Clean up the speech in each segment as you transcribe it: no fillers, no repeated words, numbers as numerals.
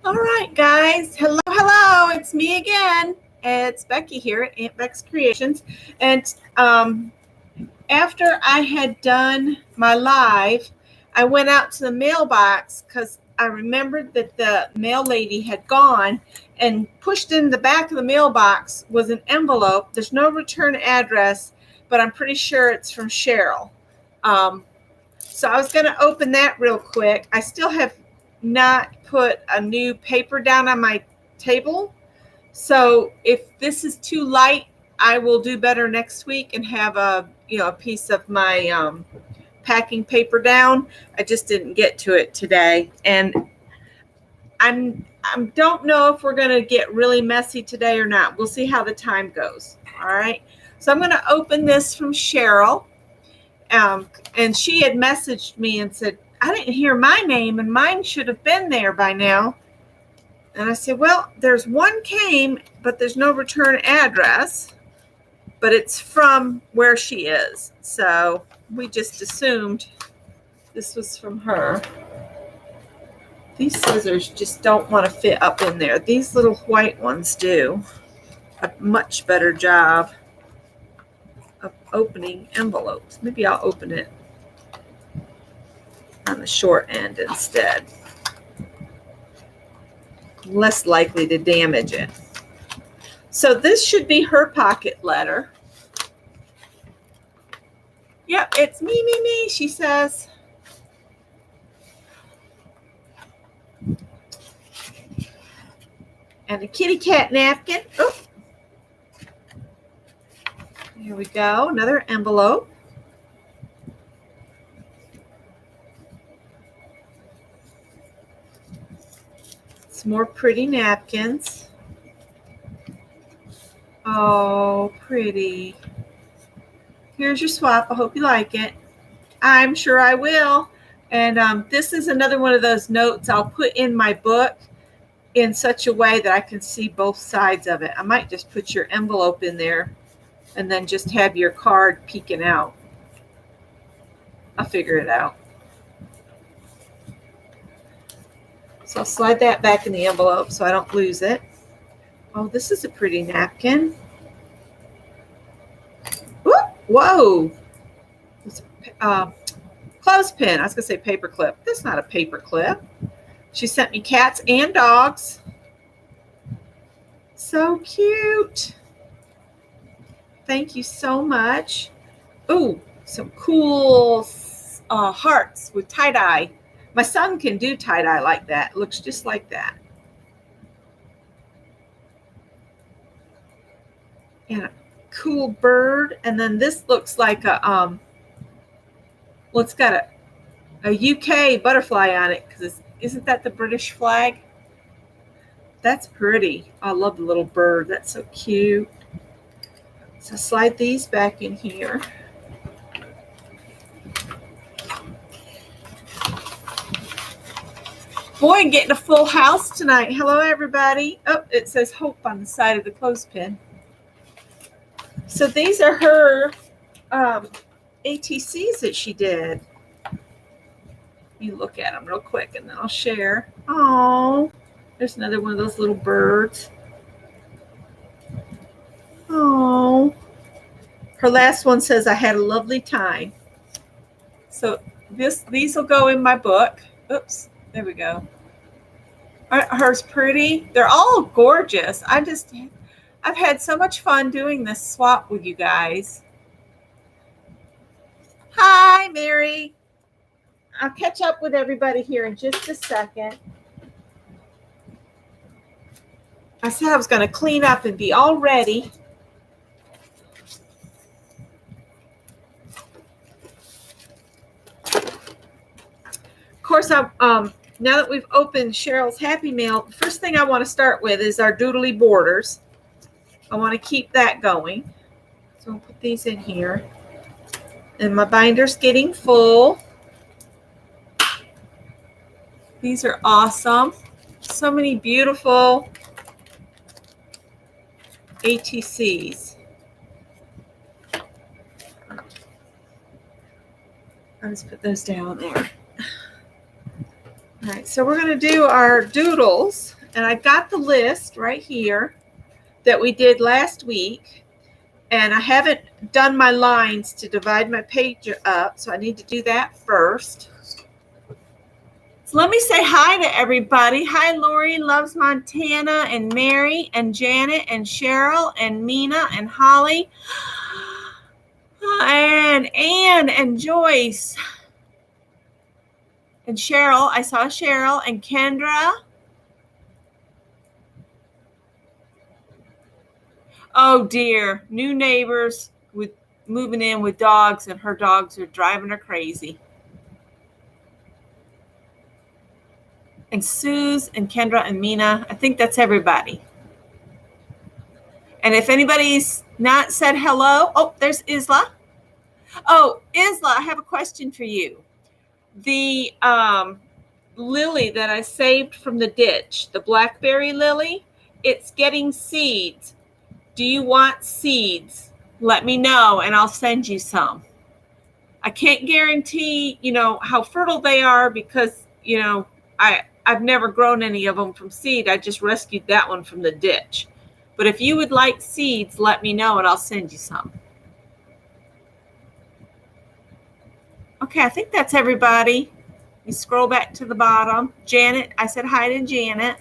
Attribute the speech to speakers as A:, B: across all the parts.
A: All right, guys. Hello, hello. It's me again. It's Becky here at Aunt Beck's Creations. And after I had done my live, I went out to the mailbox because I remembered that the mail lady had gone, and pushed in the back of the mailbox was an envelope. There's no return address, but I'm pretty sure it's from Cheryl. So I was going to open that real quick. I still have not put a new paper down on my table. So if this is too light, I will do better next week and have a piece of my packing paper down. I just didn't get to it today, and I don't know if we're going to get really messy today or not. We'll see how the time goes. All right. So I'm going to open this from Cheryl. And she had messaged me and said, I didn't hear my name and mine should have been there by now. And I said, well, there's one came, but there's no return address, but it's from where she is. So we just assumed this was from her. These scissors just don't want to fit up in there. These little white ones do a much better job of opening envelopes. Maybe I'll open it on the short end instead. Less likely to damage it. So this should be her pocket letter. Yep, it's me, she says. And a kitty cat napkin. Oh, here we go. Another envelope. Some more pretty napkins. Oh, pretty. Here's your swap. I hope you like it. I'm sure I will. And this is another one of those notes I'll put in my book in such a way that I can see both sides of it. I might just put your envelope in there and then just have your card peeking out. I'll figure it out. So I'll slide that back in the envelope so I don't lose it. Oh, this is a pretty napkin. Ooh, whoa. It's a clothespin. I was going to say paper clip. That's not a paper clip. She sent me cats and dogs. So cute. Thank you so much. Ooh, some cool hearts with tie-dye. My son can do tie-dye like that. It looks just like that. And a cool bird. And then this looks like a well, it's got a UK butterfly on it, because isn't that the British flag? That's pretty. I love the little bird. That's so cute. So slide these back in here. Boy, I'm getting a full house tonight. Hello, everybody. Oh, it says Hope on the side of the clothespin. So these are her ATCs that she did. You look at them real quick and then I'll share. Oh, there's another one of those little birds. Oh, her last one says, I had a lovely time. So these will go in my book. Oops, there we go. Hers pretty. They're all gorgeous. I've had so much fun doing this swap with you guys. Hi, Mary. I'll catch up with everybody here in just a second. I said I was going to clean up and be all ready. Of course, now that we've opened Cheryl's Happy Mail, the first thing I want to start with is our doodly borders. I want to keep that going. So I'll put these in here. And my binder's getting full. These are awesome. So many beautiful ATCs. I'll just put those down there. All right, so we're going to do our doodles. And I've got the list right here that we did last week. And I haven't done my lines to divide my page up, so I need to do that first. So let me say hi to everybody. Hi, Lori, Loves Montana, and Mary, and Janet, and Cheryl, and Mina, and Holly, and Anne, and Joyce, and Cheryl. I saw Cheryl, and Kendra. Oh dear, new neighbors with moving in with dogs, and her dogs are driving her crazy. And Suze and Kendra and Mina, I think that's everybody. And if anybody's not said hello, oh, there's Isla. Oh, Isla, I have a question for you. The lily that I saved from the ditch, the blackberry lily, it's getting seeds. Do you want seeds? Let me know and I'll send you some. I can't guarantee, how fertile they are because, I've never grown any of them from seed. I just rescued that one from the ditch. But if you would like seeds, let me know and I'll send you some. Okay, I think that's everybody. You scroll back to the bottom. Janet, I said hi to Janet.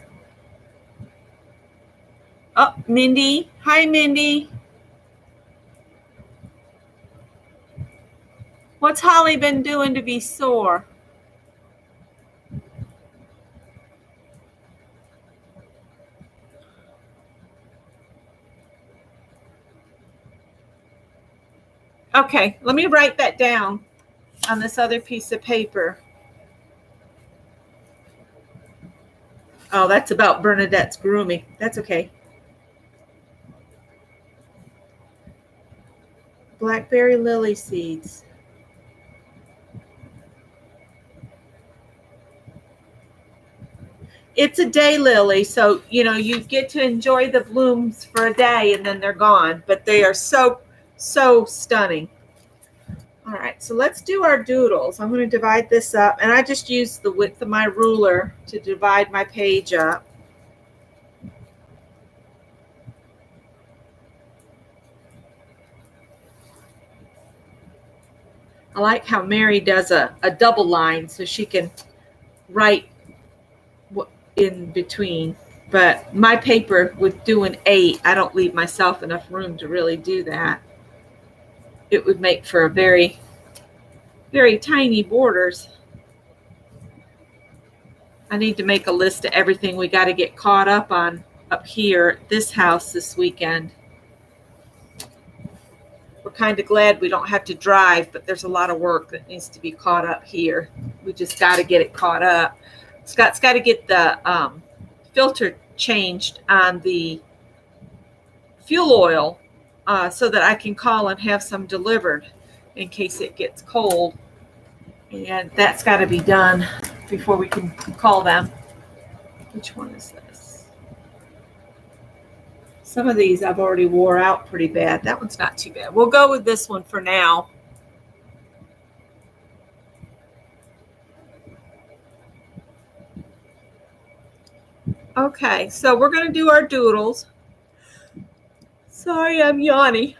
A: Oh, Mindy. Hi, Mindy. What's Holly been doing to be sore? Okay, let me write that down on this other piece of paper. Oh, that's about Bernadette's grooming. That's okay. Blackberry lily seeds. It's a day lily, so you get to enjoy the blooms for a day and then they're gone, but they are so stunning. All right, so let's do our doodles. I'm going to divide this up, and I just use the width of my ruler to divide my page up. I like how Mary does a double line so she can write in between. But my paper with doing 8, I don't leave myself enough room to really do that. It would make for a very, very tiny borders. I need to make a list of everything we got to get caught up on up here at this house this weekend. We're kind of glad we don't have to drive, but there's a lot of work that needs to be caught up here. We just got to get it caught up. Scott's got to get the filter changed on the fuel oil so that I can call and have some delivered in case it gets cold. And that's got to be done before we can call them. Which one is this? Some of these I've already wore out pretty bad. That one's not too bad. We'll go with this one for now. Okay, so we're going to do our doodles. Sorry, I'm yawning.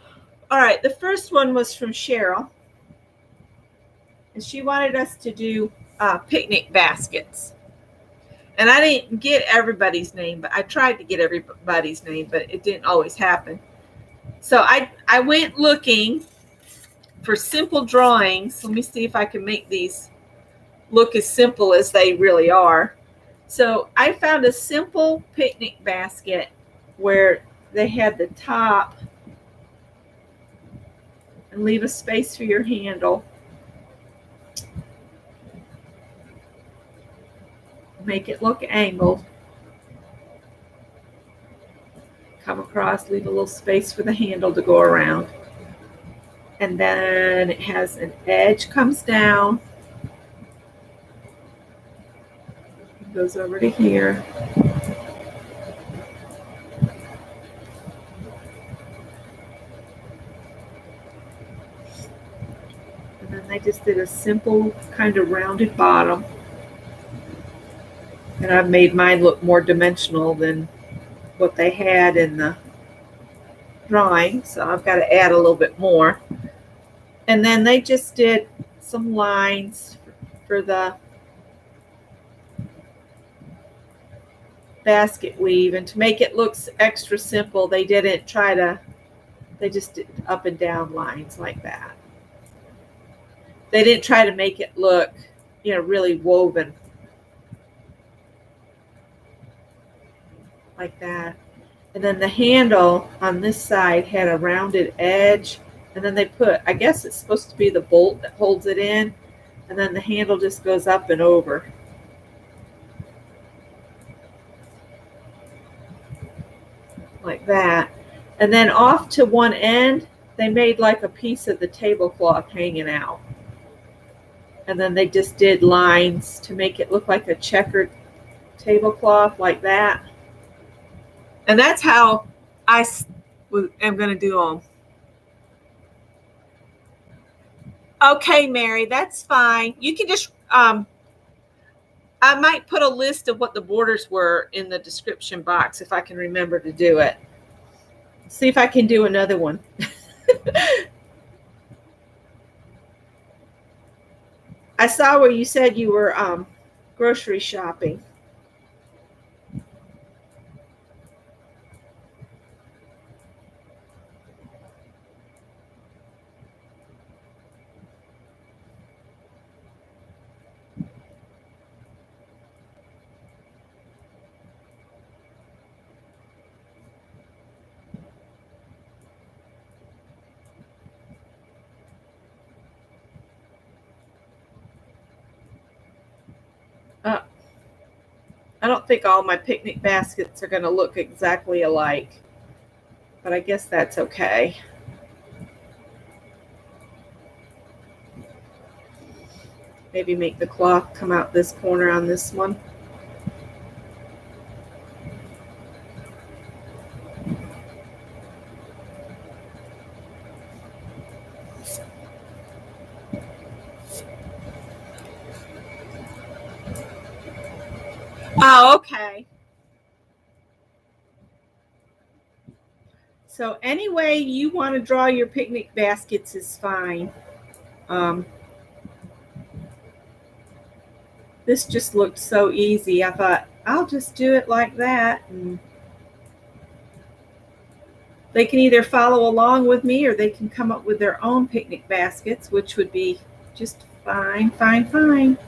A: All right, the first one was from Cheryl. And she wanted us to do picnic baskets. And I didn't get everybody's name, but I tried to get everybody's name, but it didn't always happen. So I went looking for simple drawings. Let me see if I can make these look as simple as they really are. So I found a simple picnic basket where they had the top and leave a space for your handle. Make it look angled. Come across, leave a little space for the handle to go around. And then it has an edge comes down. It goes over to here. And then they just did a simple kind of rounded bottom. And I've made mine look more dimensional than what they had in the drawing, so I've got to add a little bit more. And then they just did some lines for the basket weave, and to make it look extra simple, they just did up and down lines like that. They didn't try to make it look, really woven like that. And then the handle on this side had a rounded edge, and then they put, I guess it's supposed to be the bolt that holds it in, and then the handle just goes up and over. Like that. And then off to one end, they made like a piece of the tablecloth hanging out. And then they just did lines to make it look like a checkered tablecloth like that. And that's how I am going to do them. Okay, Mary, that's fine. You can just, I might put a list of what the borders were in the description box if I can remember to do it. See if I can do another one. I saw where you said you were grocery shopping. I don't think all my picnic baskets are going to look exactly alike, but I guess that's okay. Maybe make the cloth come out this corner on this one. Oh, okay. So any way you want to draw your picnic baskets is fine. This just looked so easy. I thought, I'll just do it like that. And they can either follow along with me or they can come up with their own picnic baskets, which would be just fine, fine, fine.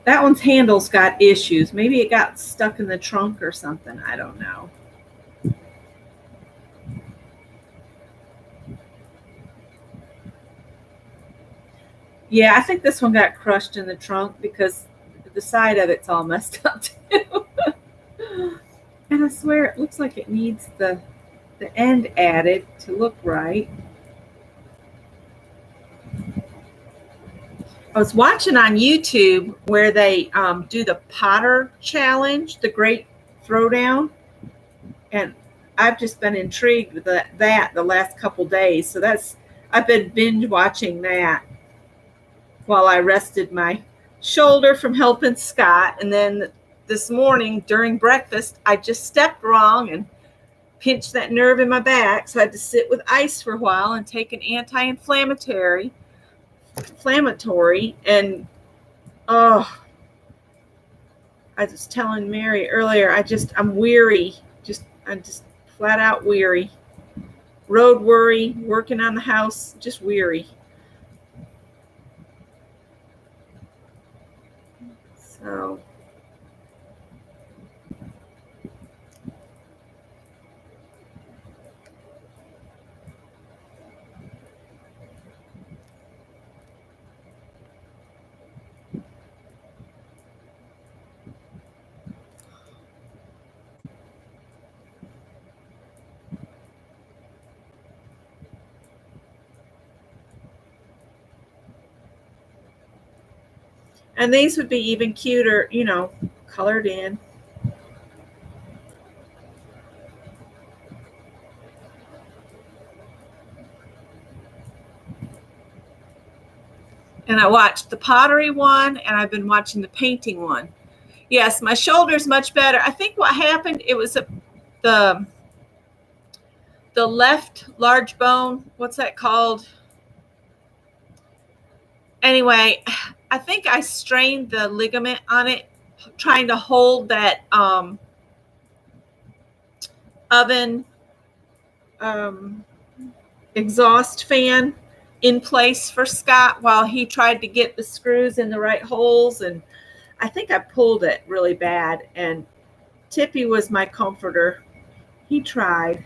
A: That one's handle's got issues. Maybe it got stuck in the trunk or something. I don't know. Yeah, I think this one got crushed in the trunk because the side of it's all messed up too. And I swear it looks like it needs the end added to look right. I was watching on YouTube where they do the Potter challenge, the Great Throwdown, and I've just been intrigued with that the last couple days. So I've been binge watching that while I rested my shoulder from helping Scott. And then this morning during breakfast, I just stepped wrong and pinched that nerve in my back. So I had to sit with ice for a while and take an anti-inflammatory. And I was telling Mary earlier, I'm weary. I'm just flat out weary. Road worry, working on the house, just weary. So and these would be even cuter, colored in. And I watched the pottery one, and I've been watching the painting one. Yes, my shoulder's much better. I think what happened, it was the left large bone. What's that called? Anyway, I think I strained the ligament on it, trying to hold that oven exhaust fan in place for Scott while he tried to get the screws in the right holes. And I think I pulled it really bad. And Tippy was my comforter. He tried.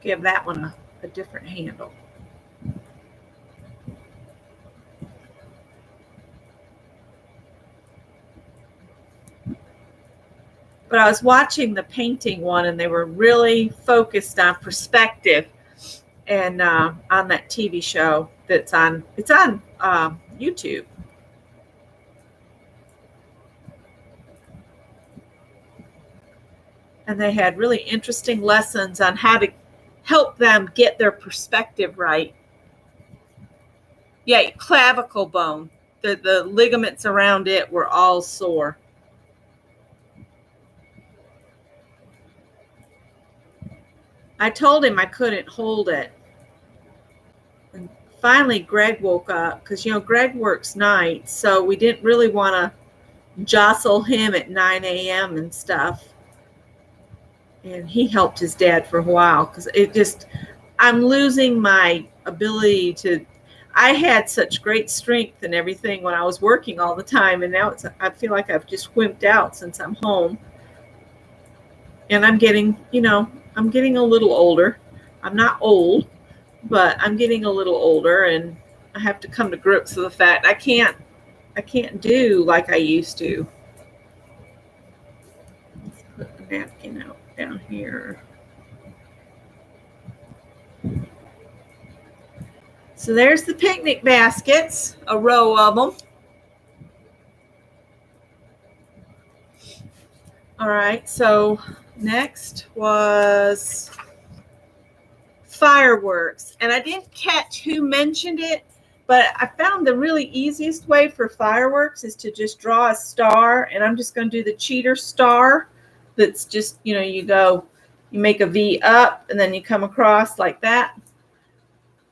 A: Give that one a different handle. But I was watching the painting one, and they were really focused on perspective, and on that TV show it's on YouTube. And they had really interesting lessons on how to help them get their perspective right. Yeah, clavicle bone. The ligaments around it were all sore. I told him I couldn't hold it. And finally, Greg woke up because, Greg works nights, so we didn't really want to jostle him at 9 a.m. and stuff. And he helped his dad for a while because I'm losing my ability to. I had such great strength and everything when I was working all the time, and now I feel like I've just wimped out since I'm home. And I'm getting a little older. I'm not old, but I'm getting a little older, and I have to come to grips with the fact I can't do like I used to. Let's put the napkin out down here. So there's the picnic baskets, a row of them. All right, so next was fireworks. And I didn't catch who mentioned it, but I found the really easiest way for fireworks is to just draw a star. And I'm just going to do the cheater star. That's just, you make a V up, and then you come across like that.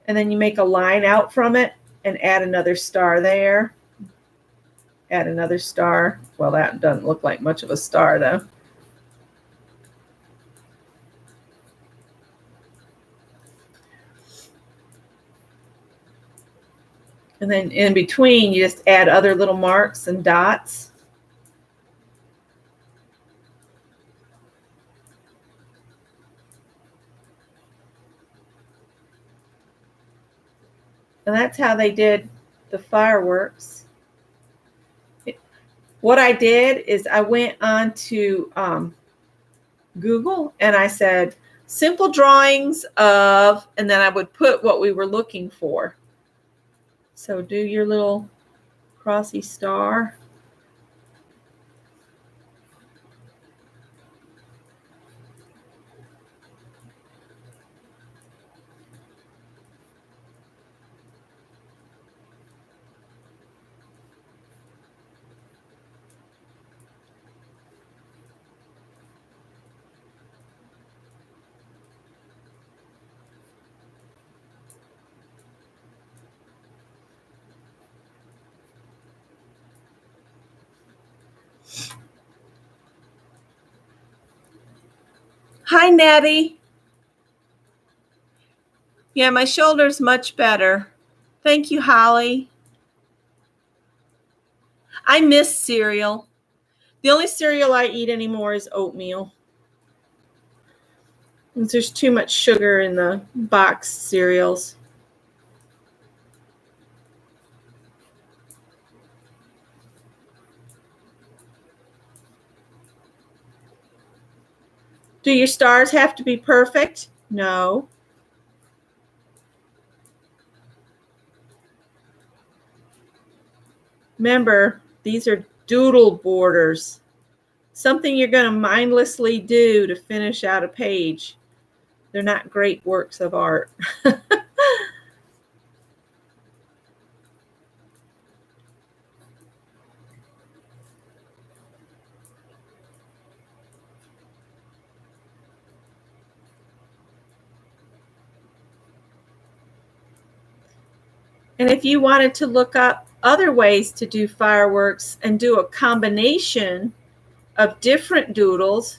A: And then you make a line out from it and add another star there. Add another star. Well, that doesn't look like much of a star, though. And then in between, you just add other little marks and dots. And that's how they did the fireworks. What I did is I went on to Google, and I said, simple drawings of, and then I would put what we were looking for. So do your little crossy star. Hi, Nettie. Yeah, my shoulder's much better. Thank you, Holly. I miss cereal. The only cereal I eat anymore is oatmeal. There's too much sugar in the box cereals. Do your stars have to be perfect? No. Remember, these are doodle borders. Something you're going to mindlessly do to finish out a page. They're not great works of art. And if you wanted to look up other ways to do fireworks and do a combination of different doodles,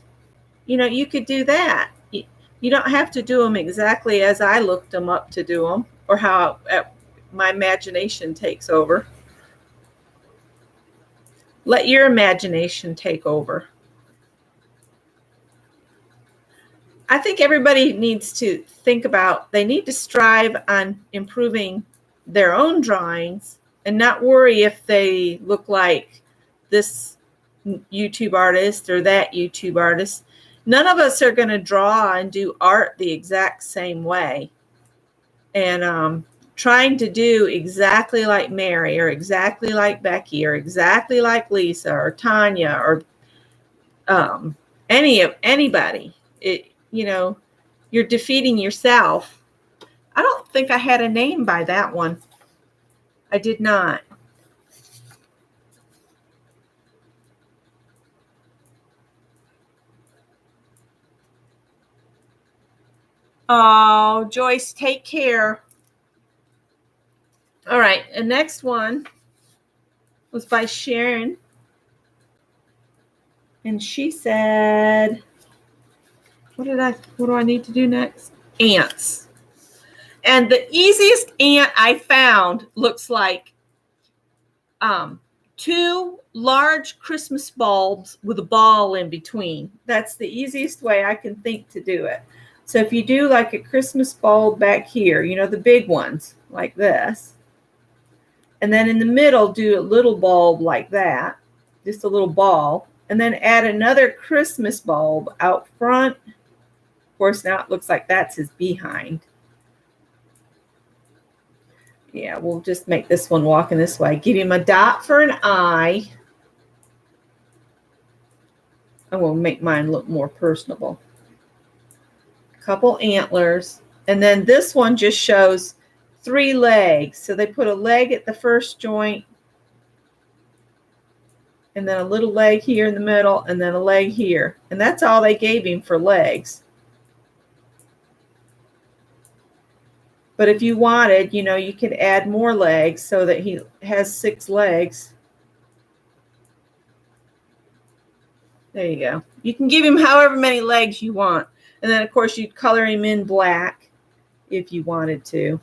A: you know, you could do that. You don't have to do them exactly as I looked them up to do them, or how my imagination takes over. Let your imagination take over. I think everybody needs to think about, they need to strive on improving their own drawings and not worry if they look like this YouTube artist or that YouTube artist. None of us are going to draw and do art the exact same way. And trying to do exactly like Mary or exactly like Becky or exactly like Lisa or Tanya or anybody, you know, you're defeating yourself. I don't think I had a name by that one. I did not. Oh, Joyce, take care. All right, the next one was by Sharon. And she said, what do I need to do next? Ants. And the easiest ant I found looks like two large Christmas bulbs with a ball in between. That's the easiest way I can think to do it. So if you do like a Christmas bulb back here, you know, the big ones like this, and then in the middle do a little bulb like that, just a little ball, and then add another Christmas bulb out front. Of course, now it looks like that's his behind. Yeah, we'll just make this one walking this way. Give him a dot for an eye. And we'll make mine look more personable. A couple antlers. And then this one just shows 3 legs. So they put a leg at the first joint, and then a little leg here in the middle, and then a leg here. And that's all they gave him for legs. But if you wanted, you know, you could add more legs so that he has 6 legs. There you go. You can give him however many legs you want. And then, of course, you'd color him in black if you wanted to.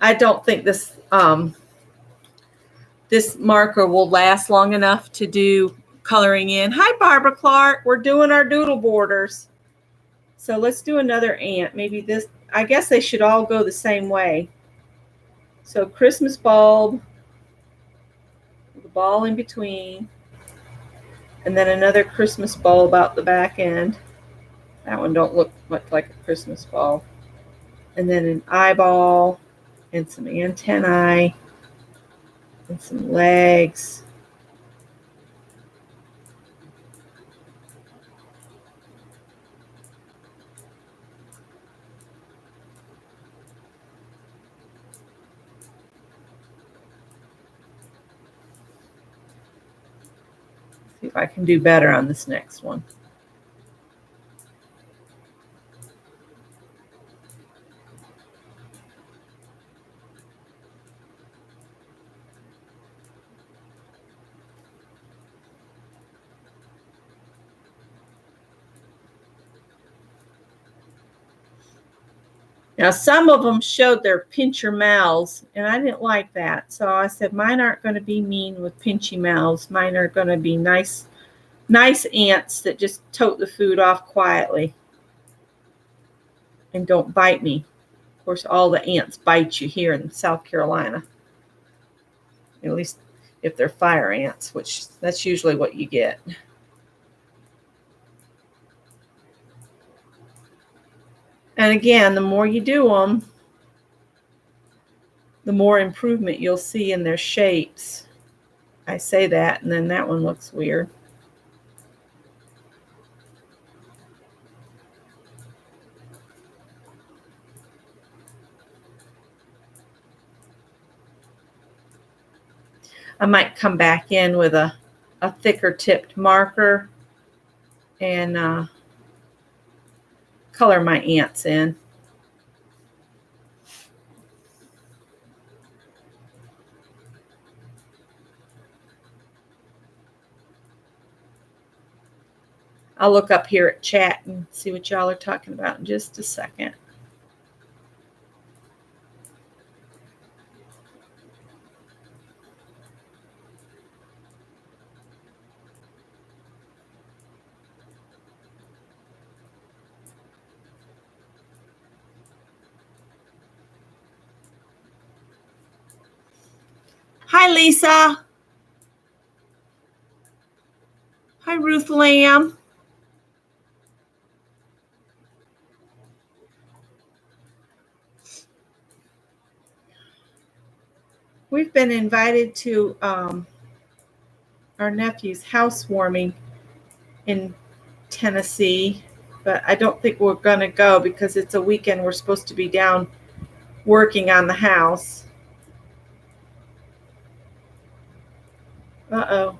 A: I don't think this this marker will last long enough to do coloring in. Hi, Barbara Clark. We're doing our doodle borders. So let's do another ant. Maybe this, I guess they should all go the same way. So Christmas bulb, with a ball in between, and then another Christmas bulb out the back end. That one don't look much like a Christmas bulb. And then an eyeball and some antennae and some legs. See if I can do better on this next one. Now, some of them showed their pincher mouths, and I didn't like that. So I said, mine aren't going to be mean with pinchy mouths. Mine are going to be nice ants that just tote the food off quietly and don't bite me. Of course, all the ants bite you here in South Carolina. At least if they're fire ants, which that's usually what you get. And again, the more you do them, the more improvement you'll see in their shapes. I say that, and then that one looks weird. I might come back in with a thicker tipped marker and color my ants in. I'll look up here at chat and see what y'all are talking about in just a second. Hi, Lisa. Hi, Ruth Lamb. We've been invited to our nephew's housewarming in Tennessee, but I don't think we're going to go because it's a weekend we're supposed to be down working on the house. Uh-oh.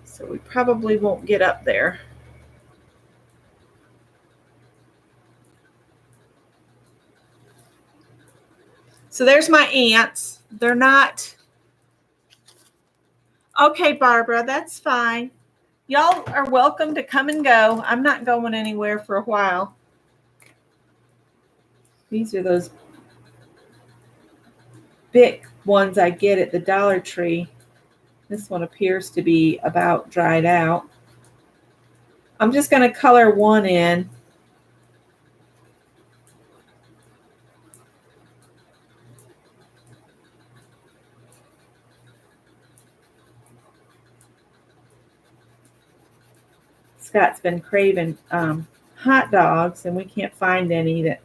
A: So we probably won't get up there. So there's my ants. They're not... Okay, Barbara, that's fine. Y'all are welcome to come and go. I'm not going anywhere for a while. These are those big ones I get at the Dollar Tree. This one appears to be about dried out. I'm just going to color one in. Scott's been craving hot dogs, and we can't find any that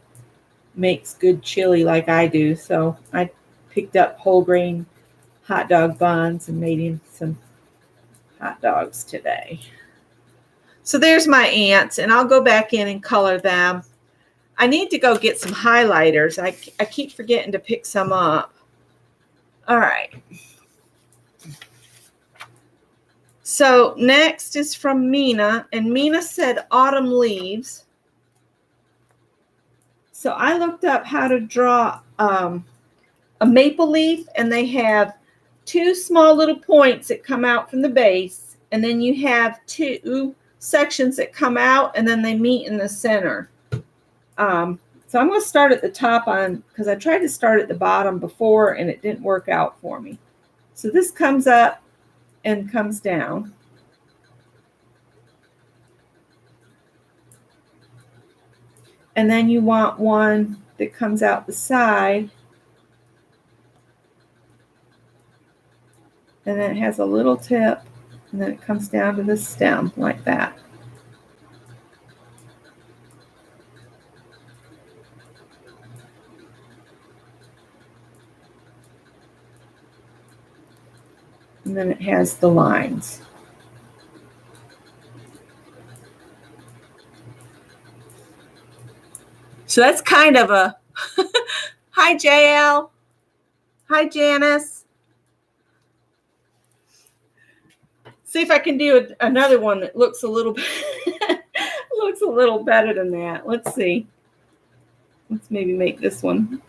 A: makes good chili like I do. So I picked up whole grain hot dog buns and made him some hot dogs today. So there's my ants, and I'll go back in and color them. I need to go get some highlighters. I keep forgetting to pick some up. All right. So next is from Mina, and Mina said autumn leaves. So I looked up how to draw a maple leaf, and they have two small little points that come out from the base, and then you have two sections that come out, and then they meet in the center. So I'm going to start at the top because I tried to start at the bottom before, and it didn't work out for me. So this comes up and comes down. And then you want one that comes out the side. And then it has a little tip, and then it comes down to the stem like that. And then it has the lines. So that's kind of a, hi JL, hi Janice. See if I can do another one that looks a little looks a little better than that. Let's see. Let's maybe make this one.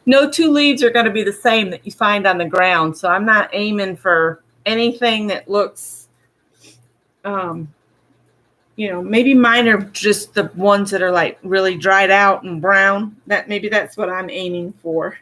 A: No two leaves are going to be the same that you find on the ground. So I'm not aiming for anything that looks, maybe mine are just the ones that are like really dried out and brown. Maybe that's what I'm aiming for.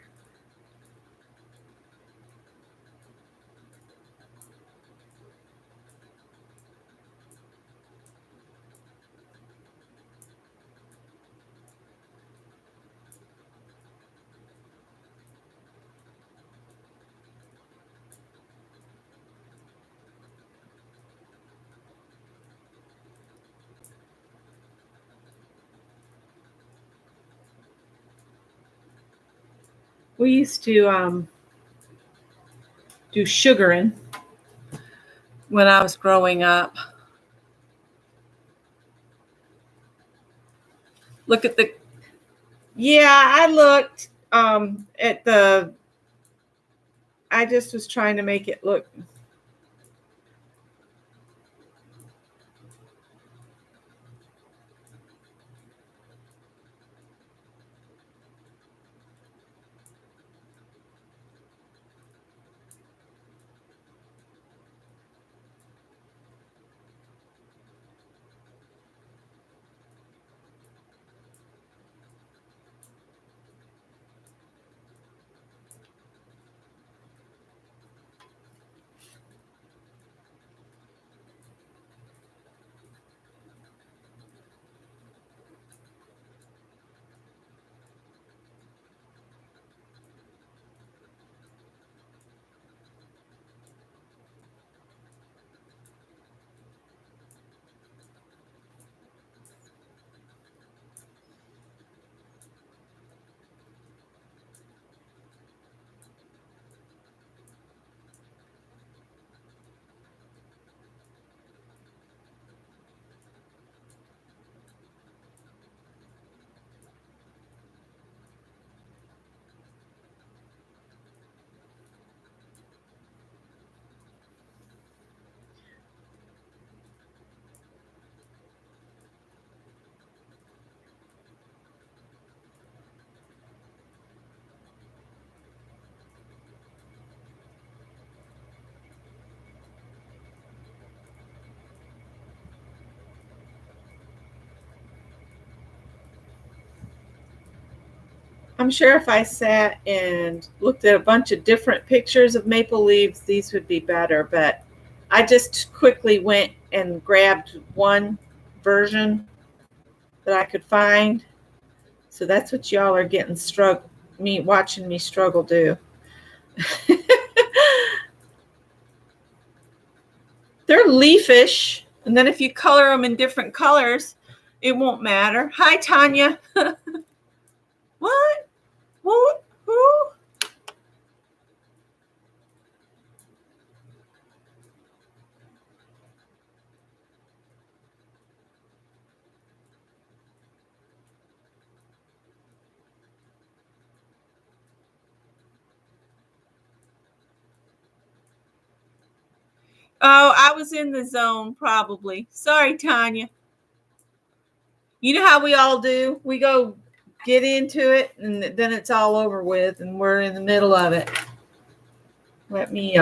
A: We used to do sugaring when I was growing up. Look at the, yeah, I looked at the, I just was trying to make it look. I'm sure if I sat and looked at a bunch of different pictures of maple leaves, these would be better. But I just quickly went and grabbed one version that I could find. So that's what y'all are getting watching me struggle do. They're leafish. And then if you color them in different colors, it won't matter. Hi, Tanya. What? What? Who? Oh, I was in the zone probably. Sorry, Tanya. You know how we all do? We go get into it and then it's all over with and we're in the middle of it. Let me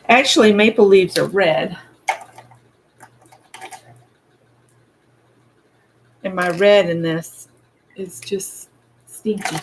A: actually maple leaves are red. And my red in this is just stinky.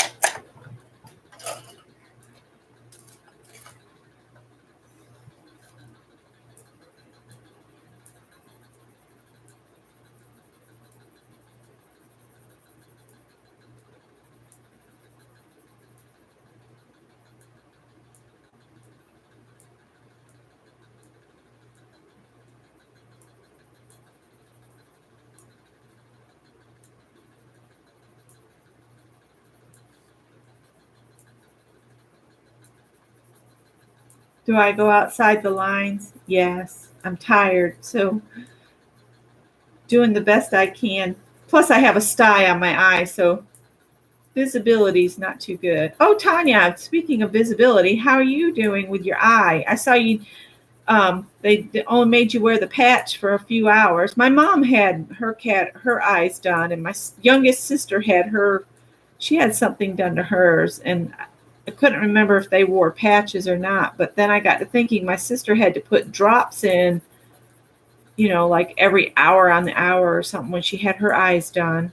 A: Do I go outside the lines? Yes. I'm tired, so doing the best I can. Plus, I have a sty on my eye, so visibility is not too good. Oh, Tanya, speaking of visibility, how are you doing with your eye? I saw you They only made you wear the patch for a few hours. My mom had her eyes done, and my youngest sister had she had something done to hers, and I couldn't remember if they wore patches or not. But then I got to thinking my sister had to put drops in, like every hour on the hour or something when she had her eyes done.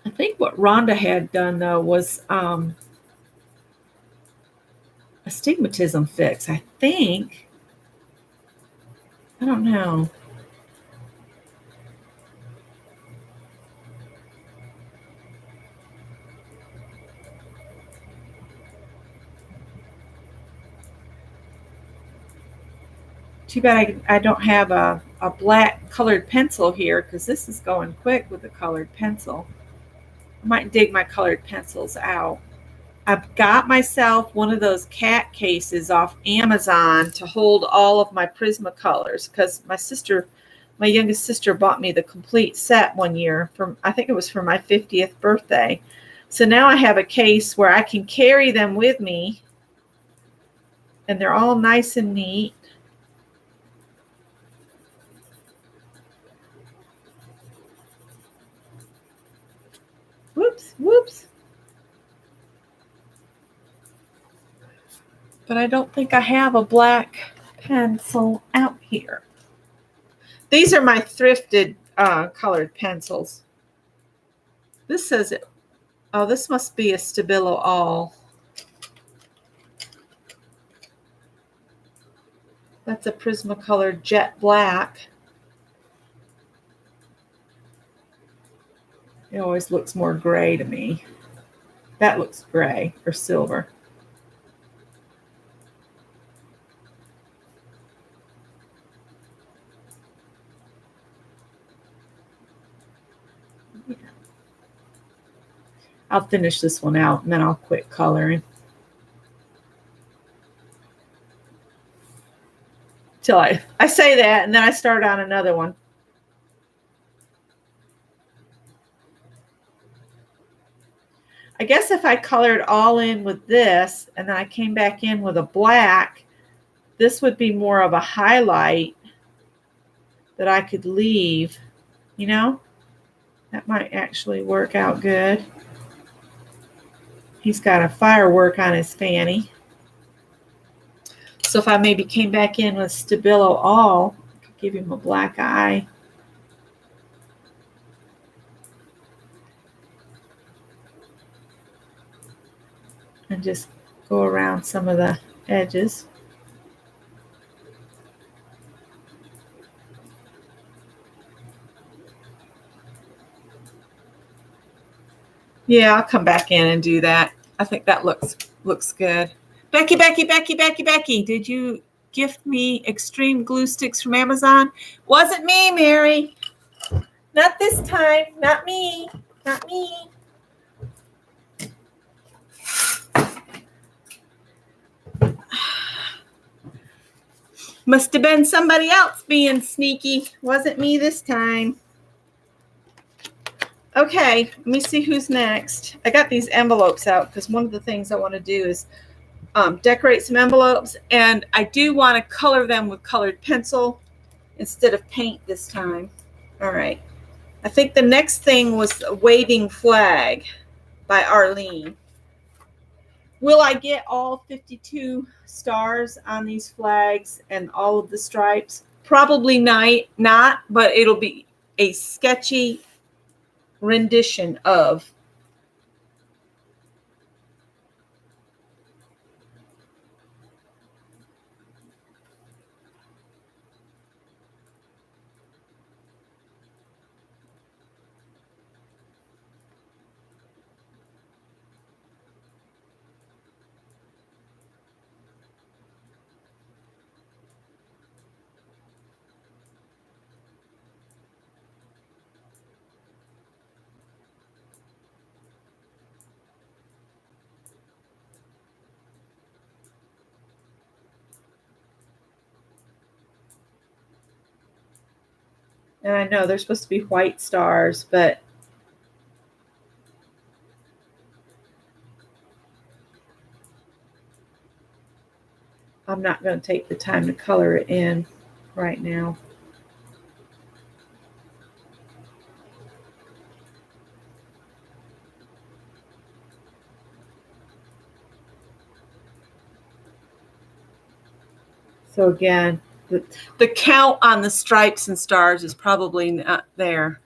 A: I think what Rhonda had done though was astigmatism fix, I think. I don't know. Too bad I don't have a black colored pencil here, because this is going quick with a colored pencil. I might dig my colored pencils out. I've got myself one of those cat cases off Amazon to hold all of my Prismacolors, because my youngest sister bought me the complete set one year I think it was for my 50th birthday. So now I have a case where I can carry them with me, and they're all nice and neat. Whoops. But I don't think I have a black pencil out here. These are my thrifted colored pencils. This says it. Oh, this must be a Stabilo All. That's a Prismacolor Jet Black. It always looks more gray to me. That looks gray or silver. Yeah. I'll finish this one out and then I'll quit coloring. Till I say that and then I start on another one. I guess if I colored all in with this and then I came back in with a black, this would be more of a highlight that I could leave, That might actually work out good. He's got a firework on his fanny. So if I maybe came back in with Stabilo All, I could give him a black eye. And just go around some of the edges. Yeah, I'll come back in and do that. I think that looks good. Becky, did you gift me extreme glue sticks from Amazon? Wasn't me, Mary. Not this time. Not me. Not me. Must have been somebody else being sneaky. Wasn't me this time. Okay, let me see who's next. I got these envelopes out because one of the things I want to do is decorate some envelopes, and I do want to color them with colored pencil instead of paint this time. All right. I think the next thing was a waving flag by Arlene. Will I get all 52 stars on these flags and all of the stripes? Probably not, but it'll be a sketchy rendition of. And I know they're supposed to be white stars, but I'm not going to take the time to color it in right now. So again, the count on the stripes and stars is probably not there.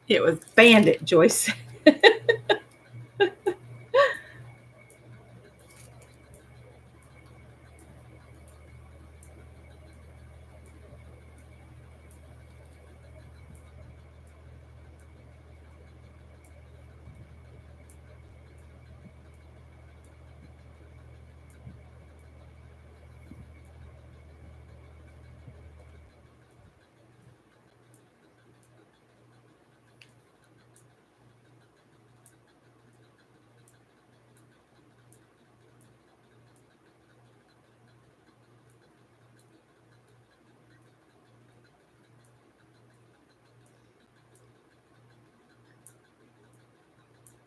A: It was Bandit, Joyce.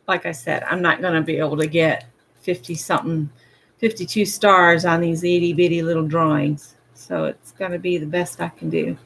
A: Like I said, I'm not going to be able to get 50-something, 52 stars on these itty bitty little drawings. So it's going to be the best I can do.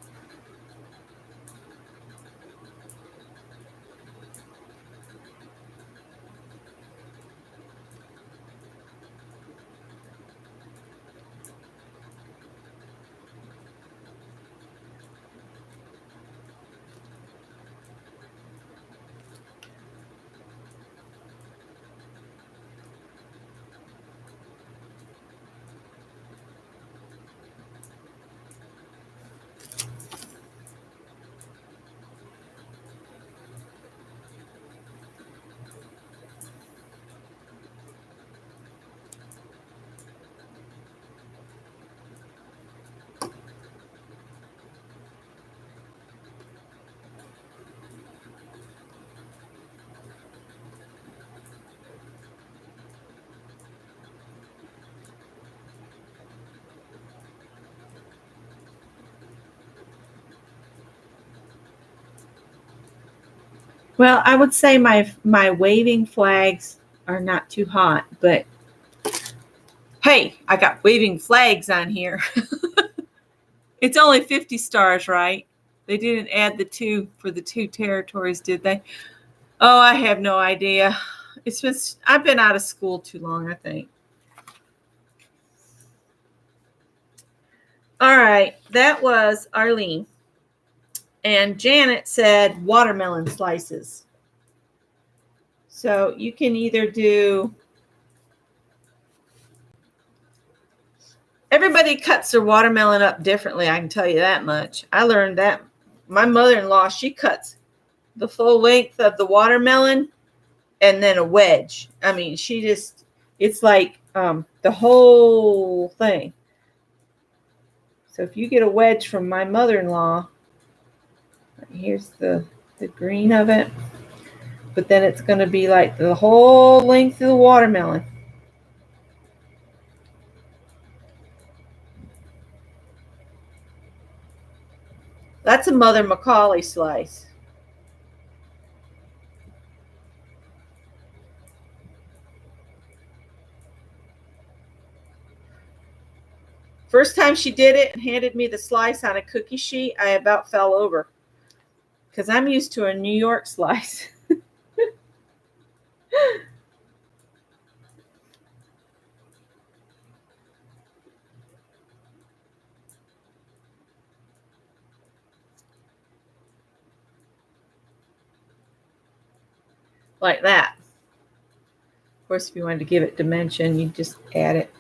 A: Well, I would say my waving flags are not too hot, but hey, I got waving flags on here. It's only 50 stars, right? They didn't add the 2 for the 2 territories, did they? Oh, I have no idea. I've been out of school too long, I think. All right, that was Arlene. And Janet said watermelon slices. So you can either do, everybody cuts their watermelon up differently, I can tell you that much. I learned that. My mother-in-law, she cuts the full length of the watermelon and then a wedge. I mean, it's like the whole thing. So if you get a wedge from my mother-in-law, here's the green of it, but then it's going to be like the whole length of the watermelon. That's a Mother Macaulay slice. First time she did it and handed me the slice on a cookie sheet, I about fell over because I'm used to a New York slice. Like that. Of course, if you wanted to give it dimension, you just add it.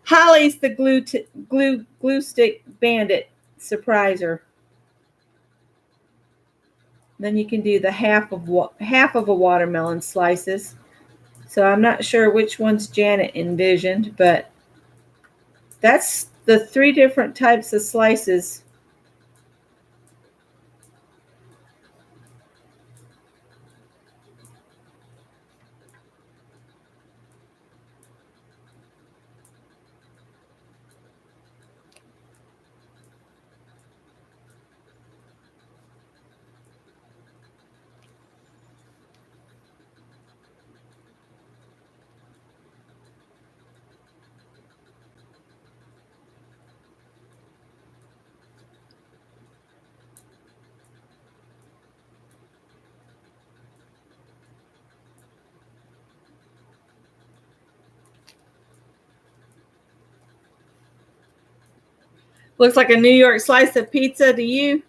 A: Holly's the glue stick bandit surpriser. Then you can do the half of a watermelon slices. So I'm not sure which ones Janet envisioned, but that's the 3 different types of slices. Looks like a New York slice of pizza to you.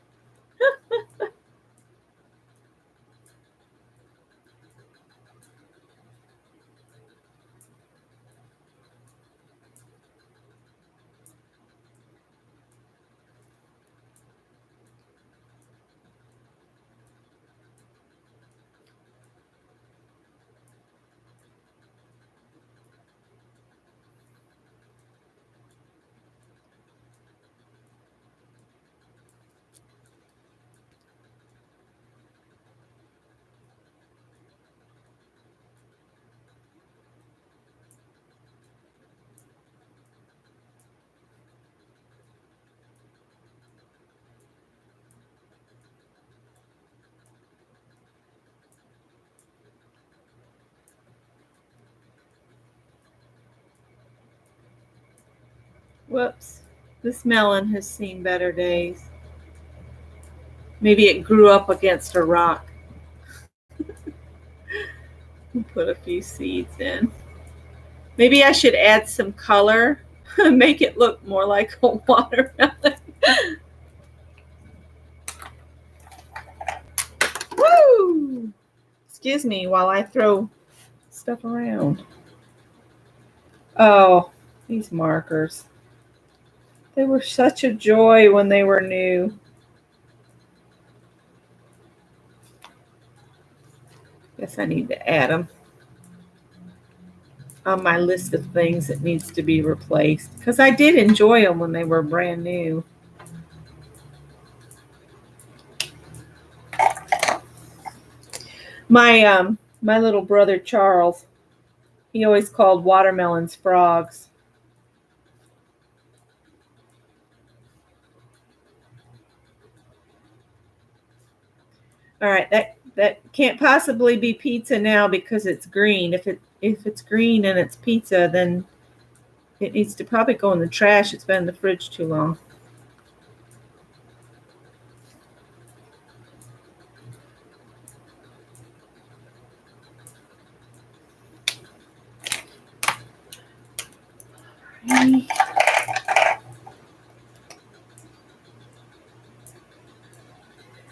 A: Whoops. This melon has seen better days. Maybe it grew up against a rock. Put a few seeds in. Maybe I should add some color, make it look more like a watermelon. Woo! Excuse me while I throw stuff around. Oh, these markers. They were such a joy when they were new. Guess I need to add them on my list of things that needs to be replaced because I did enjoy them when they were brand new. My little brother Charles, he always called watermelons frogs. All right, that can't possibly be pizza now because it's green. If it's green and it's pizza, then it needs to probably go in the trash. It's been in the fridge too long.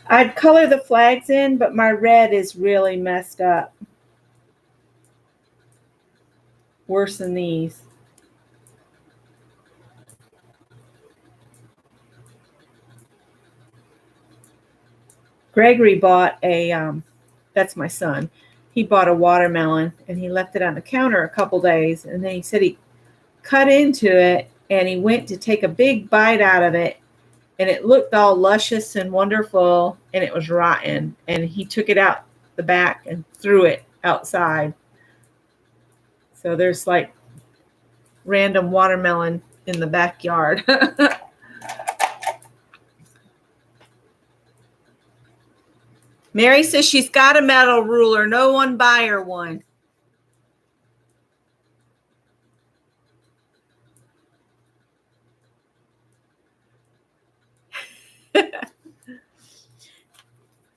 A: I'd color the flags in, but my red is really messed up. Worse than these. Gregory bought that's my son. He bought a watermelon and he left it on the counter a couple days. And then he said he cut into it and he went to take a big bite out of it. And it looked all luscious and wonderful and it was rotten. And he took it out the back and threw it outside. So there's like random watermelon in the backyard. Mary says she's got a metal ruler. No one buy her one.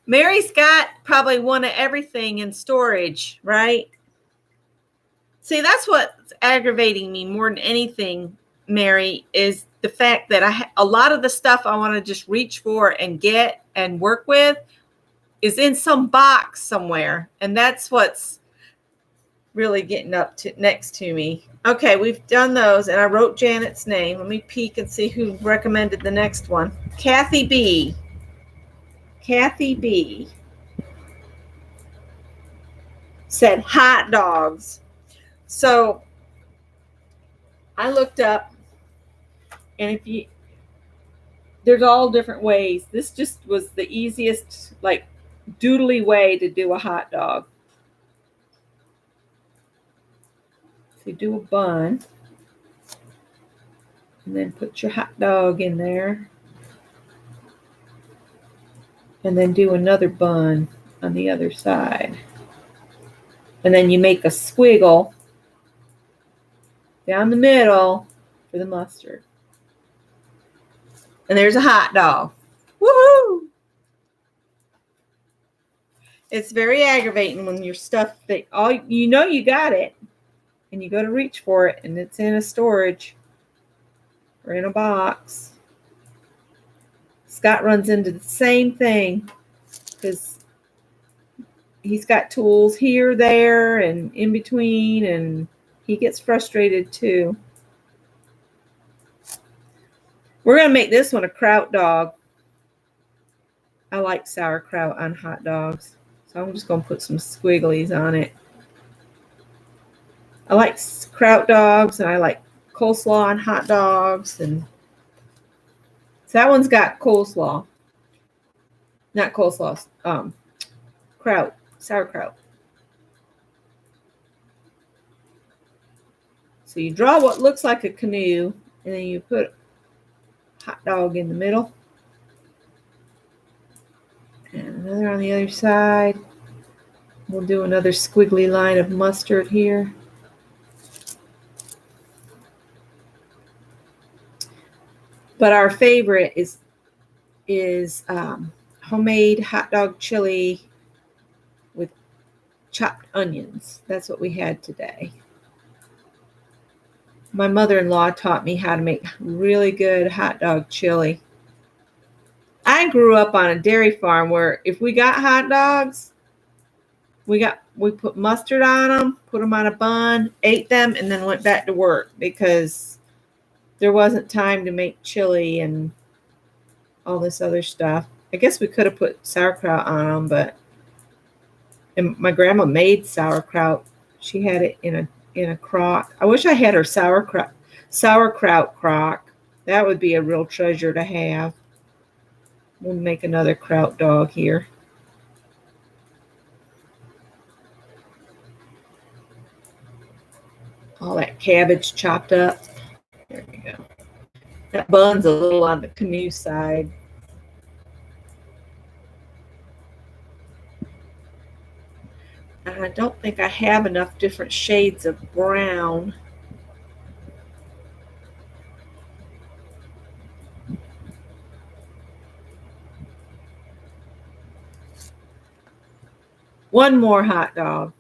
A: Mary's got probably one of everything in storage, right? See, that's what's aggravating me more than anything, Mary, is the fact that a lot of the stuff I want to just reach for and get and work with is in some box somewhere. And that's what's really getting up to next to me. Okay, we've done those, and I wrote Janet's name. Let me peek and see who recommended the next one. Kathy B. Kathy B. said hot dogs. So I looked up, and there's all different ways. This just was the easiest, like, doodly way to do a hot dog. So you do a bun, and then put your hot dog in there, and then do another bun on the other side. And then you make a squiggle down the middle for the mustard. And there's a hot dog. Woohoo! It's very aggravating when your stuff, you got it, and you go to reach for it, and it's in a storage or in a box. Scott runs into the same thing because he's got tools here, there, and in between, and he gets frustrated too. We're going to make this one a kraut dog. I like sauerkraut on hot dogs, so I'm just going to put some squigglies on it. I like kraut dogs, and I like coleslaw on hot dogs, and so that one's got coleslaw. Not coleslaw, kraut, sauerkraut. So you draw what looks like a canoe, and then you put hot dog in the middle. And another on the other side. We'll do another squiggly line of mustard here. But our favorite is homemade hot dog chili with chopped onions. That's what we had today. My mother-in-law taught me how to make really good hot dog chili. I grew up on a dairy farm where if we got hot dogs, we put mustard on them, put them on a bun, ate them, and then went back to work because there wasn't time to make chili and all this other stuff. I guess we could have put sauerkraut on them, and my grandma made sauerkraut. She had it in a crock. I wish I had her sauerkraut crock. That would be a real treasure to have. We'll make another kraut dog here. All that cabbage chopped up. There we go. That bun's a little on the canoe side. And I don't think I have enough different shades of brown. One more hot dog.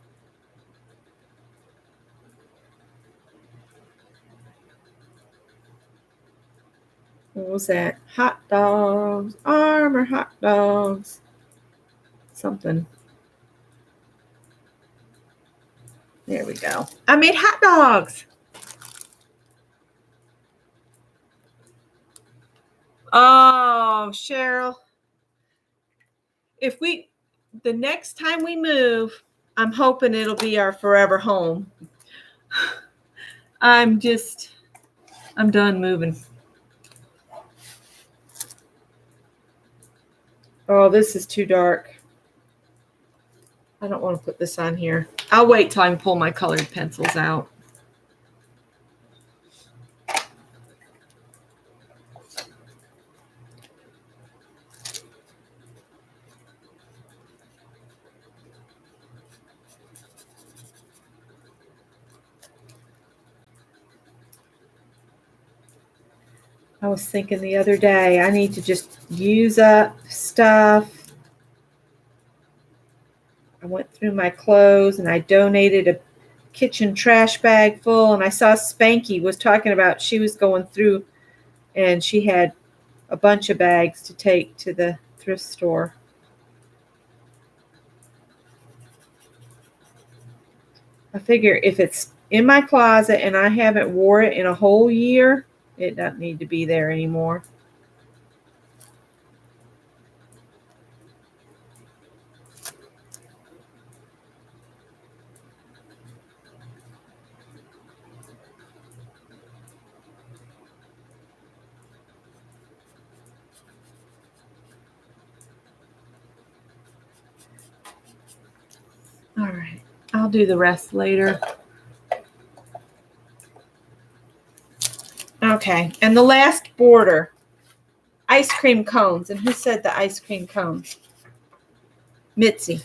A: What was that? Hot dogs, armor hot dogs, something. There we go. I made hot dogs. Oh, Cheryl. The next time we move, I'm hoping it'll be our forever home. I'm done moving. Oh, this is too dark. I don't want to put this on here. I'll wait till I can pull my colored pencils out. I was thinking the other day, I need to just use up stuff. I went through my clothes and I donated a kitchen trash bag full, and I saw Spanky was talking about she was going through and she had a bunch of bags to take to the thrift store. I figure if it's in my closet and I haven't wore it in a whole year, it doesn't need to be there anymore. All right, I'll do the rest later. Okay, and the last border, ice cream cones. And who said the ice cream cones? Mitzi.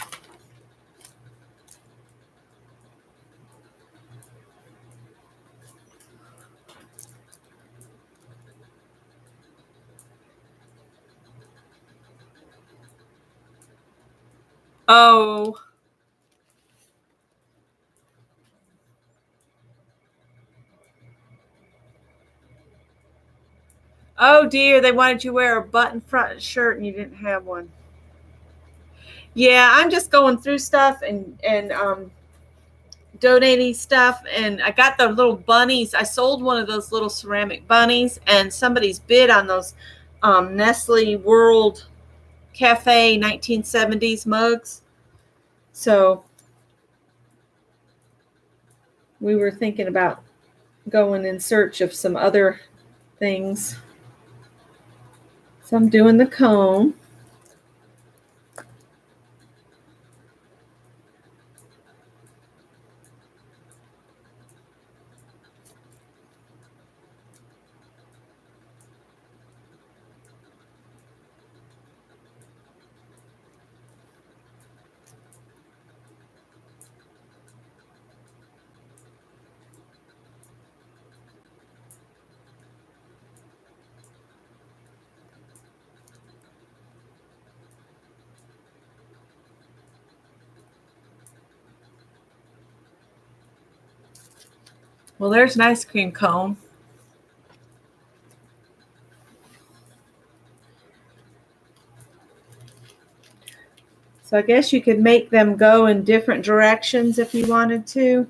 A: Oh. Oh dear, they wanted you to wear a button front shirt and you didn't have one. Yeah, I'm just going through stuff and donating stuff, and I got the little bunnies. I sold one of those little ceramic bunnies, and somebody's bid on those Nestle World Cafe 1970s mugs. So we were thinking about going in search of some other things. So I'm doing the cone. Well, there's an ice cream cone. So I guess you could make them go in different directions if you wanted to.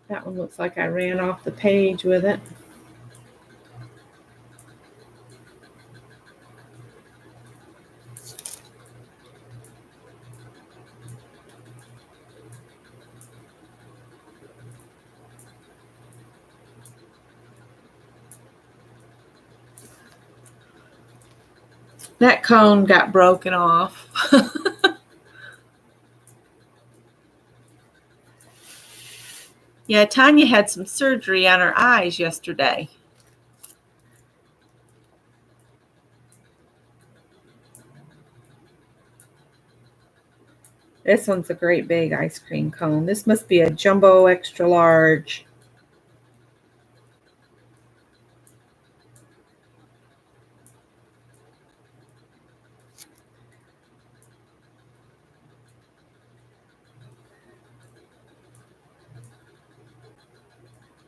A: That one looks like I ran off the page with it. That cone got broken off. Yeah, Tanya had some surgery on her eyes yesterday. This one's a great big ice cream cone. This must be a jumbo extra large.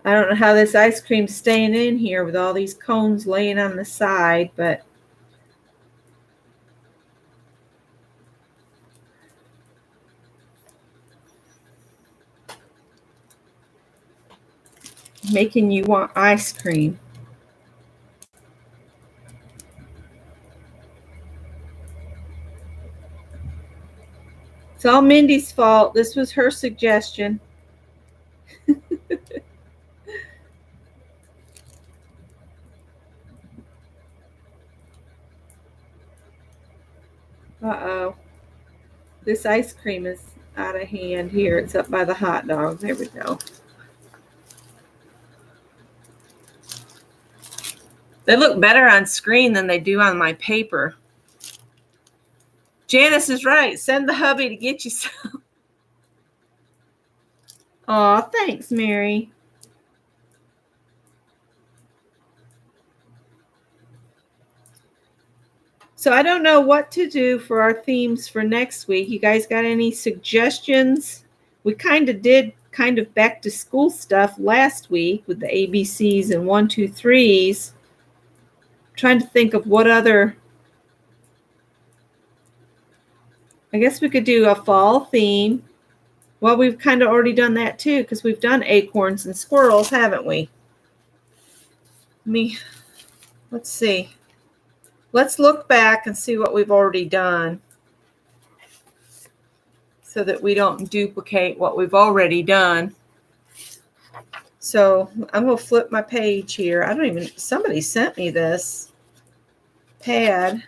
A: I don't know how this ice cream's staying in here with all these cones laying on the side, but making you want ice cream. It's all Mindy's fault. This was her suggestion. Uh-oh. This ice cream is out of hand. Here, it's up by the hot dog. There we go. They look better on screen than they do on my paper. Janice is right. Send the hubby to get you some. Aw, thanks, Mary. So I don't know what to do for our themes for next week. You guys got any suggestions? We kind of did back to school stuff last week with the ABCs and 1, 2, 3s. Trying to think of what other. I guess we could do a fall theme. Well, we've kind of already done that too, because we've done acorns and squirrels, haven't we? Let's see. Let's look back and see what we've already done so that we don't duplicate what we've already done. So I'm going to flip my page here. Somebody sent me this pad.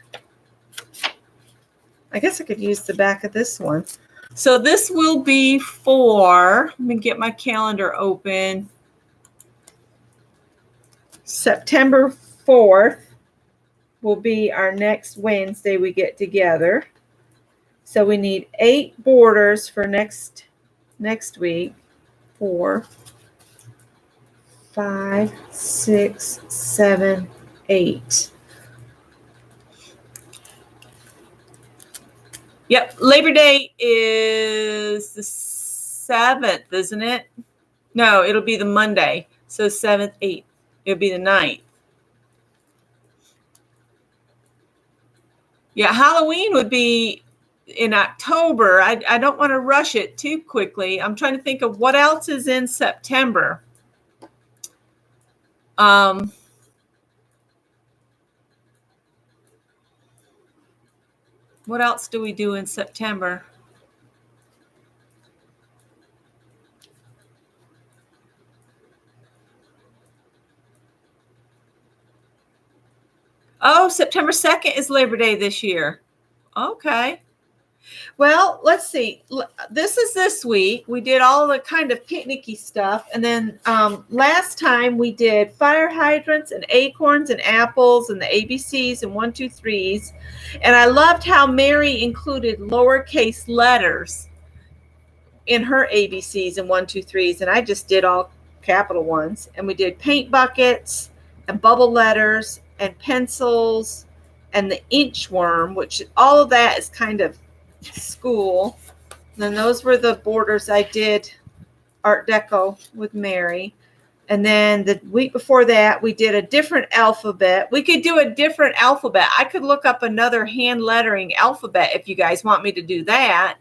A: I guess I could use the back of this one. So this will be for, let me get my calendar open, September 4th will be our next Wednesday we get together. So we need 8 borders for next week. 4, 5, 6, 7, 8. Yep, Labor Day is the 7th, isn't it? No, it'll be the Monday. So 7th, 8th. It'll be the 9th. Yeah, Halloween would be in October. I don't want to rush it too quickly. I'm trying to think of what else is in September. What else do we do in September? Oh, September 2nd is Labor Day this year. Okay. Well, let's see. This is this week. We did all the kind of picnicky stuff. And then last time we did fire hydrants and acorns and apples and the ABCs and 1, 2, 3s. And I loved how Mary included lowercase letters in her ABCs and 1, 2, 3s. And I just did all capital ones. And we did paint buckets and bubble letters and pencils and the inchworm, which all of that is kind of school. And then those were the borders I did Art Deco with Mary. And then the week before that, we did a different alphabet. We could do a different alphabet. I could look up another hand lettering alphabet if you guys want me to do that.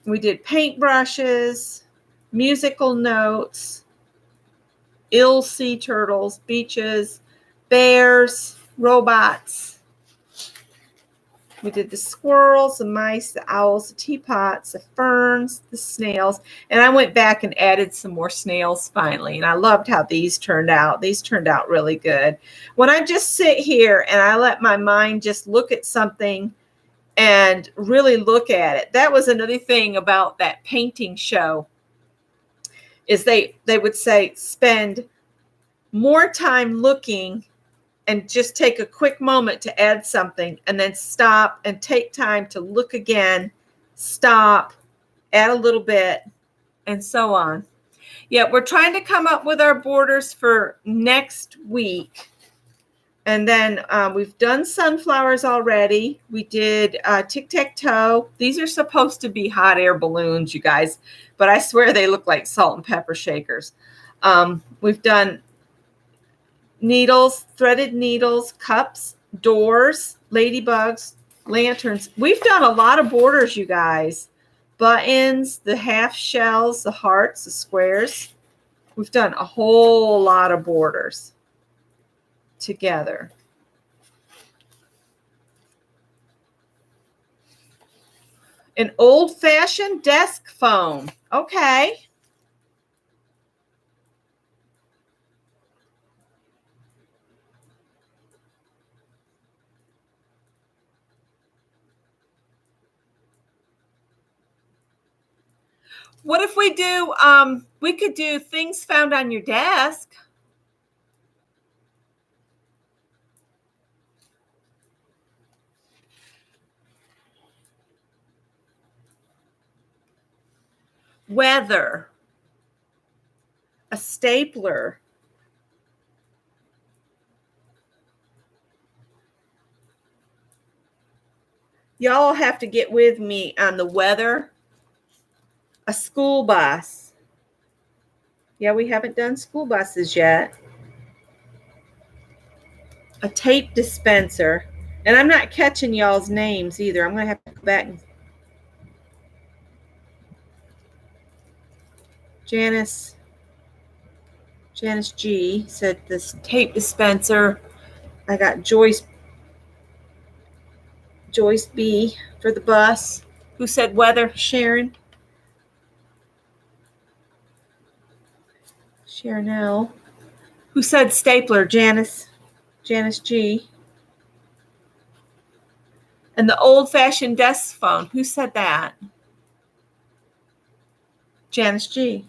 A: We did paintbrushes, musical notes, sea turtles, beaches, bears, robots. We did the squirrels, the mice, the owls, the teapots, the ferns, the snails. And I went back and added some more snails finally. And I loved how these turned out. These turned out really good. When I just sit here and I let my mind just look at something and really look at it. That was another thing about that painting show is they would say spend more time looking and just take a quick moment to add something and then stop and take time to look again, stop, add a little bit, and so on. Yeah, we're trying to come up with our borders for next week. And then we've done sunflowers already. We did tic-tac-toe. These are supposed to be hot air balloons, you guys, but I swear they look like salt and pepper shakers. We've done needles, threaded needles, cups, doors, ladybugs, lanterns. We've done a lot of borders, you guys. Buttons, the half shells, the hearts, the squares. We've done a whole lot of borders together. An old-fashioned desk phone. Okay. What if we do, we could do things found on your desk. weather, a stapler, y'all have to get with me on the weather, a school bus. Yeah, we haven't done school buses yet. A tape dispenser. And I'm not catching y'all's names either. I'm going to have to go back and Janice G said this tape dispenser. I got Joyce B for the bus. Who said weather? Sharon L. Who said stapler? Janice G. And the old-fashioned desk phone. Who said that? Janice G.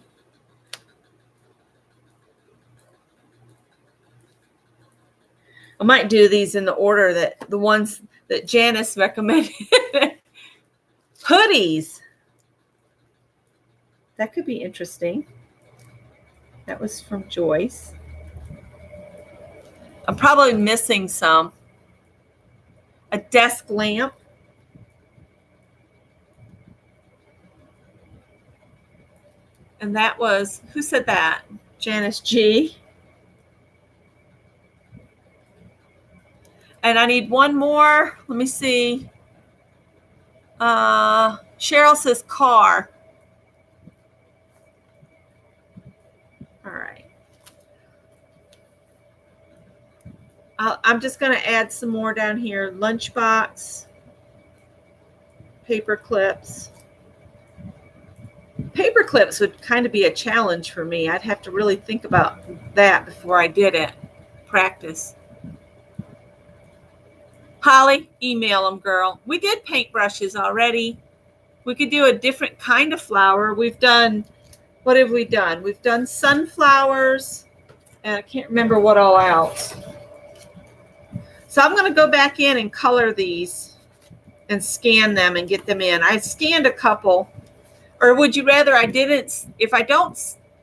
A: I might do these in the order that the ones that Janice recommended. Hoodies. That could be interesting. That was from Joyce. I'm probably missing some. A desk lamp. And that was, who said that? Janice G. And I need one more. Let me see. Cheryl says car. All right. I'm just going to add some more down here. Lunchbox. Paper clips. Paper clips would kind of be a challenge for me. I'd have to really think about that before I did it. Practice. Holly, email them, girl. We did paintbrushes already. We could do a different kind of flower. We've done, what have we done? We've done sunflowers, and I can't remember what all else. So I'm going to go back in and color these and scan them and get them in. I scanned a couple. Or would you rather I didn't? If I don't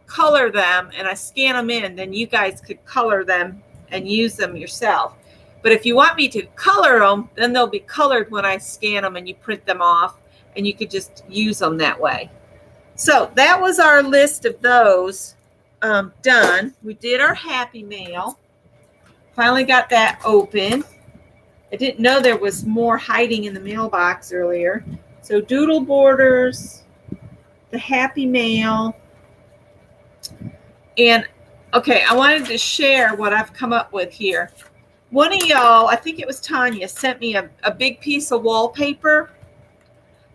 A: color them and I scan them in, then you guys could color them and use them yourself. But if you want me to color them, then they'll be colored when I scan them and you print them off, and you could just use them that way. So that was our list of those done. We did our Happy Mail. Finally got that open. I didn't know there was more hiding in the mailbox earlier. So Doodle borders, the Happy Mail. And okay, I wanted to share what I've come up with here. One of y'all, I think it was Tanya, sent me a big piece of wallpaper.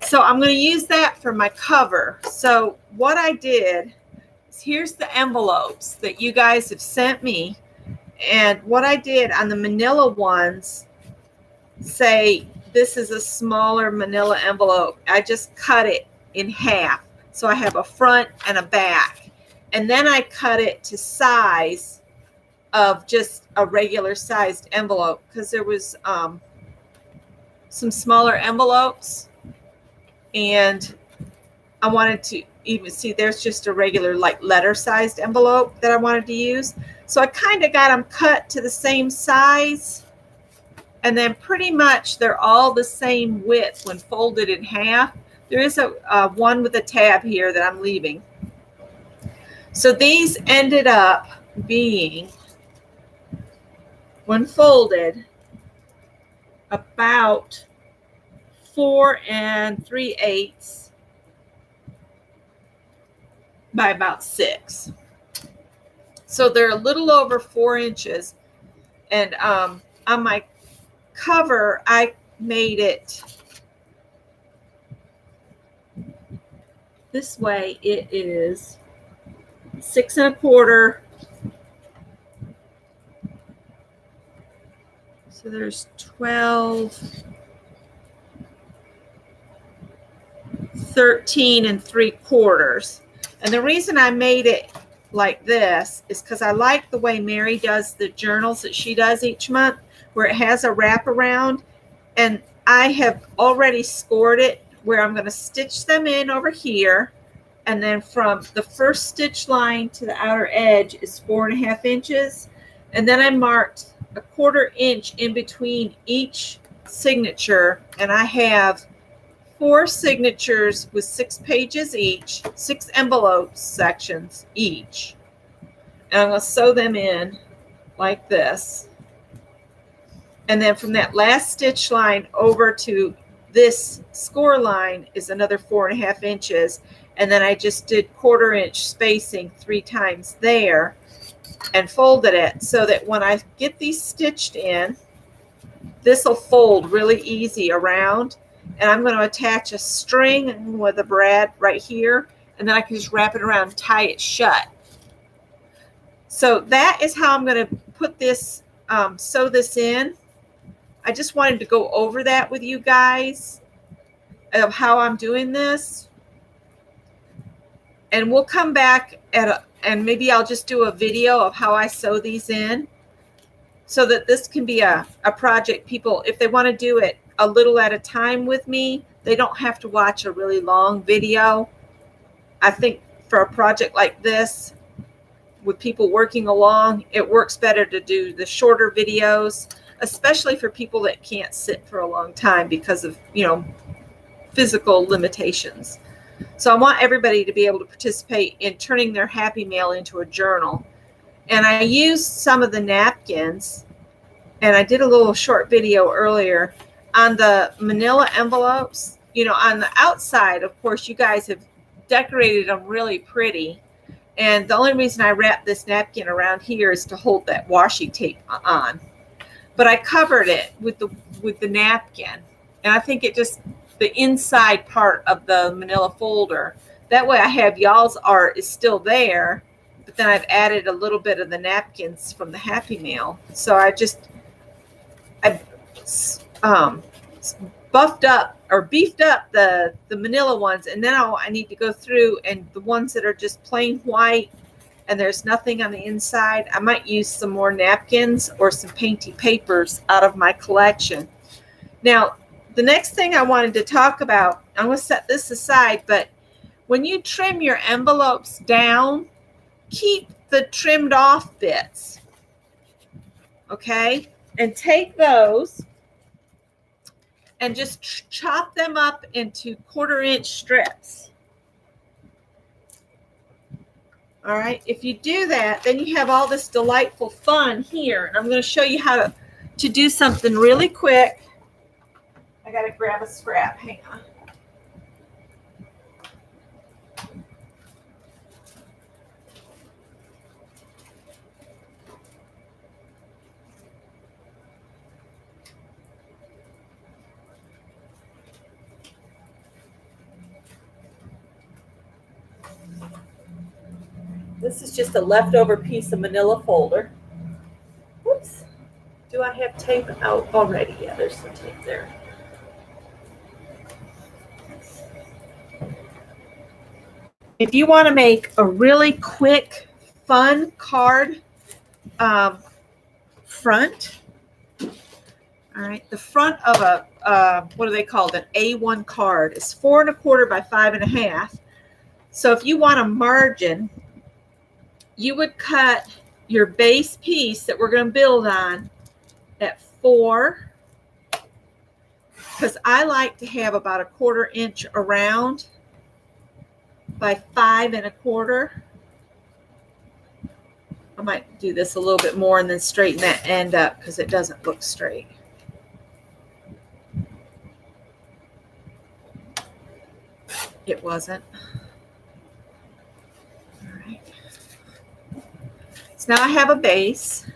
A: So I'm going to use that for my cover. So what I did is, here's the envelopes that you guys have sent me. And what I did on the manila ones, say this is a smaller manila envelope. I just cut it in half. So I have a front and a back. And then I cut it to size of just a regular sized envelope, because there was some smaller envelopes, and I wanted to even see, there's just a regular like letter sized envelope that I wanted to use. So I kind of got them cut to the same size, and then pretty much they're all the same width when folded in half. There is a one with a tab here that I'm leaving. So these ended up being, when folded, about 4 3/8 by about 6. So they're a little over 4 inches. And on my cover, I made it this way. It is 6 1/4. So there's 12, 13 3/4. And the reason I made it like this is because I like the way Mary does the journals that she does each month, where it has a wraparound. And I have already scored it where I'm going to stitch them in over here. And then from the first stitch line to the outer edge is 4.5 inches. And then I marked a 1/4 inch in between each signature. And I have 4 signatures with 6 pages each, 6 envelope sections each. And I'm going to sew them in like this. And then from that last stitch line over to this score line is another 4.5 inches. And then I just did 1/4 inch spacing 3 times there and folded it so that when I get these stitched in, this will fold really easy around. And I'm going to attach a string with a brad right here, and then I can just wrap it around and tie it shut. So that is how I'm going to put this, sew this in. I just wanted to go over that with you guys of how I'm doing this. And we'll come back and maybe I'll just do a video of how I sew these in so that this can be a project people, if they want to do it a little at a time with me, they don't have to watch a really long video. I think for a project like this, with people working along, it works better to do the shorter videos, especially for people that can't sit for a long time because of, physical limitations. So I want everybody to be able to participate in turning their happy mail into a journal. And I used some of the napkins, and I did a little short video earlier on the manila envelopes. On the outside, of course, you guys have decorated them really pretty. And the only reason I wrapped this napkin around here is to hold that washi tape on. But I covered it with the napkin. And I think it just, the inside part of the manila folder, that way I have y'all's art is still there, but then I've added a little bit of the napkins from the Happy Mail. So I buffed up or beefed up the manila ones, and now I need to go through, and the ones that are just plain white and there's nothing on the inside, I might use some more napkins or some painty papers out of my collection. Now, the next thing I wanted to talk about, I'm going to set this aside, but when you trim your envelopes down, keep the trimmed off bits, okay? And take those and just chop them up into 1/4 inch strips. All right, if you do that, then you have all this delightful fun here. And I'm going to show you how to do something really quick. I got to grab a scrap. Hang on. This is just a leftover piece of manila folder. Whoops. Do I have tape out already? Yeah, there's some tape there. If you want to make a really quick, fun card front, all right, the front of a, what are they called? An A1 card is 4 1/4 by 5 1/2. So if you want a margin, you would cut your base piece that we're going to build on at 4, because I like to have about a 1/4 inch around by 5 1/4. I might do this a little bit more and then straighten that end up because it doesn't look straight. It wasn't. All right. So now I have a base.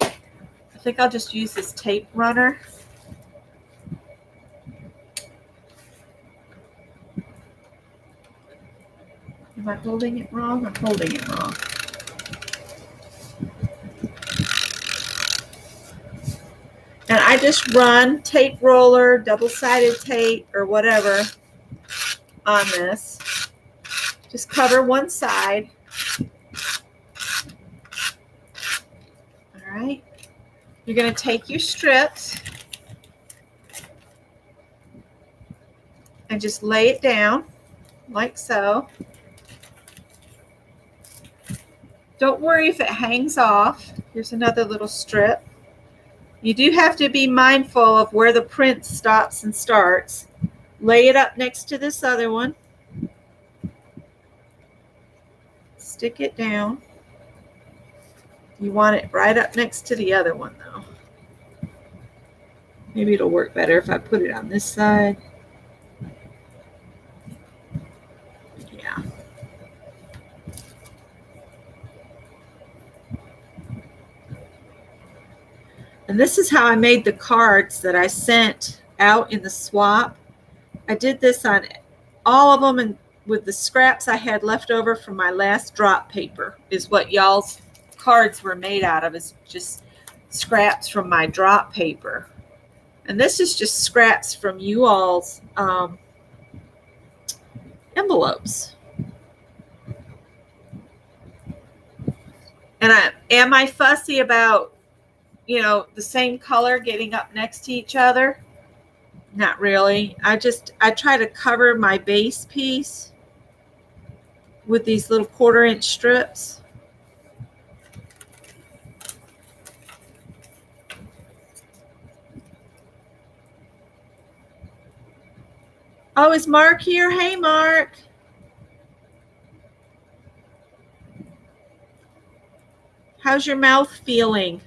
A: I think I'll just use this tape runner. Am I holding it wrong? I'm holding it wrong. And I just run tape roller, double-sided tape, or whatever on this. Just cover one side. All right. You're going to take your strips and just lay it down like so. Don't worry if it hangs off. Here's another little strip. You do have to be mindful of where the print stops and starts. Lay it up next to this other one. Stick it down. You want it right up next to the other one though. Maybe it'll work better if I put it on this side. Yeah. And this is how I made the cards that I sent out in the swap. I did this on all of them, and with the scraps I had left over from my last drop paper is what y'all's cards were made out of, is just scraps from my drop paper. And this is just scraps from you all's envelopes. And am I fussy about, you know, the same color getting up next to each other? Not really. I try to cover my base piece with these little 1/4-inch strips. Oh, is Mark here? Hey, Mark. How's your mouth feeling?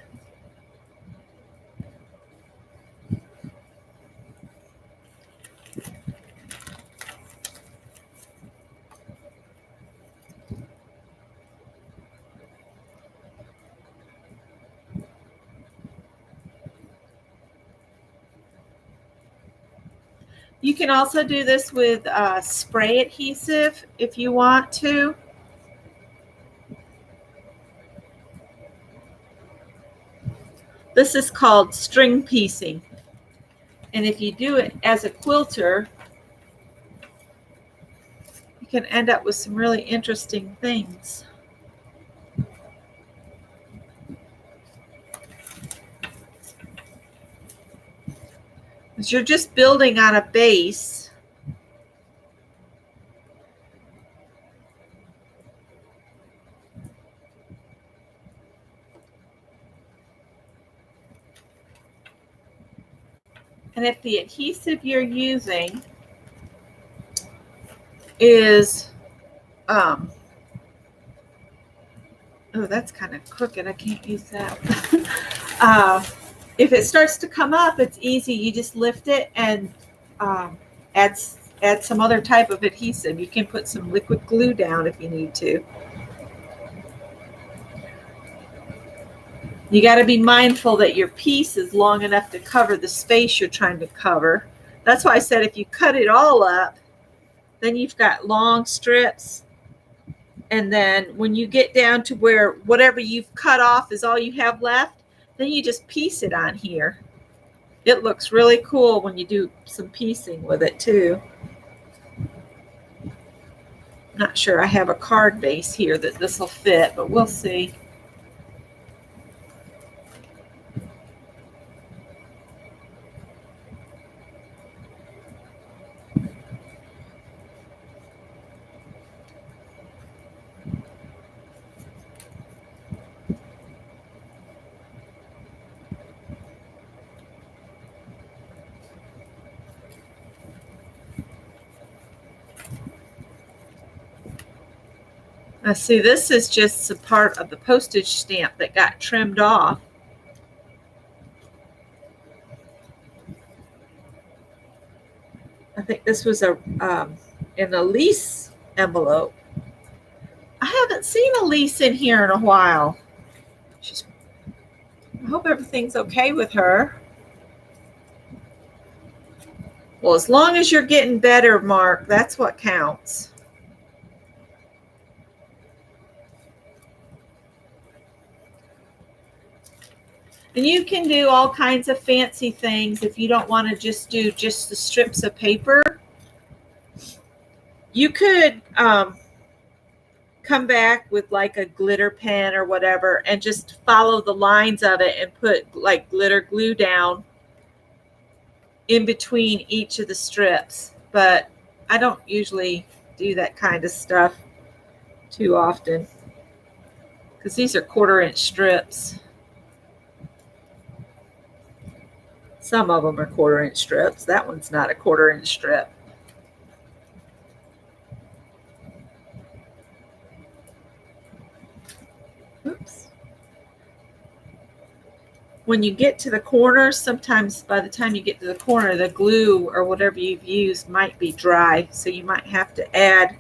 A: You can also do this with spray adhesive if you want to. This is called string piecing. And if you do it as a quilter, you can end up with some really interesting things. Because you're just building on a base. And if the adhesive you're using is, oh, that's kind of crooked. I can't use that. If it starts to come up, it's easy. You just lift it and add some other type of adhesive. You can put some liquid glue down if you need to. You got to be mindful that your piece is long enough to cover the space you're trying to cover. That's why I said if you cut it all up, then you've got long strips. And then when you get down to where whatever you've cut off is all you have left, then you just piece it on here. It looks really cool when you do some piecing with it too. Not sure I have a card base here that this will fit, but we'll see. Now see, this is just a part of the postage stamp that got trimmed off. I think this was in a lease envelope. I haven't seen Elise in here in a while. I hope everything's okay with her. Well, as long as you're getting better, Mark, that's what counts. And you can do all kinds of fancy things if you don't want to just do just the strips of paper. You could come back with like a glitter pen or whatever and just follow the lines of it and put like glitter glue down in between each of the strips. But I don't usually do that kind of stuff too often because these are 1/4-inch strips. Some of them are 1/4-inch strips. That one's not a 1/4-inch strip. Oops. When you get to the corners, sometimes by the time you get to the corner, the glue or whatever you've used might be dry. So you might have to add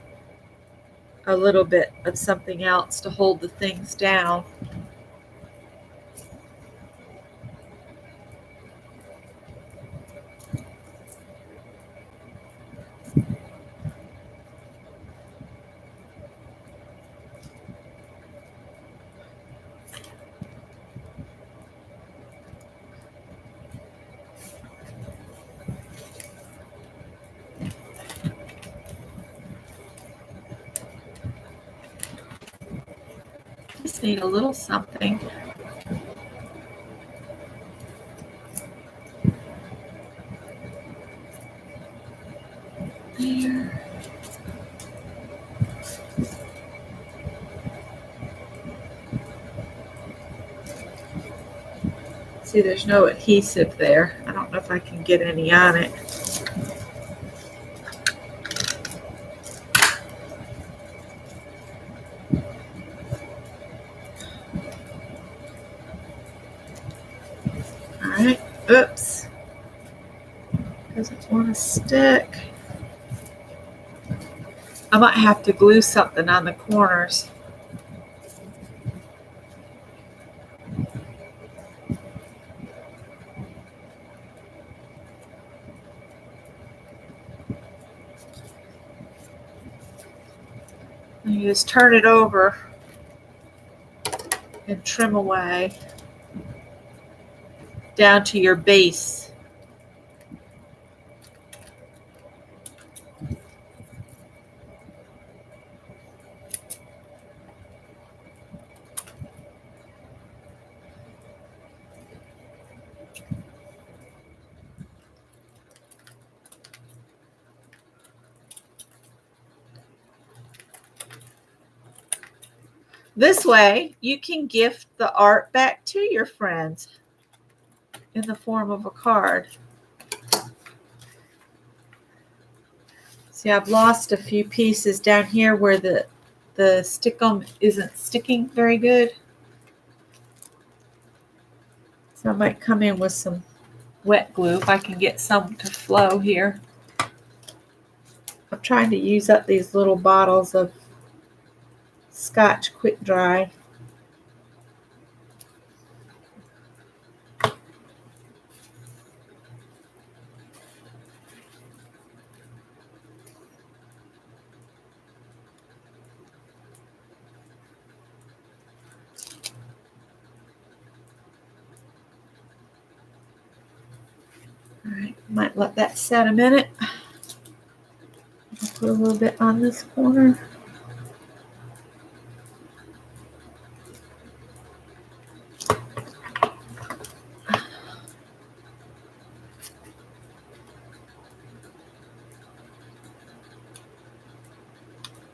A: a little bit of something else to hold the things down. Just need a little something. There. See, there's no adhesive there. I don't know if I can get any on it. All right. Oops. Doesn't want to stick. I might have to glue something on the corners. And you just turn it over and trim away down to your base. This way, you can gift the art back to your friends in the form of a card. See, I've lost a few pieces down here where the stickum isn't sticking very good. So I might come in with some wet glue if I can get some to flow here. I'm trying to use up these little bottles of Scotch Quick Dry. All right, might let that set a minute. I'll put a little bit on this corner.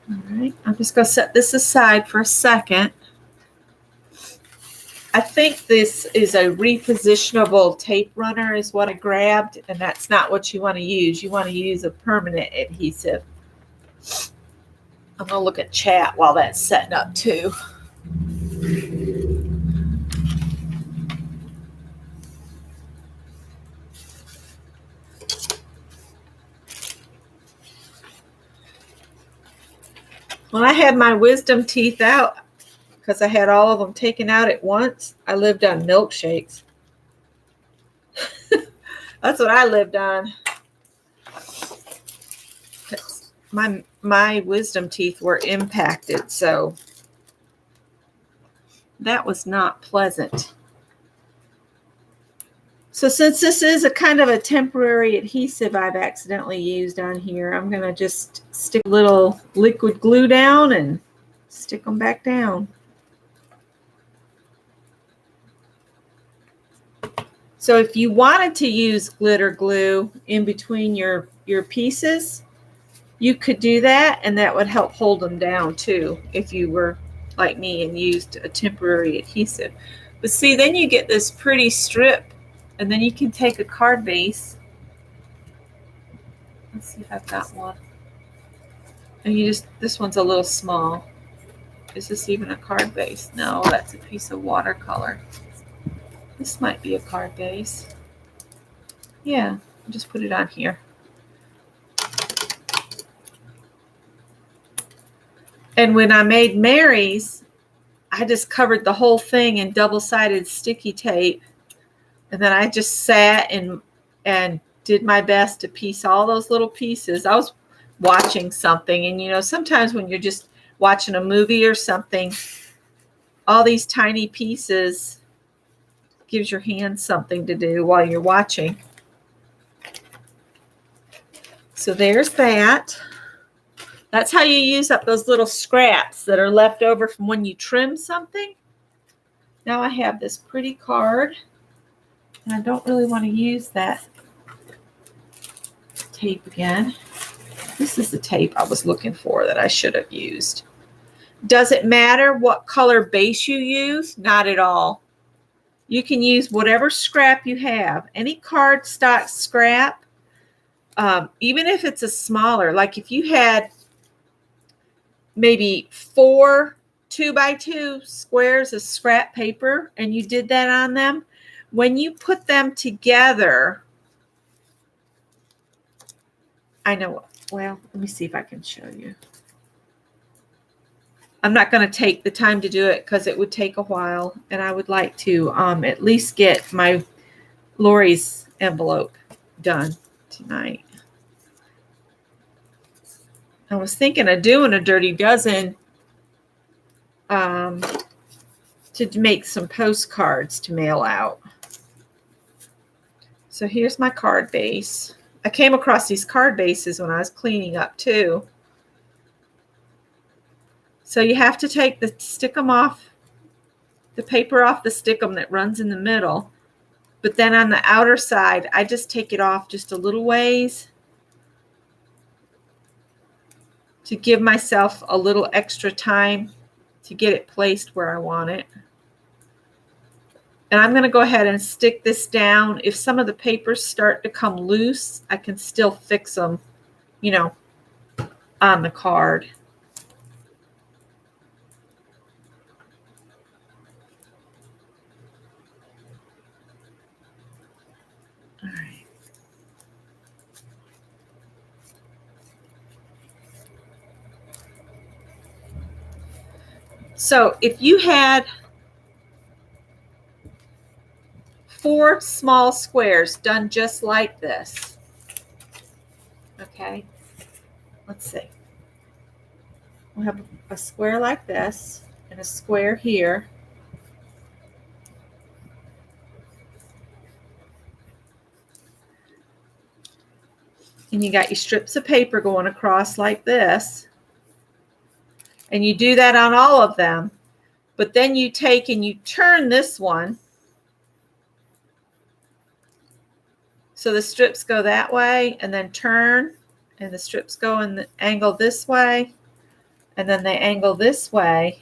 A: All right, I'm just going to set this aside for a second. I think this is a repositionable tape runner is what I grabbed, and that's not what you want to use. You want to use a permanent adhesive. I'm going to look at chat while that's setting up too. When I had my wisdom teeth out, because I had all of them taken out at once, I lived on milkshakes. That's what I lived on. My wisdom teeth were impacted, so that was not pleasant. So since this is a kind of a temporary adhesive I've accidentally used on here, I'm going to just stick a little liquid glue down and stick them back down. So if you wanted to use glitter glue in between your pieces, You could do that, and that would help hold them down too if you were like me and used a temporary adhesive. But see, then you get this pretty strip, and then you can take a card base. Let's see if I've got one. And you just, this one's a little small. Is this even a card base? No, that's a piece of watercolor. This might be a card base. Yeah, I'll just put it on here. And when I made Mary's, I just covered the whole thing in double-sided sticky tape. And then I just sat and did my best to piece all those little pieces. I was watching something, and you know, sometimes when you're just watching a movie or something, all these tiny pieces gives your hands something to do while you're watching. So there's that. That's how you use up those little scraps that are left over from when you trim something. Now I have this pretty card, and I don't really want to use that tape again. This is the tape I was looking for that I should have used. Does it matter what color base you use? Not at all. You can use whatever scrap you have. Any cardstock scrap, even if it's a smaller, like if you had maybe 4 2x2 squares of scrap paper and you did that on them, when you put them together, I know, well, let me see if I can show you. I'm not going to take the time to do it because it would take a while, and I would like to at least get my Lori's envelope done tonight. I was thinking of doing a Dirty Dozen to make some postcards to mail out. So here's my card base. I came across these card bases when I was cleaning up too. So you have to take the stick them off, the paper off the stickum that runs in the middle. But then on the outer side, I just take it off just a little ways to give myself a little extra time to get it placed where I want it. And I'm going to go ahead and stick this down. If some of the papers start to come loose, I can still fix them, you know, on the card. All right. So if you had 4 small squares done just like this, okay, let's see. We'll have a square like this and a square here. And you got your strips of paper going across like this. And you do that on all of them. But then you take and you turn this one. So the strips go that way and then turn. And the strips go in the angle this way. And then they angle this way.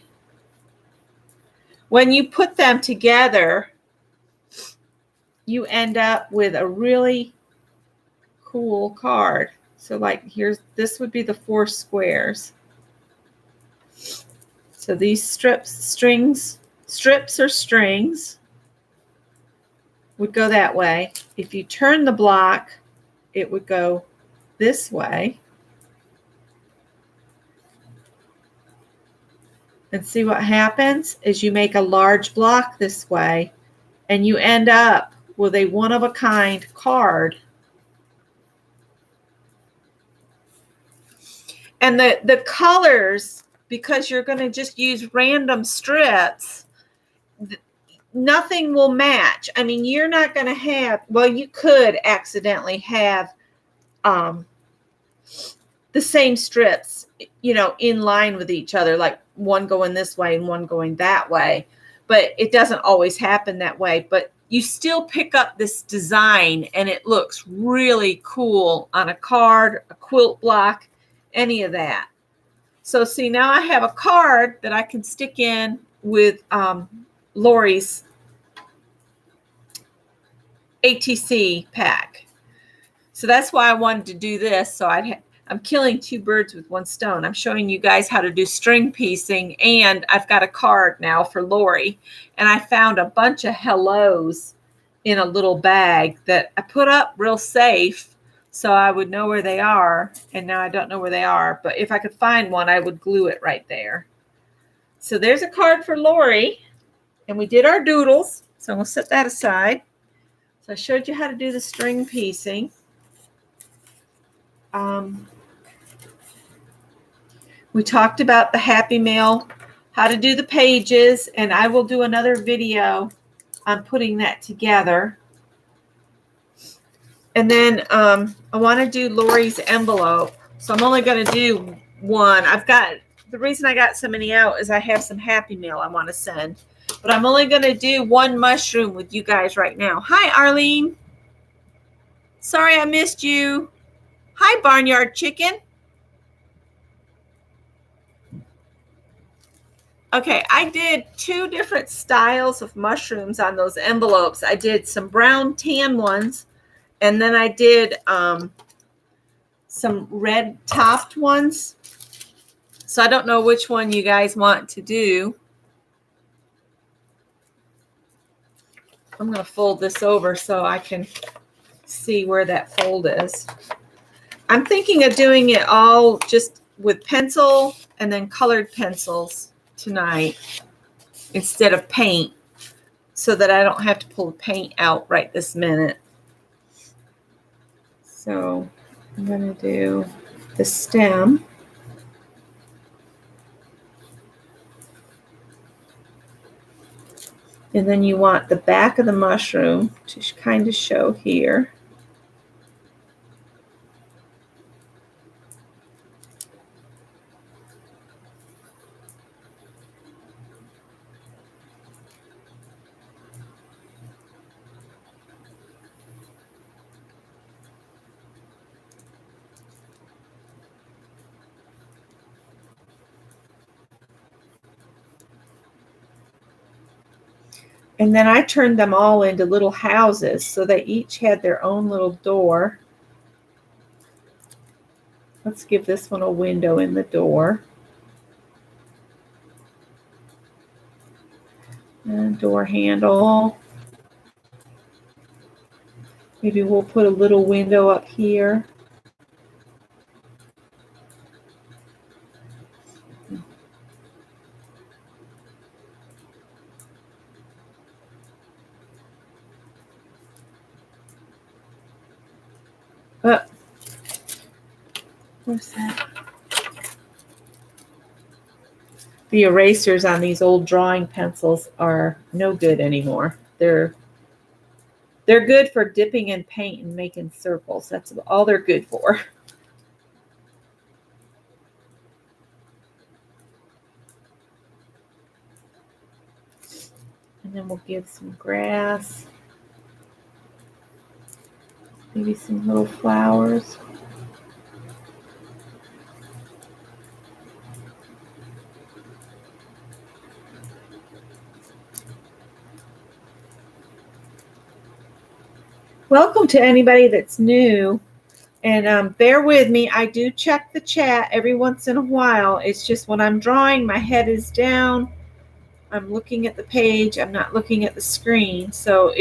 A: When you put them together, you end up with a really cool card. So like here's, this would be the 4 squares. So these strips or strings would go that way. If you turn the block, it would go this way. And see what happens is you make a large block this way and you end up with a one-of-a-kind card. And the colors, because you're going to just use random strips, nothing will match. I mean, you're not going to have, well, you could accidentally have the same strips, you know, in line with each other, like one going this way and one going that way. But it doesn't always happen that way. But you still pick up this design, and it looks really cool on a card, a quilt block, any of that. So see, now I have a card that I can stick in with Lori's ATC pack. So that's why I wanted to do this. So I'm killing two birds with one stone. I'm showing you guys how to do string piecing, and I've got a card now for Lori. And I found a bunch of hellos in a little bag that I put up real safe so I would know where they are. And now I don't know where they are, but if I could find one, I would glue it right there. So there's a card for Lori, and we did our doodles. So we'll set that aside. So I showed you how to do the string piecing. We talked about the Happy Mail, how to do the pages, and I will do another video on putting that together. And then I want to do Lori's envelope. So I'm only going to do one. The reason I got so many out is I have some Happy Mail I want to send. But I'm only going to do one mushroom with you guys right now. Hi, Arlene. Sorry I missed you. Hi, Barnyard Chicken. Okay, I did two different styles of mushrooms on those envelopes. I did some brown tan ones, and then I did some red topped ones. So I don't know which one you guys want to do. I'm going to fold this over so I can see where that fold is. I'm thinking of doing it all just with pencil and then colored pencils tonight instead of paint, so that I don't have to pull the paint out right this minute. So I'm going to do the stem. And then you want the back of the mushroom to kind of show here. And then I turned them all into little houses, so they each had their own little door. Let's give this one a window in the door. And door handle. Maybe we'll put a little window up here. Where's that? The erasers on these old drawing pencils are no good anymore. They're good for dipping in paint and making circles. That's all they're good for. And then we'll give some grass. Maybe some little flowers. Welcome to anybody that's new. And bear with me. I do check the chat every once in a while. It's just when I'm drawing, my head is down. I'm looking at the page. I'm not looking at the screen. So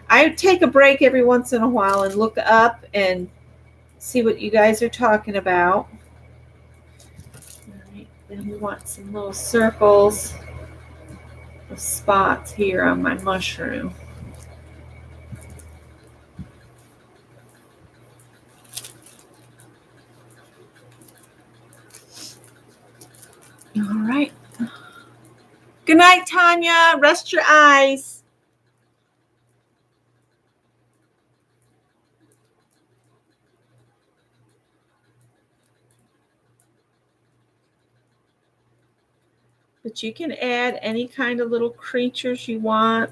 A: I take a break every once in a while and look up and see what you guys are talking about. All right, then we want some little circles of spots here on my mushroom. All right. Good night, Tanya. Rest your eyes. But you can add any kind of little creatures you want.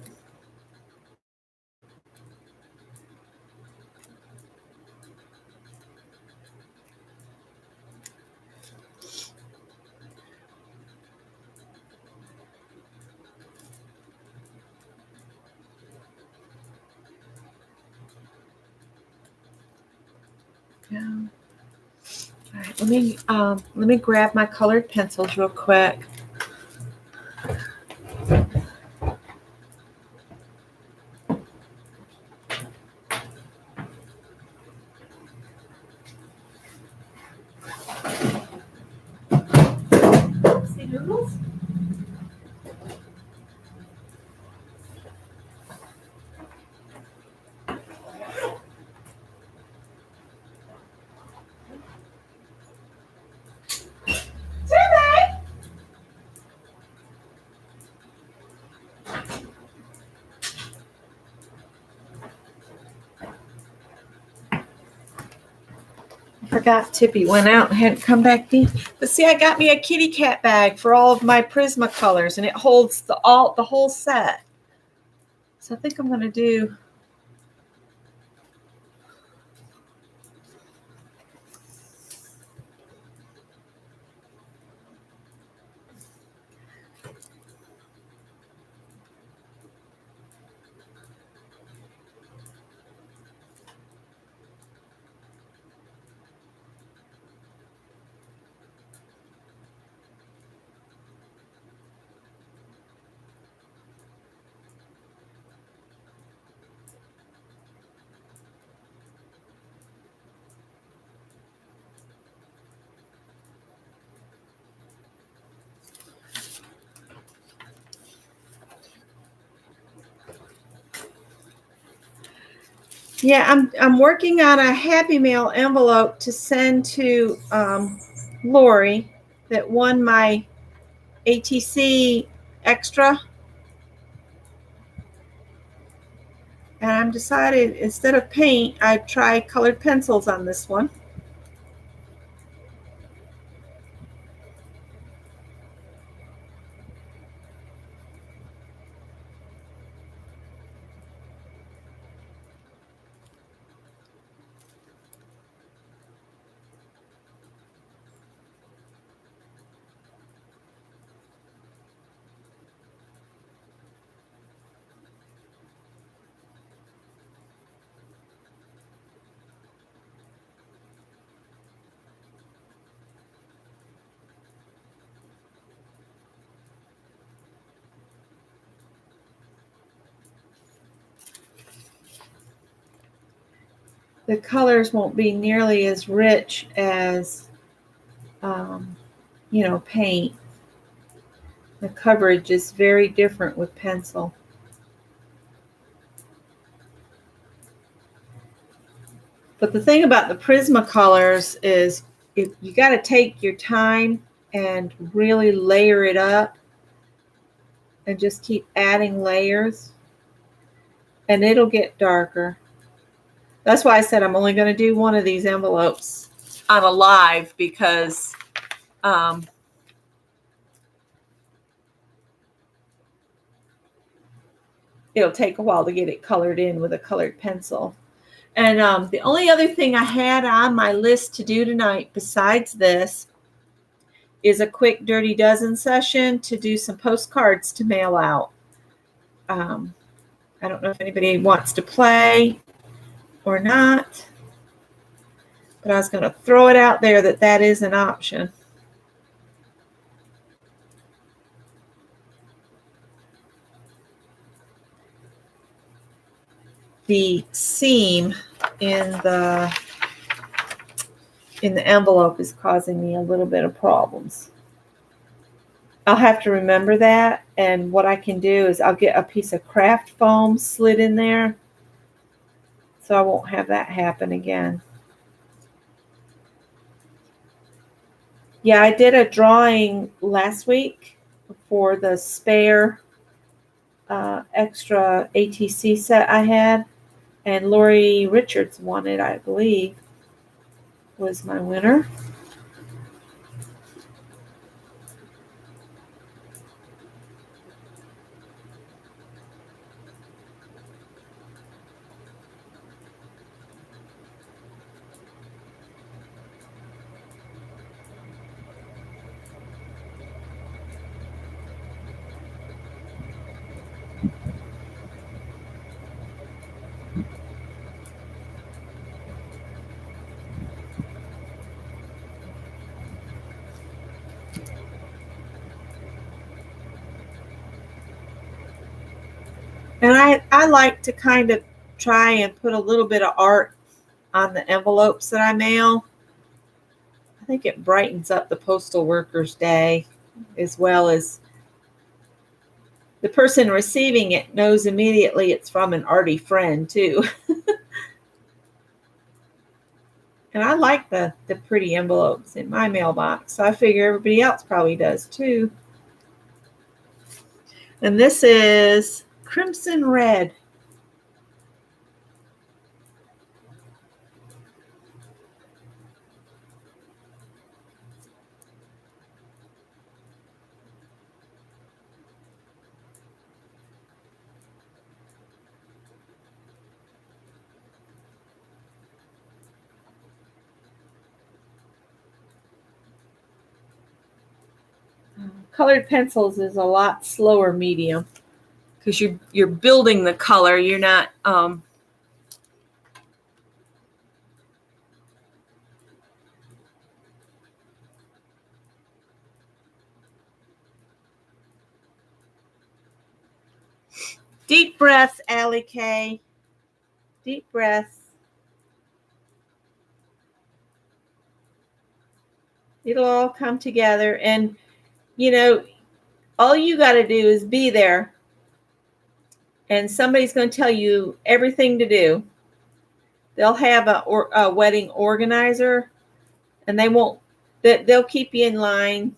A: down. All right, let me grab my colored pencils real quick. See Doodles? Forgot Tippy went out and hadn't come back in. But see, I got me a kitty cat bag for all of my Prismacolors, and it holds the whole set. So I think I'm going to do. Yeah, I'm working on a Happy Mail envelope to send to Lori that won my ATC extra. And I'm decided instead of paint, I'd try colored pencils on this one. The colors won't be nearly as rich as, paint. The coverage is very different with pencil. But the thing about the Prismacolors is you got to take your time and really layer it up and just keep adding layers, and it'll get darker. That's why I said I'm only going to do one of these envelopes on a live, because it'll take a while to get it colored in with a colored pencil. And the only other thing I had on my list to do tonight besides this is a quick Dirty Dozen session to do some postcards to mail out. I don't know if anybody wants to play or not, but I was going to throw it out there that is an option. The seam in the envelope is causing me a little bit of problems. I'll have to remember that, and what I can do is I'll get a piece of craft foam slid in there so I won't have that happen again. Yeah, I did a drawing last week for the spare extra ATC set I had, and Lori Richards won it, I believe, was my winner. I like to kind of try and put a little bit of art on the envelopes that I mail. I think it brightens up the postal workers' day, as well as the person receiving it knows immediately it's from an arty friend too. And I like the pretty envelopes in my mailbox, so I figure everybody else probably does too. And this is Crimson Red. Colored pencils is a lot slower medium because you're building the color. You're not deep breaths, Allie K. Deep breaths. It'll all come together, and you know, all you got to do is be there, and somebody's going to tell you everything to do. They'll have a wedding organizer, and they'll keep you in line.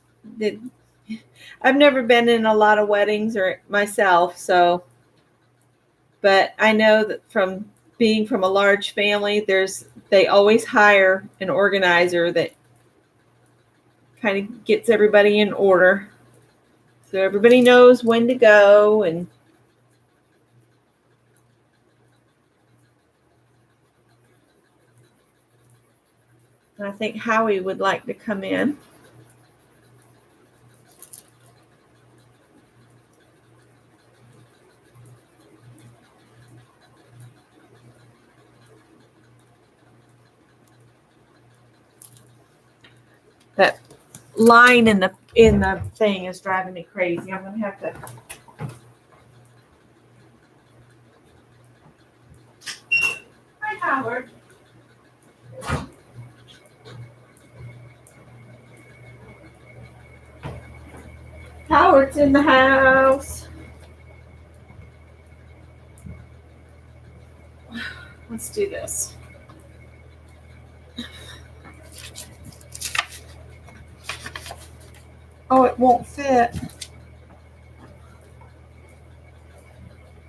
A: I've never been in a lot of weddings or myself, but I know that from being from a large family, they always hire an organizer that kind of gets everybody in order, so everybody knows when to go. And I think Howie would like to come in. That line in the thing is driving me crazy. I'm gonna have to. Hi, Howard. Howard's in the house. Let's do this. Oh, it won't fit.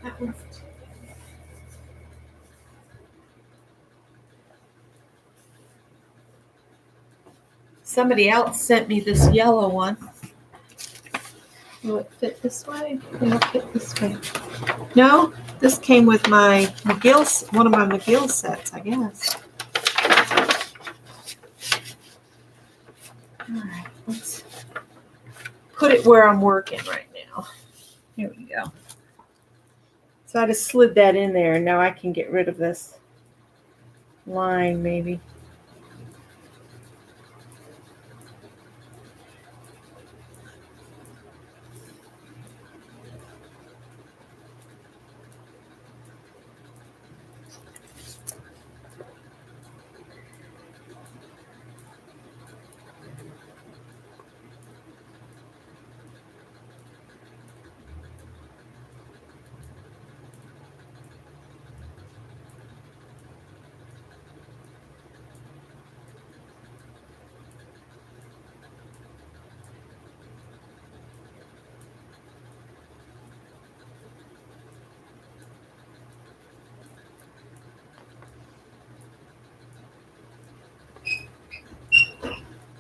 A: That one's Somebody else sent me this yellow one. Will it fit this way? It'll fit this way. No, this came with my one of my McGill sets, I guess. All right, let's put it where I'm working right now. Here we go. So I just slid that in there, and now I can get rid of this line maybe.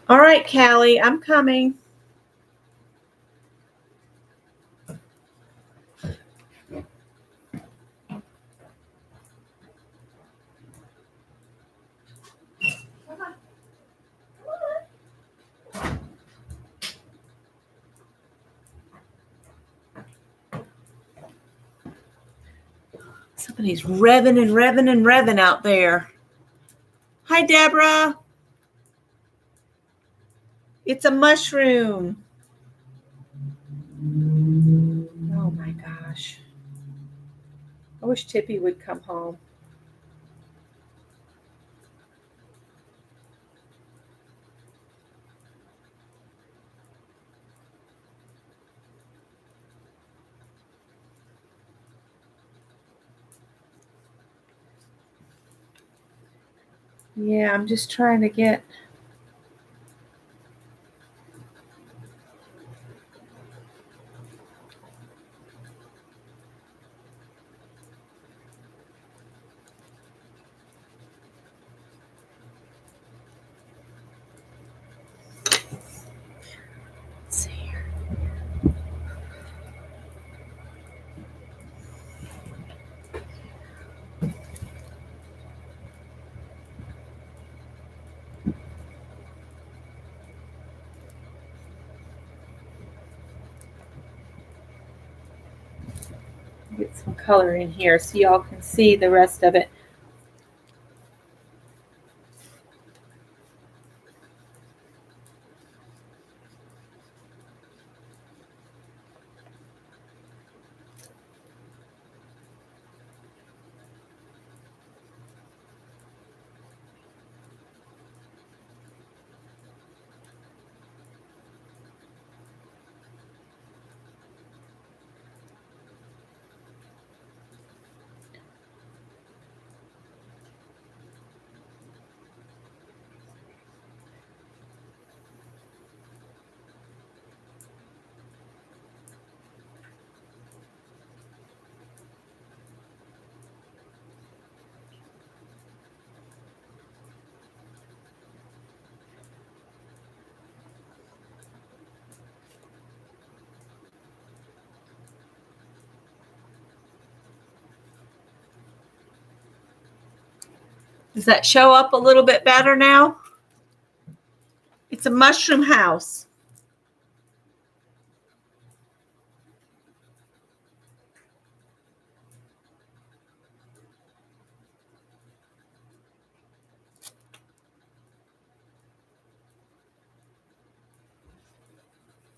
A: All right, Callie, I'm coming. Somebody's revving and revving and revving out there. Hi, Deborah. It's a mushroom. Oh my gosh. wish Tippy would come home. Yeah, I'm just trying to get... Let's see here. Get some color in here so y'all can see the rest of it. Does that show up a little bit better now? It's a mushroom house.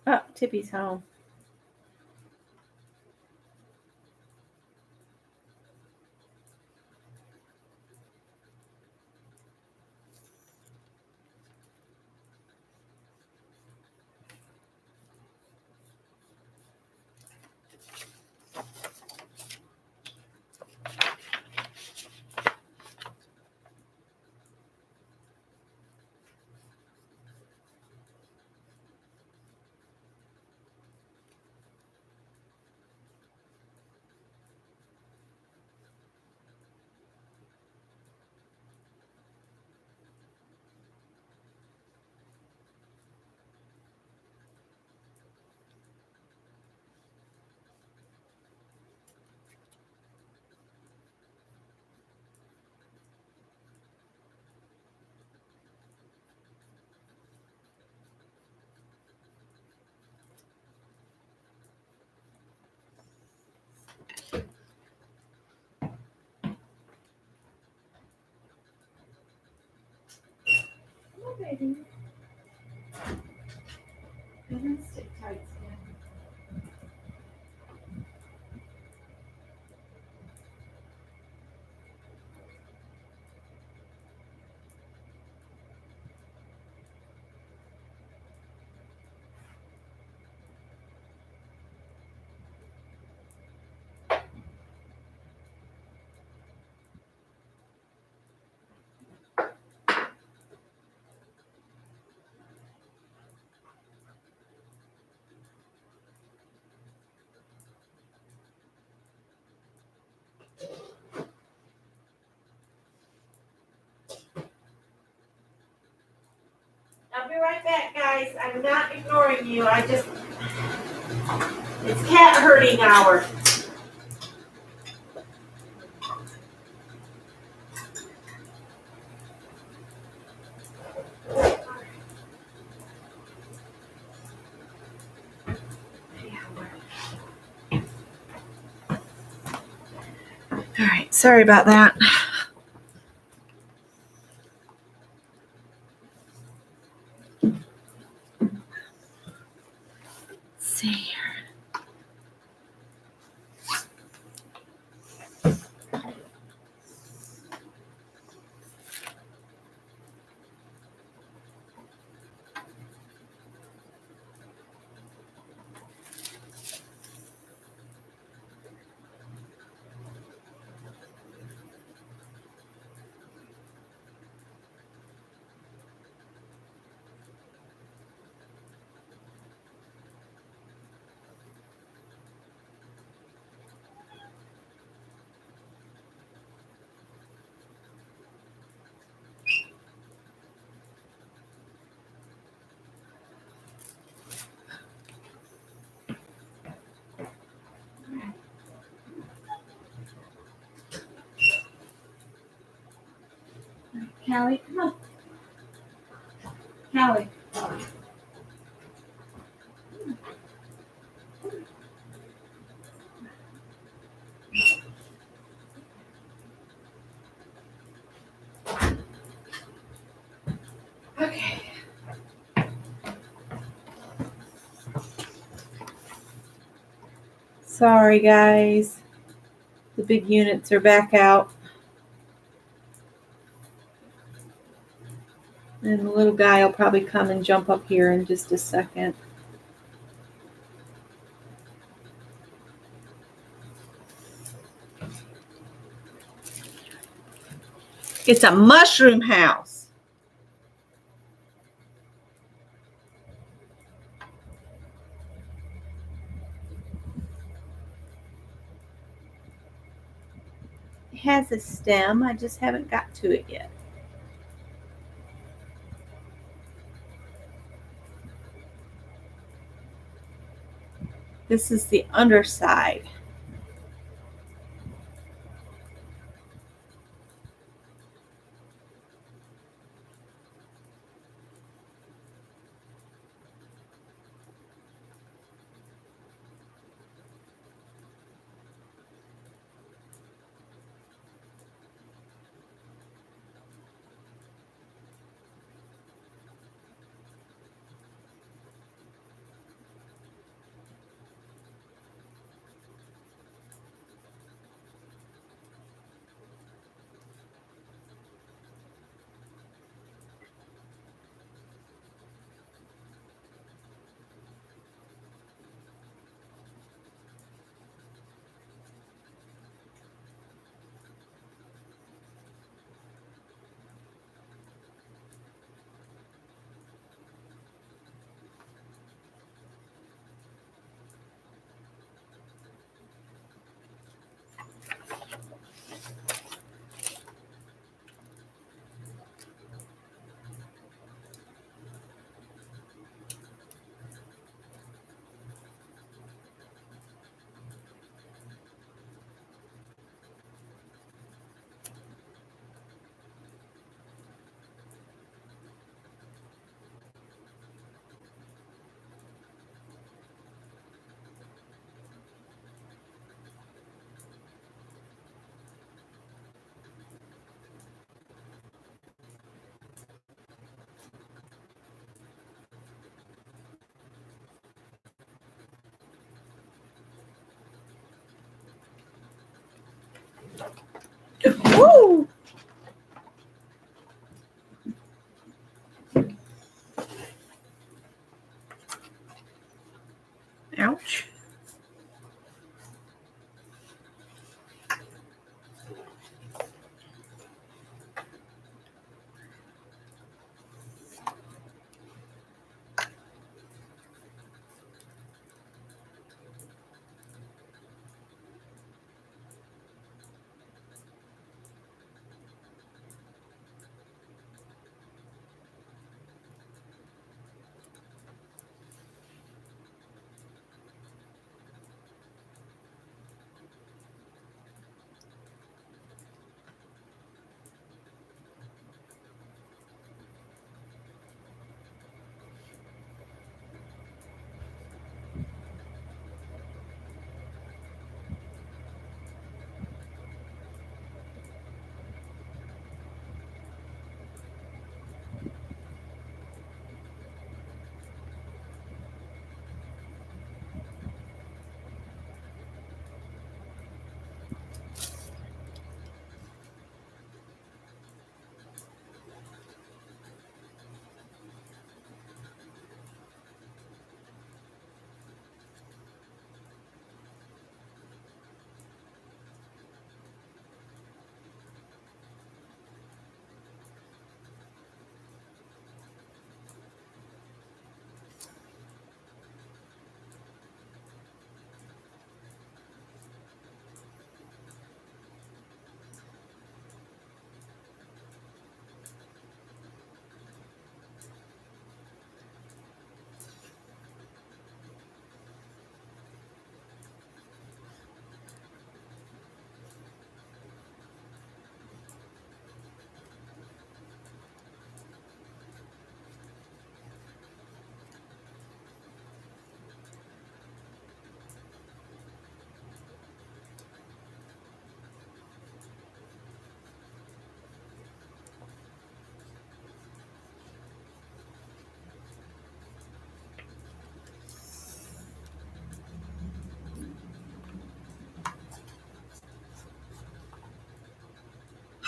A: Oh, Tippy's home. Baby. Stick tight. I'll be right back, guys. I'm not ignoring you. It's cat herding hour. All right, sorry about that. Let's see here. Callie, come on. Callie. Okay. Sorry, guys. The big units are back out. And the little guy will probably come and jump up here in just a second. It's a mushroom house. It has a stem. I just haven't got to it yet. This is the underside. Woo! Ouch.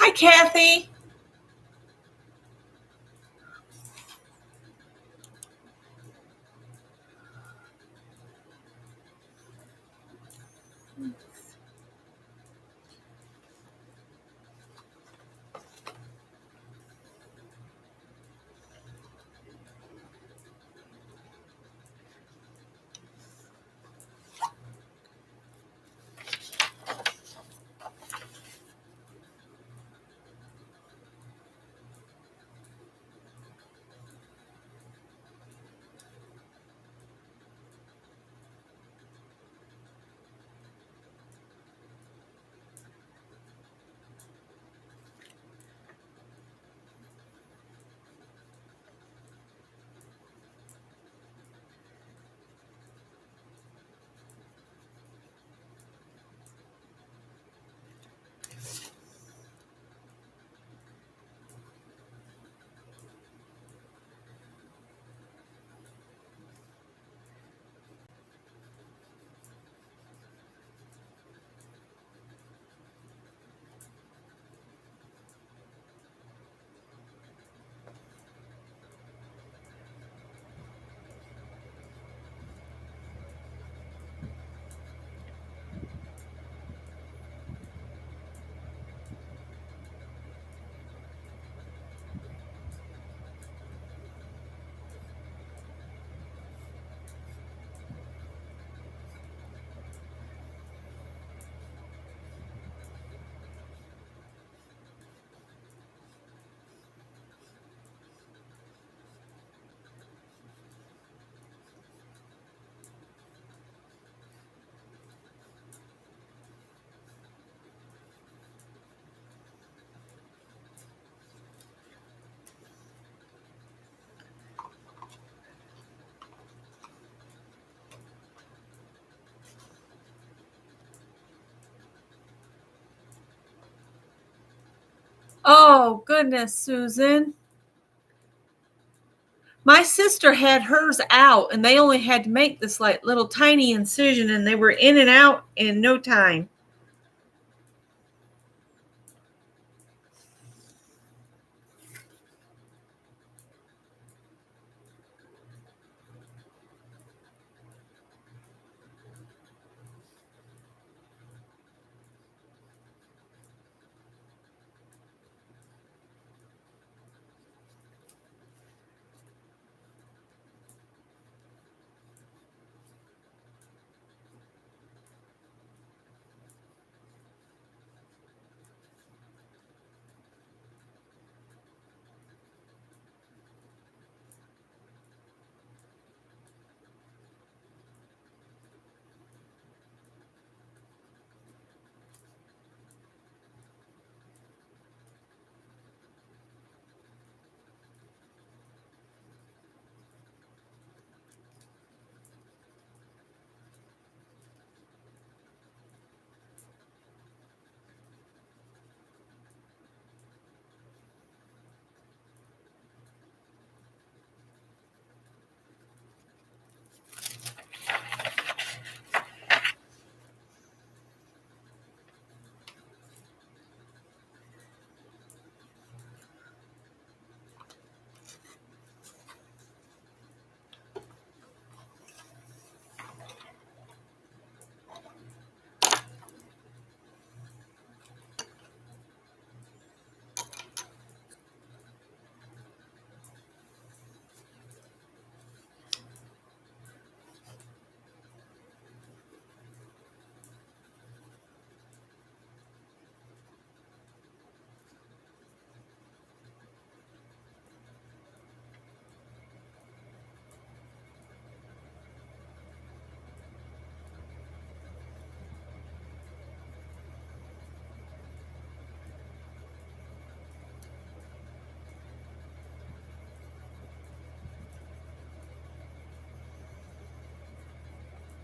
A: Hi, Kathy. Oh, goodness, Susan. My sister had hers out, and they only had to make this like little tiny incision, and they were in and out in no time.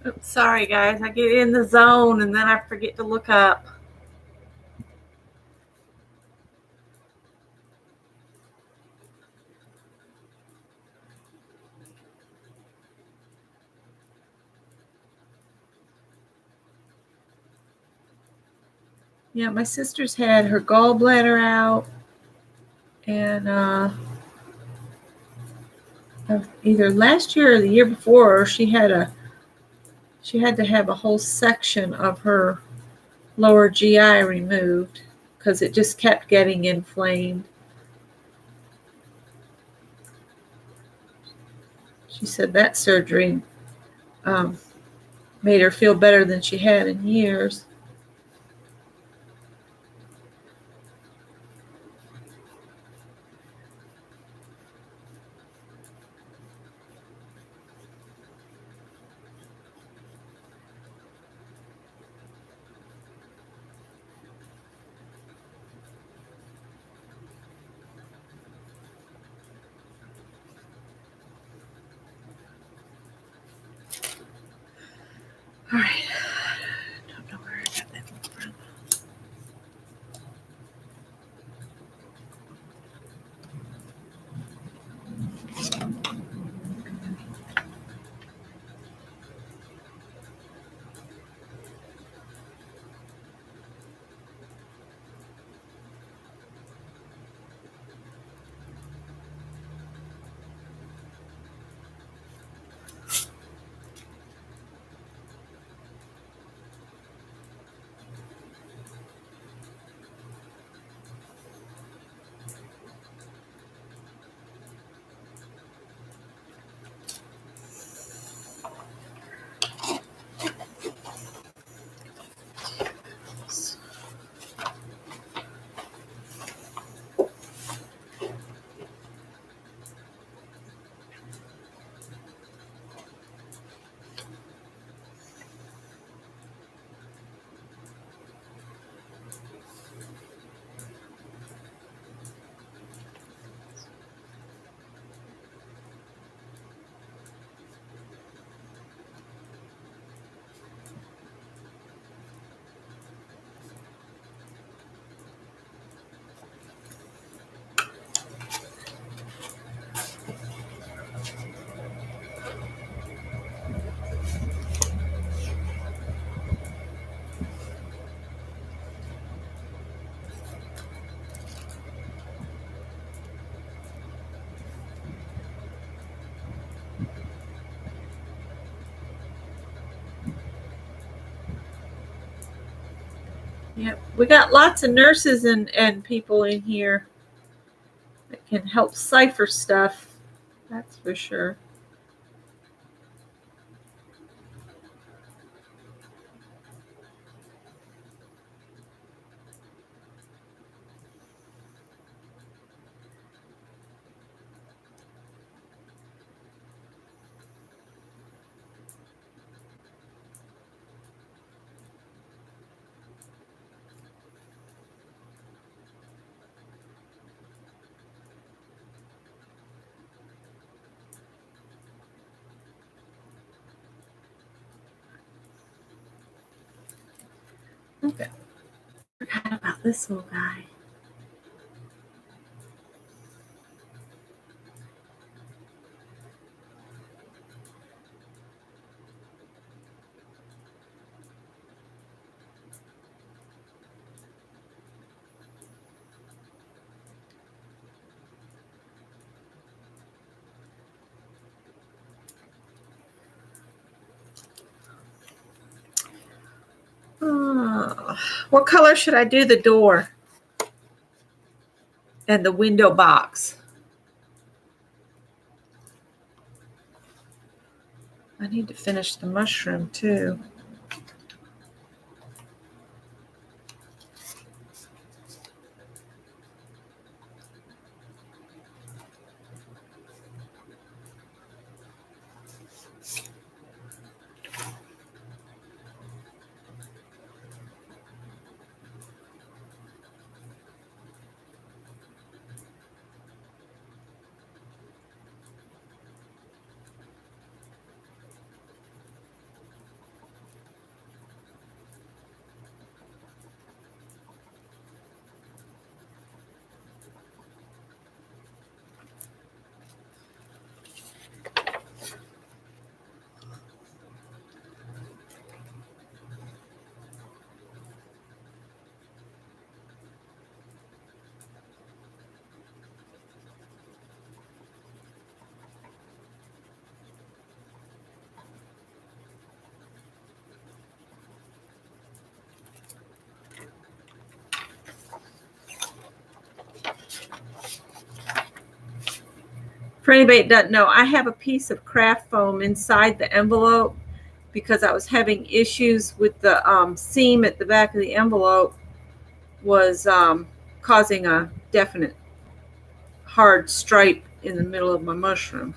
A: Oops, sorry, guys. I get in the zone, and then I forget to look up. Yeah, my sister's had her gallbladder out, and either last year or the year before, she had to have a whole section of her lower GI removed because it just kept getting inflamed. She said that surgery made her feel better than she had in years. All right. I don't know where I got that one from. Yep, we got lots of nurses and people in here that can help cipher stuff. That's for sure. Okay. Forgot about this little guy. What color should I do the door and the window box? I need to finish the mushroom too. For anybody that doesn't know, I have a piece of craft foam inside the envelope because I was having issues with the seam at the back of the envelope was causing a definite hard stripe in the middle of my mushroom.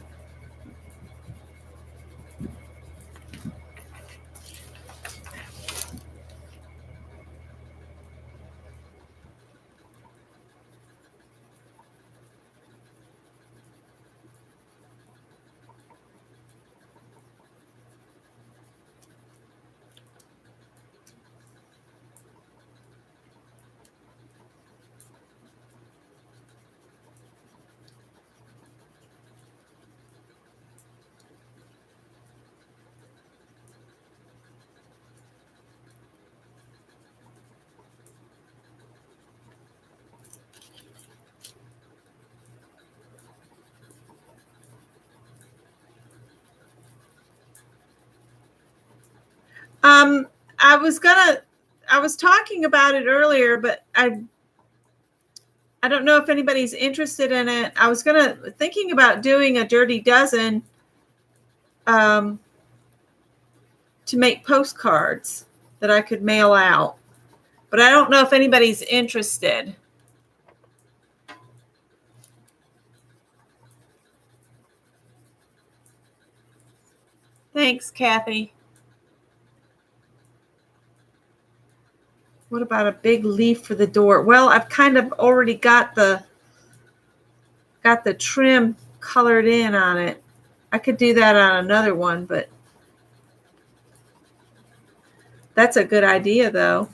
A: I was talking about it earlier, but I don't know if anybody's interested in it. I was thinking about doing a Dirty Dozen to make postcards that I could mail out, but I don't know if anybody's interested. Thanks, Kathy. What about a big leaf for the door? Well, I've kind of already got the trim colored in on it. I could do that on another one, but that's a good idea, though.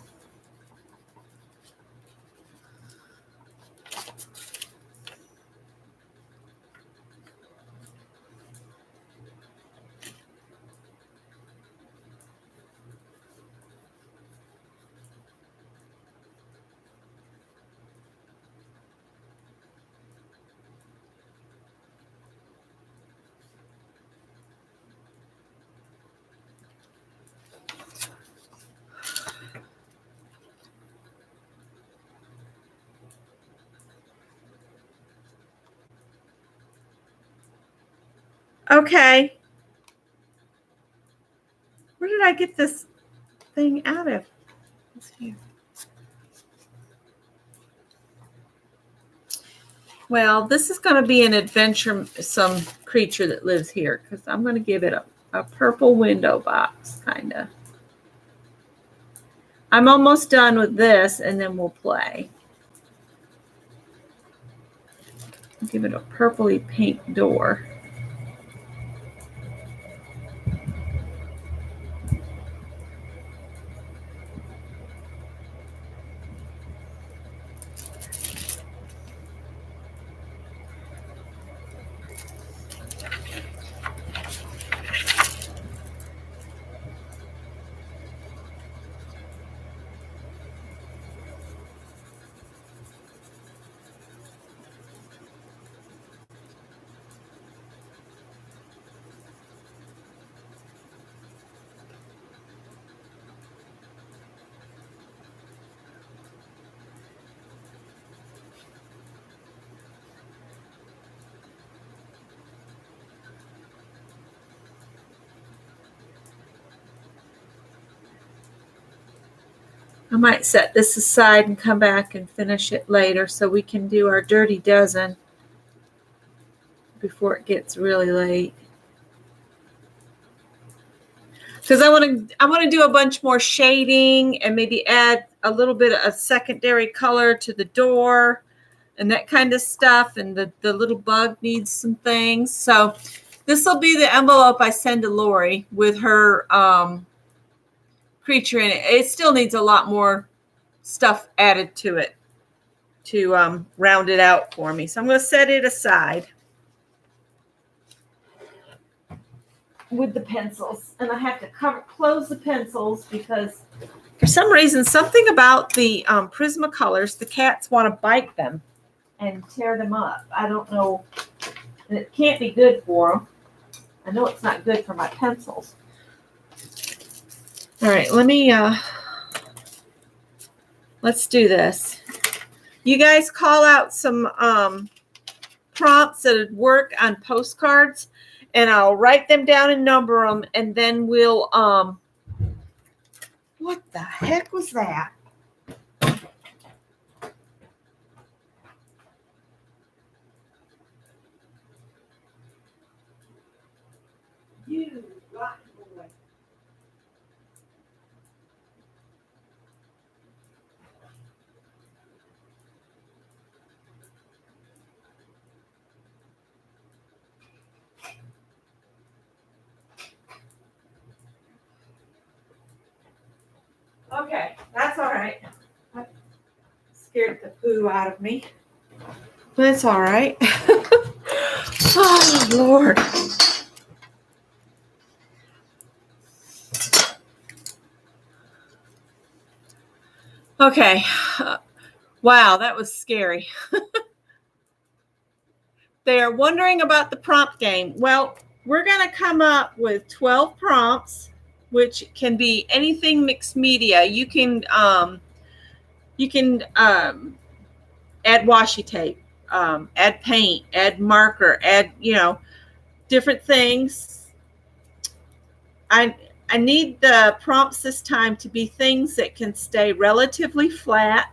A: Okay. Where did I get this thing out of? It's here. Well, this is going to be an adventuresome creature that lives here because I'm going to give it a purple window box, kind of. I'm almost done with this, and then we'll play. I'll give it a purpley pink door. I might set this aside and come back and finish it later so we can do our Dirty Dozen before it gets really late. Because I want to do a bunch more shading and maybe add a little bit of secondary color to the door and that kind of stuff. And the little bug needs some things. So this will be the envelope I send to Lori with her creature in it. It still needs a lot more stuff added to it to round it out for me. So I'm going to set it aside with the pencils, and I have to close the pencils because for some reason something about the Prismacolors, the cats want to bite them and tear them up. I don't know, and it can't be good for them. I know it's not good for my pencils. All right, let's do this. You guys call out some prompts that would work on postcards, and I'll write them down and number them, and then we'll what the heck was that? You rotten boy. Okay, that's all right. That scared the poo out of me. That's all right. Oh, Lord. Okay. Wow, that was scary. They are wondering about the prompt game. Well, we're going to come up with 12 prompts, which can be anything mixed media. You can add washi tape, add paint, add marker, add, different things. I need the prompts this time to be things that can stay relatively flat.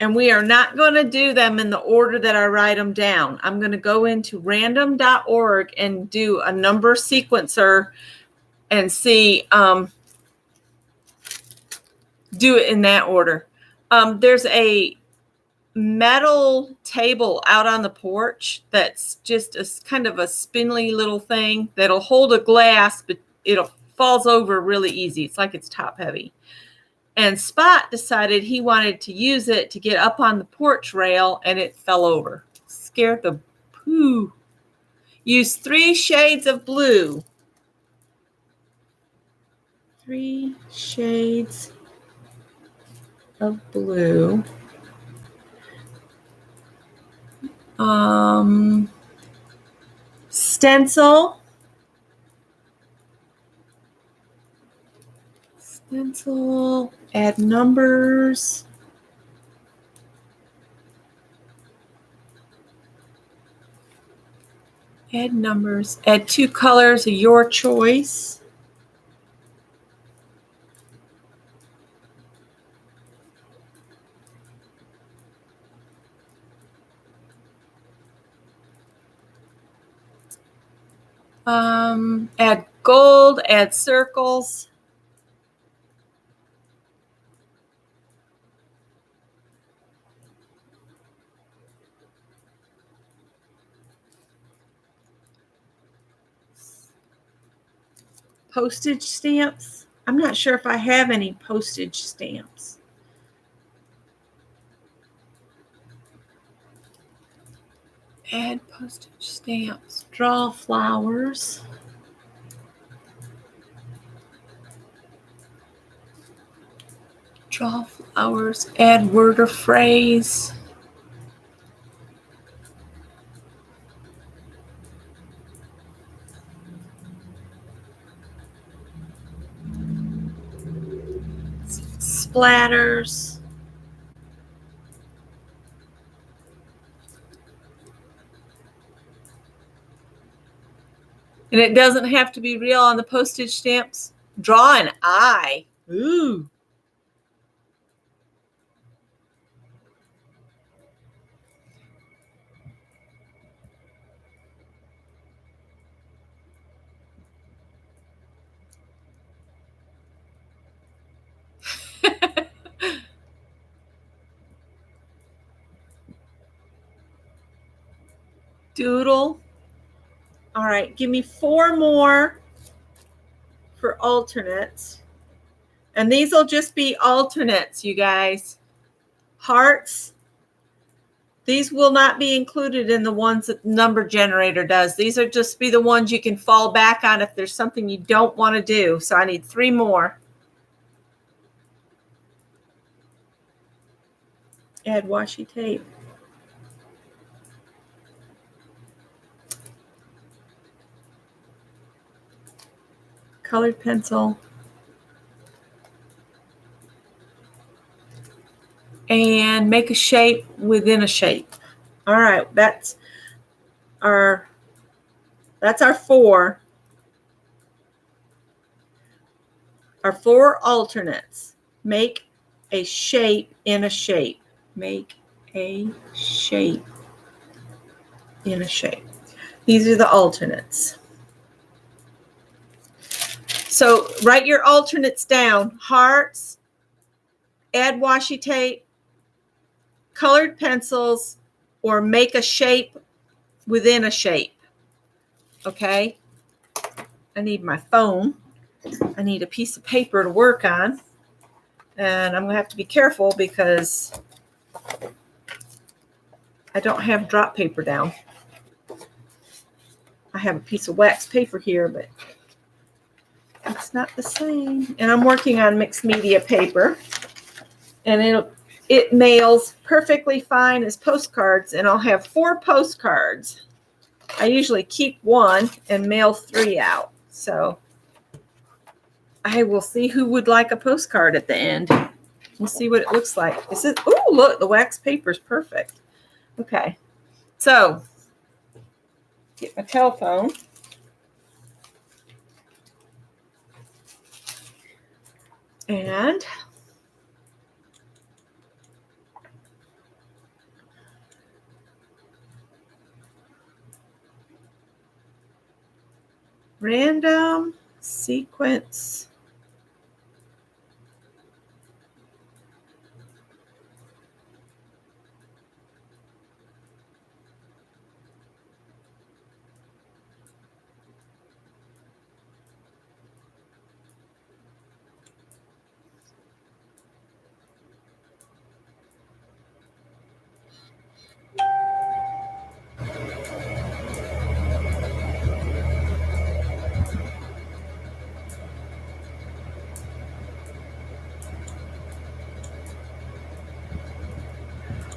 A: And we are not going to do them in the order that I write them down. I'm going to go into random.org and do a number sequencer and see, do it in that order. There's a metal table out on the porch that's just a kind of a spindly little thing that'll hold a glass, but it falls over really easy. It's like it's top heavy. And Spot decided he wanted to use it to get up on the porch rail, and it fell over. Scared the poo. Use 3 shades of blue. 3 shades of blue. Stencil. Stencil. Add numbers. Add numbers. Add 2 colors of your choice. Add gold. Add circles. Postage stamps. I'm not sure if I have any postage stamps. Add postage stamps. Draw flowers. Draw flowers. Add word or phrase. Splatters. And it doesn't have to be real on the postage stamps. Draw an eye. Ooh. Doodle. All right, give me 4 more for alternates. And these will just be alternates, you guys. Hearts. These will not be included in the ones that the number generator does. These are just be the ones you can fall back on if there's something you don't want to do. So I need 3 more. Add washi tape. Colored pencil. and make a shape within a shape. All right, that's our four. Our four alternates. Make a shape in a shape. Make a shape in a shape. These are the alternates. So write your alternates down. Hearts, add washi tape, colored pencils, or make a shape within a shape. Okay? I need my phone. I need a piece of paper to work on. And I'm going to have to be careful because I don't have drop paper down. I have a piece of wax paper here, but it's not the same. And I'm working on mixed media paper. And it mails perfectly fine as postcards. And I'll have 4 postcards. I usually keep 1 and mail 3 out. So I will see who would like a postcard at the end. We'll see what it looks like. Oh, look, the wax paper is perfect. Okay. So get my telephone. And random sequence.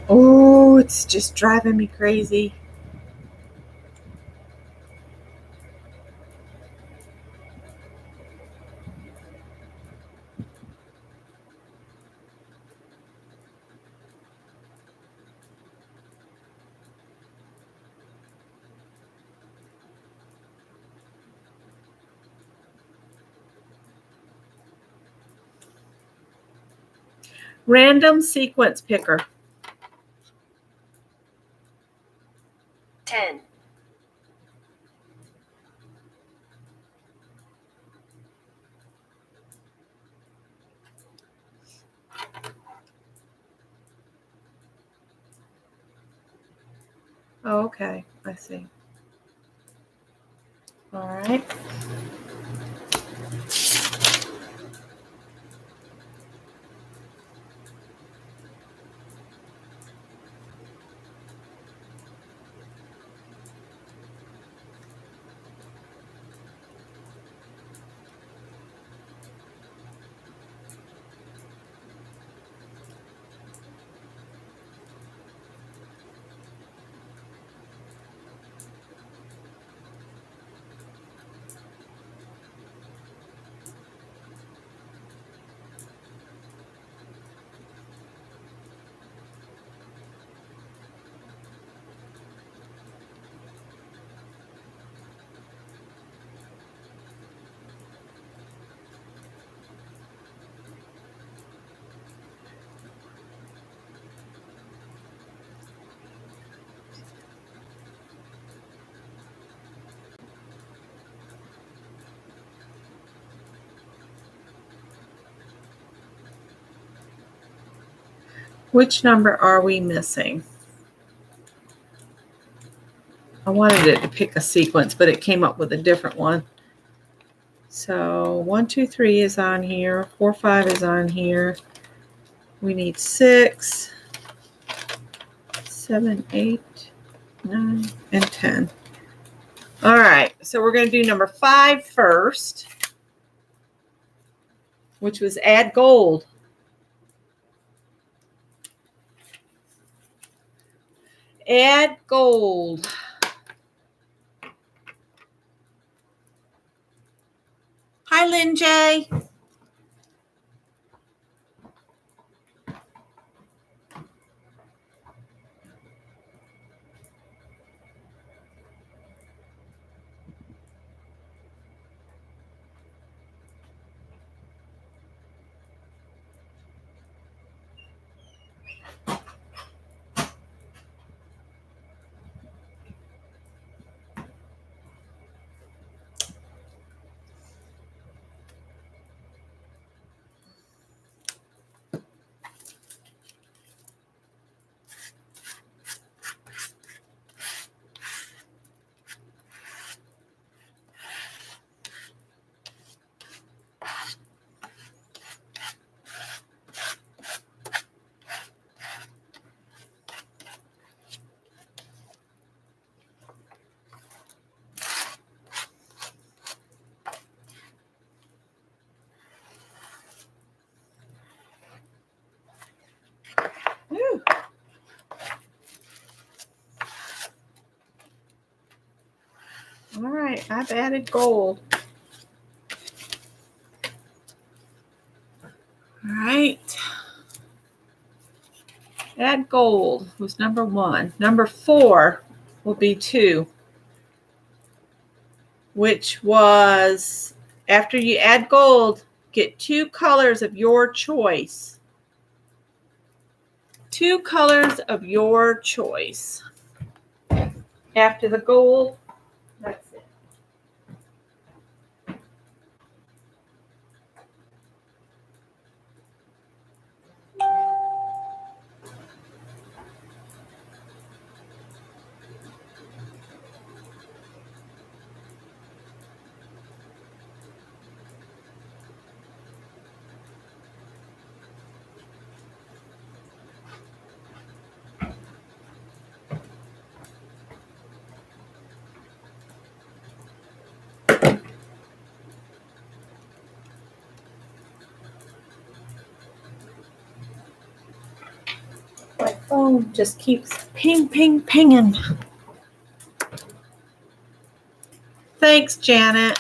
A: Oh, it's just driving me crazy. Random sequence picker.
B: 10.
A: Oh, okay. I see. All right. Which number are we missing? I wanted it to pick a sequence, but it came up with a different one. So 1, 2, 3 is on here. 4, 5 is on here. We need 6, 7, 8, 9, and 10. All right, so we're going to do number 5 first, which was add gold. Add gold. Hi, Lynn J. All right, I've added gold. All right. Add gold was number 1. Number 4 will be 2, which was after you add gold, get 2 colors of your choice. 2 colors of your choice. After the gold, that's it. My phone just keeps ping, ping, pinging. Thanks, Janet.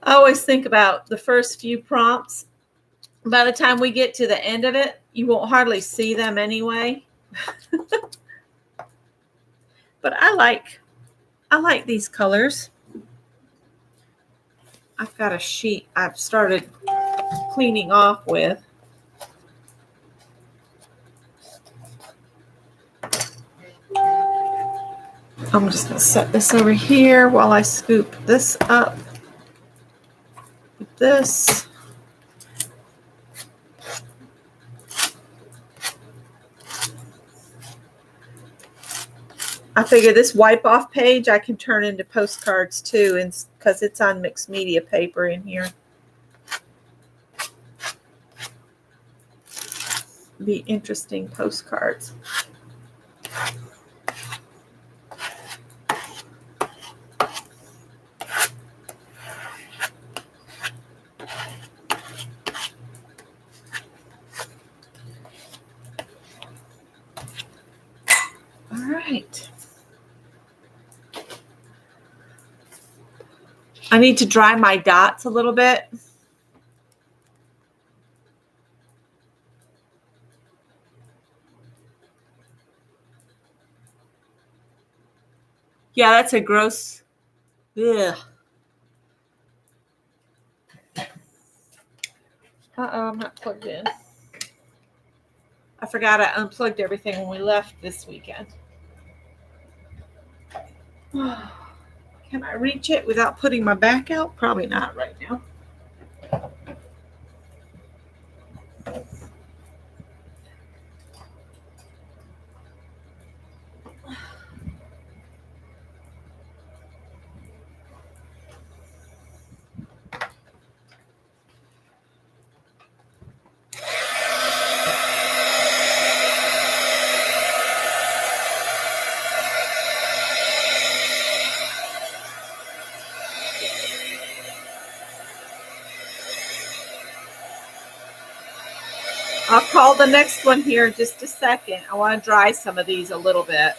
A: I always think about the first few prompts. By the time we get to the end of it, you won't hardly see them anyway. But I like these colors. I've got a sheet I've started cleaning off with. I'm just going to set this over here while I scoop this up with this. I figure this wipe off page I can turn into postcards too, and because it's on mixed media paper in here. Be interesting postcards. All right. I need to dry my dots a little bit. Yeah, that's a gross. Ugh. I'm not plugged in. I forgot I unplugged everything when we left this weekend. Can I reach it without putting my back out? Probably not right now. I'll call the next one here in just a second. I want to dry some of these a little bit.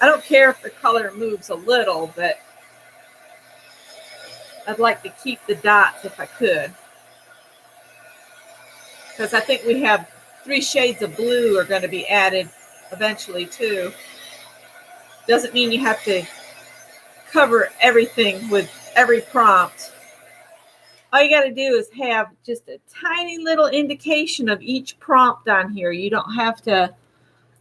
A: I don't care if the color moves a little, but I'd like to keep the dots if I could. Because I think we have 3 shades of blue are going to be added eventually too. Doesn't mean you have to cover everything with every prompt. All you got to do is have just a tiny little indication of each prompt on here. You don't have to,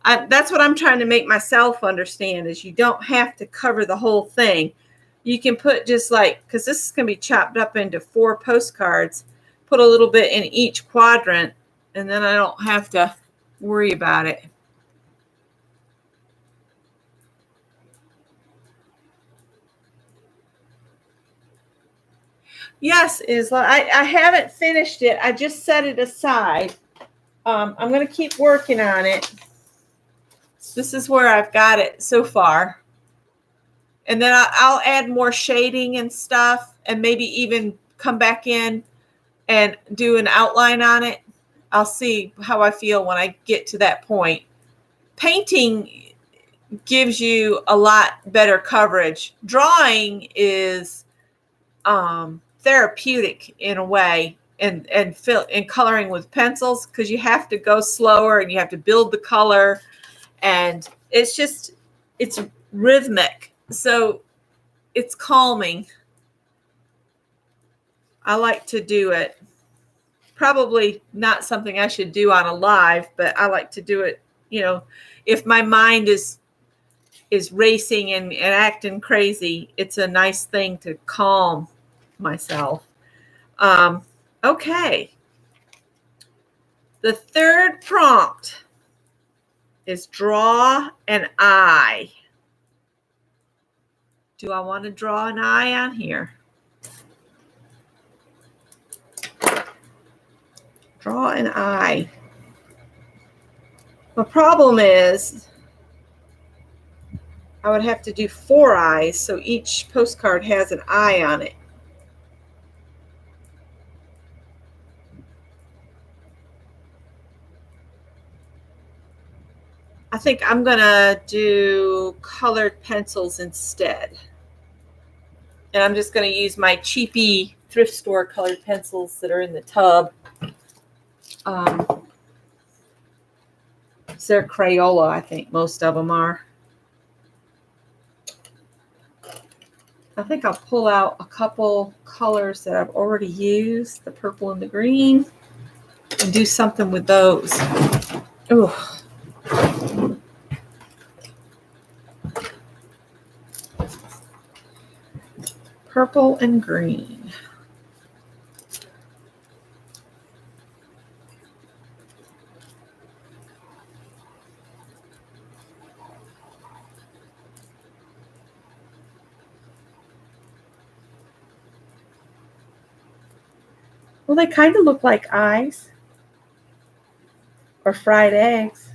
A: that's what I'm trying to make myself understand, is you don't have to cover the whole thing. You can put just like, because this is going to be chopped up into 4 postcards, put a little bit in each quadrant, and then I don't have to worry about it. Yes, Isla. I haven't finished it. I just set it aside. I'm going to keep working on it. This is where I've got it so far. And then I'll add more shading and stuff, and maybe even come back in and do an outline on it. I'll see how I feel when I get to that point. Painting gives you a lot better coverage. Drawing is therapeutic in a way, and coloring with pencils, because you have to go slower and you have to build the color, and it's rhythmic, so it's calming. I like to do it. Probably not something I should do on a live, but I like to do it, if my mind is racing and acting crazy, it's a nice thing to calm myself. Okay. The third prompt is draw an eye. Do I want to draw an eye on here? Draw an eye. The problem is I would have to do 4 eyes, so each postcard has an eye on it. I think I'm going to do colored pencils instead. And I'm just going to use my cheapy thrift store colored pencils that are in the tub. They're Crayola, I think most of them are. I think I'll pull out a couple colors that I've already used, the purple and the green, and do something with those. Ooh. Purple and green. Well, they kind of look like eyes or fried eggs.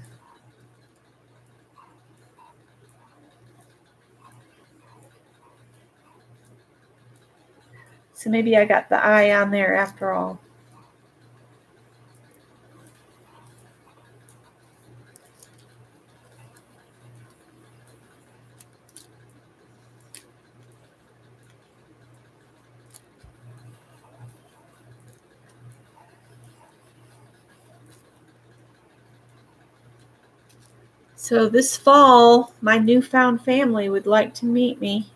A: So maybe I got the eye on there after all. So this fall, my newfound family would like to meet me.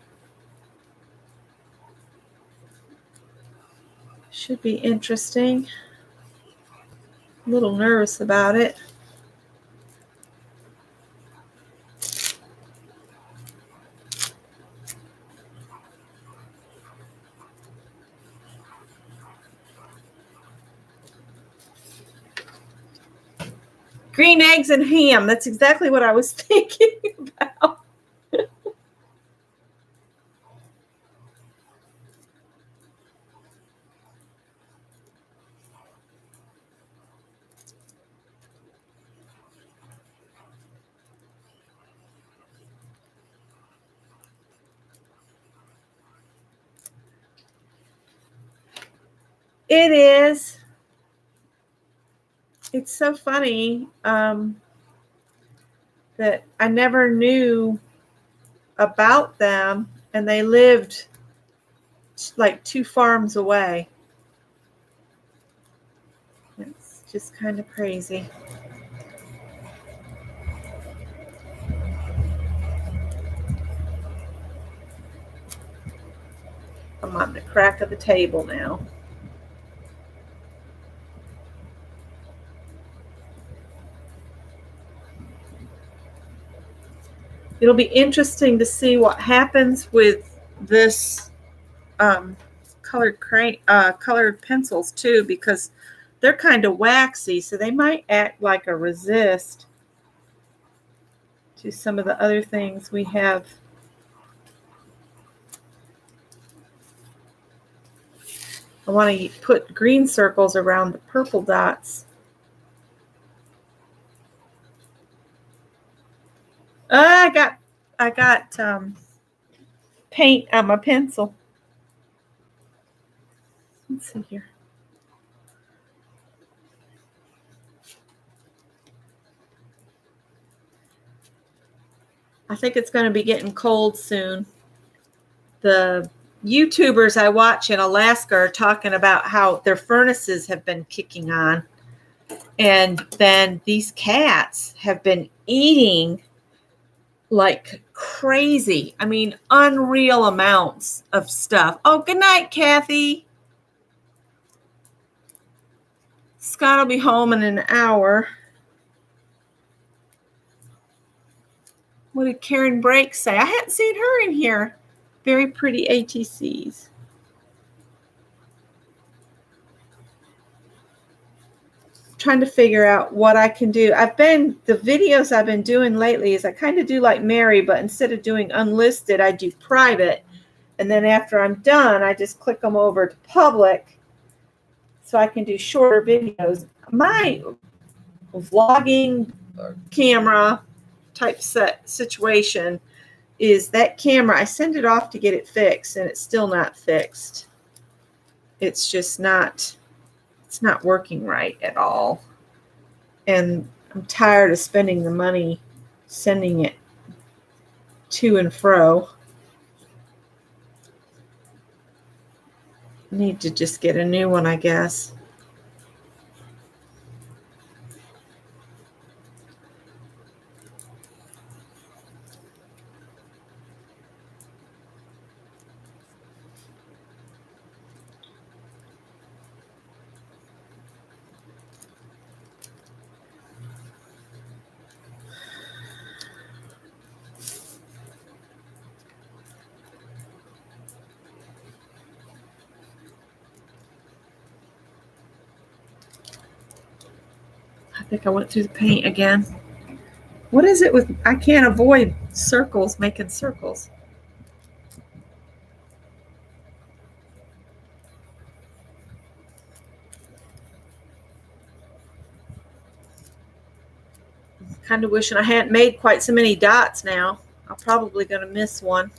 A: Should be interesting. A little nervous about it. Green eggs and ham. That's exactly what I was thinking about. It is. It's so funny that I never knew about them, and they lived like 2 farms away. It's just kind of crazy. I'm on the crack of the table now. It'll be interesting to see what happens with this colored pencils too, because they're kind of waxy, so they might act like a resist to some of the other things we have. I want to put green circles around the purple dots. I got paint on my pencil. Let's see here. I think it's going to be getting cold soon. The YouTubers I watch in Alaska are talking about how their furnaces have been kicking on. And then these cats have been eating like crazy. I mean, unreal amounts of stuff. Oh, good night, Kathy. Scott will be home in an hour. What did Karen Brake say? I hadn't seen her in here. Very pretty ATCs. Trying to figure out what I can do. The videos I've been doing lately is I kind of do like Mary, but instead of doing unlisted, I do private. And then after I'm done, I just click them over to public so I can do shorter videos. My vlogging camera type situation is that camera. I send it off to get it fixed, and it's still not fixed. It's just not, it's not working right at all. And I'm tired of spending the money sending it to and fro. Need to just get a new one, I guess. I think I went through the paint again. What is it with, I can't avoid circles, making circles. Kind of wishing I hadn't made quite so many dots now. I'm probably going to miss one.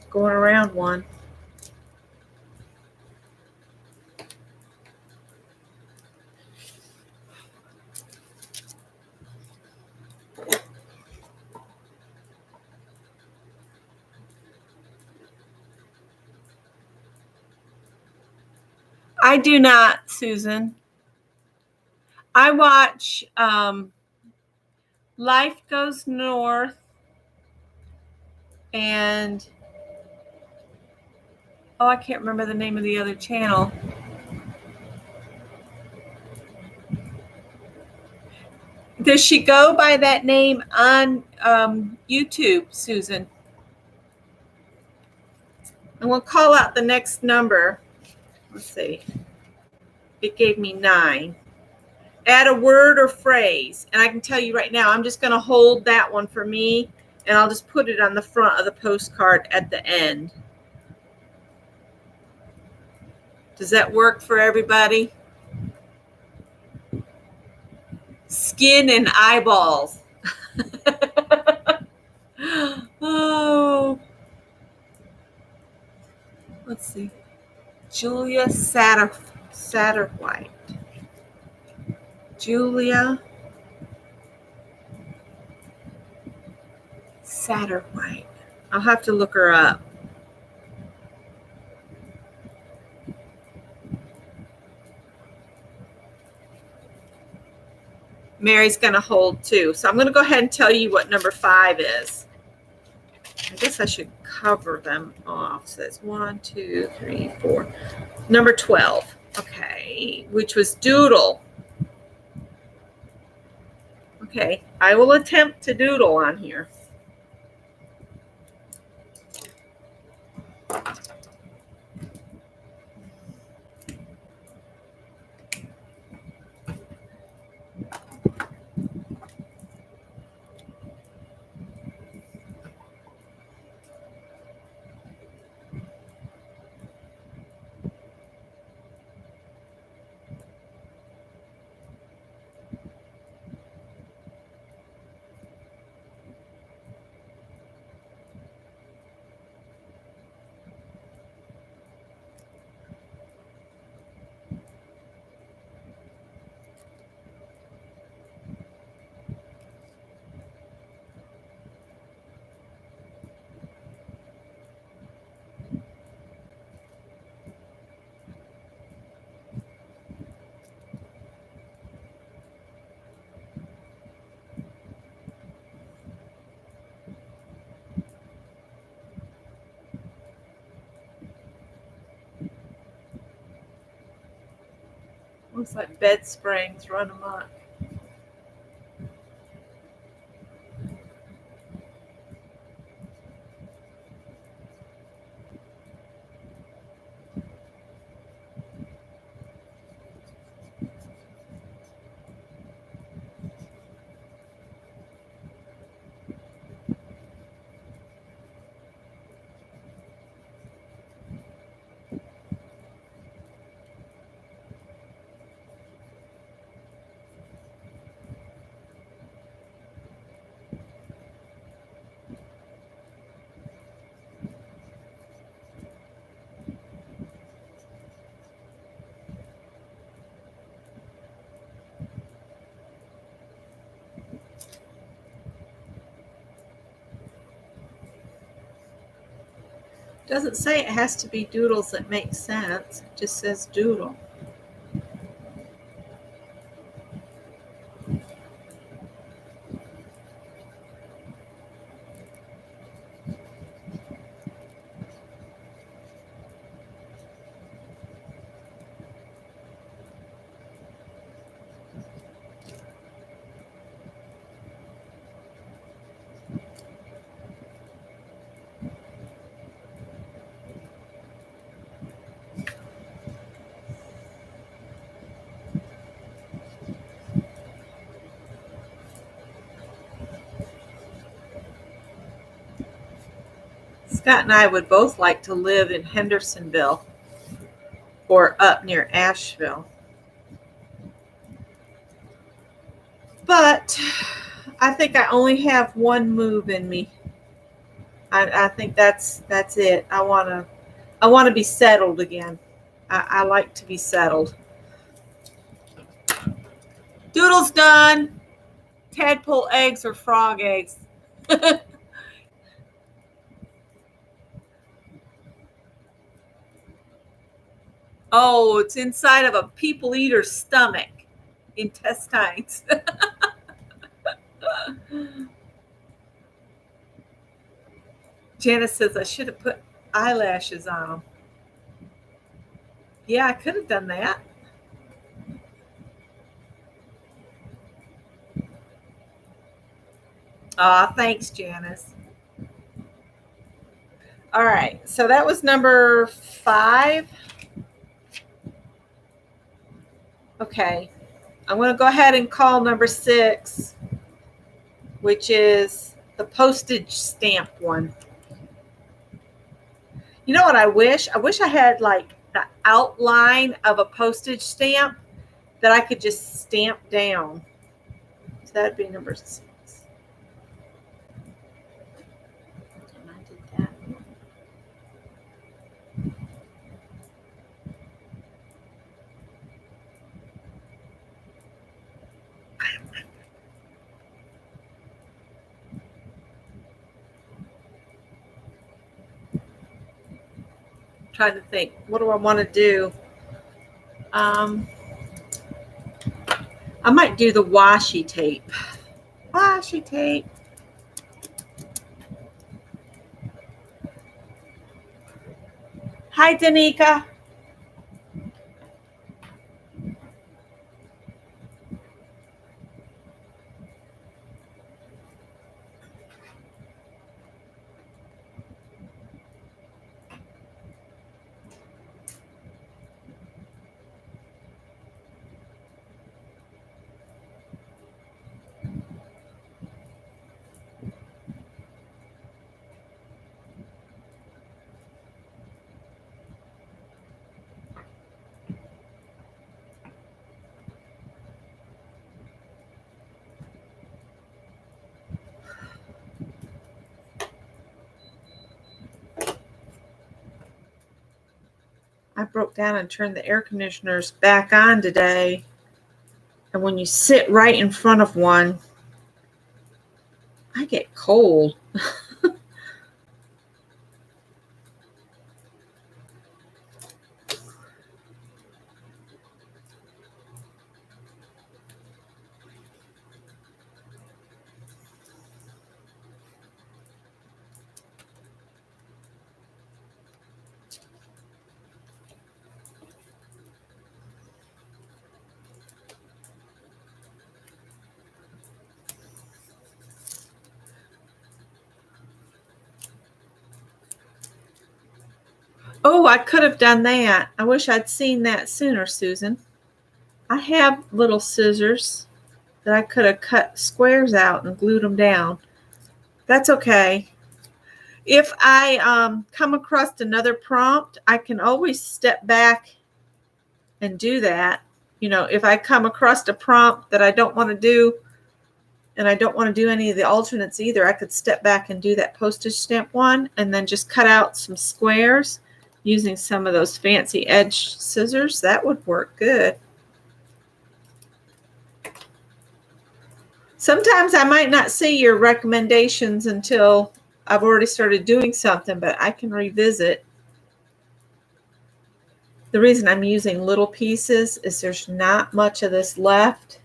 A: Going around one. I do not, Susan. I watch Life Goes North and I can't remember the name of the other channel. Does she go by that name on YouTube, Susan? And we'll call out the next number. Let's see. It gave me 9. Add a word or phrase. And I can tell you right now, I'm just going to hold that one for me, and I'll just put it on the front of the postcard at the end. Does that work for everybody? Skin and eyeballs. Oh, let's see. Julia Satterwhite. Julia Satterwhite. I'll have to look her up. Mary's going to hold too. So I'm going to go ahead and tell you what number 5 is. I guess I should cover them off. So it's 1, 2, 3, 4. Number 12. Okay, which was Doodle. Okay, I will attempt to doodle on here. Looks like bed springs run amok. Doesn't say it has to be doodles that make sense. It just says doodle. Scott and I would both like to live in Hendersonville or up near Asheville. But I think I only have one move in me. I think that's it. I want to be settled again. I like to be settled. Doodle's done. Tadpole eggs or frog eggs. Oh, it's inside of a people eater's stomach. Intestines. Janice says I should have put eyelashes on them. Yeah, I could have done that. Aw, thanks, Janice. All right, so that was number 5. Okay. I'm going to go ahead and call number 6, which is the postage stamp one. You know what I wish? I wish I had like the outline of a postage stamp that I could just stamp down. So that'd be number 6. And I did that. Trying to think, what do I want to do? I might do the washi tape. Washi tape. Hi, Danica. I broke down and turned the air conditioners back on today. And when you sit right in front of one, I get cold. Oh, I could have done that. I wish I'd seen that sooner, Susan. I have little scissors that I could have cut squares out and glued them down. That's okay. If I come across another prompt, I can always step back and do that. You know, if I come across a prompt that I don't want to do, and I don't want to do any of the alternates either, I could step back and do that postage stamp one and then just cut out some squares using some of those fancy edge scissors. That would work good. Sometimes I might not see your recommendations until I've already started doing something, but I can revisit. The reason I'm using little pieces is there's not much of this left.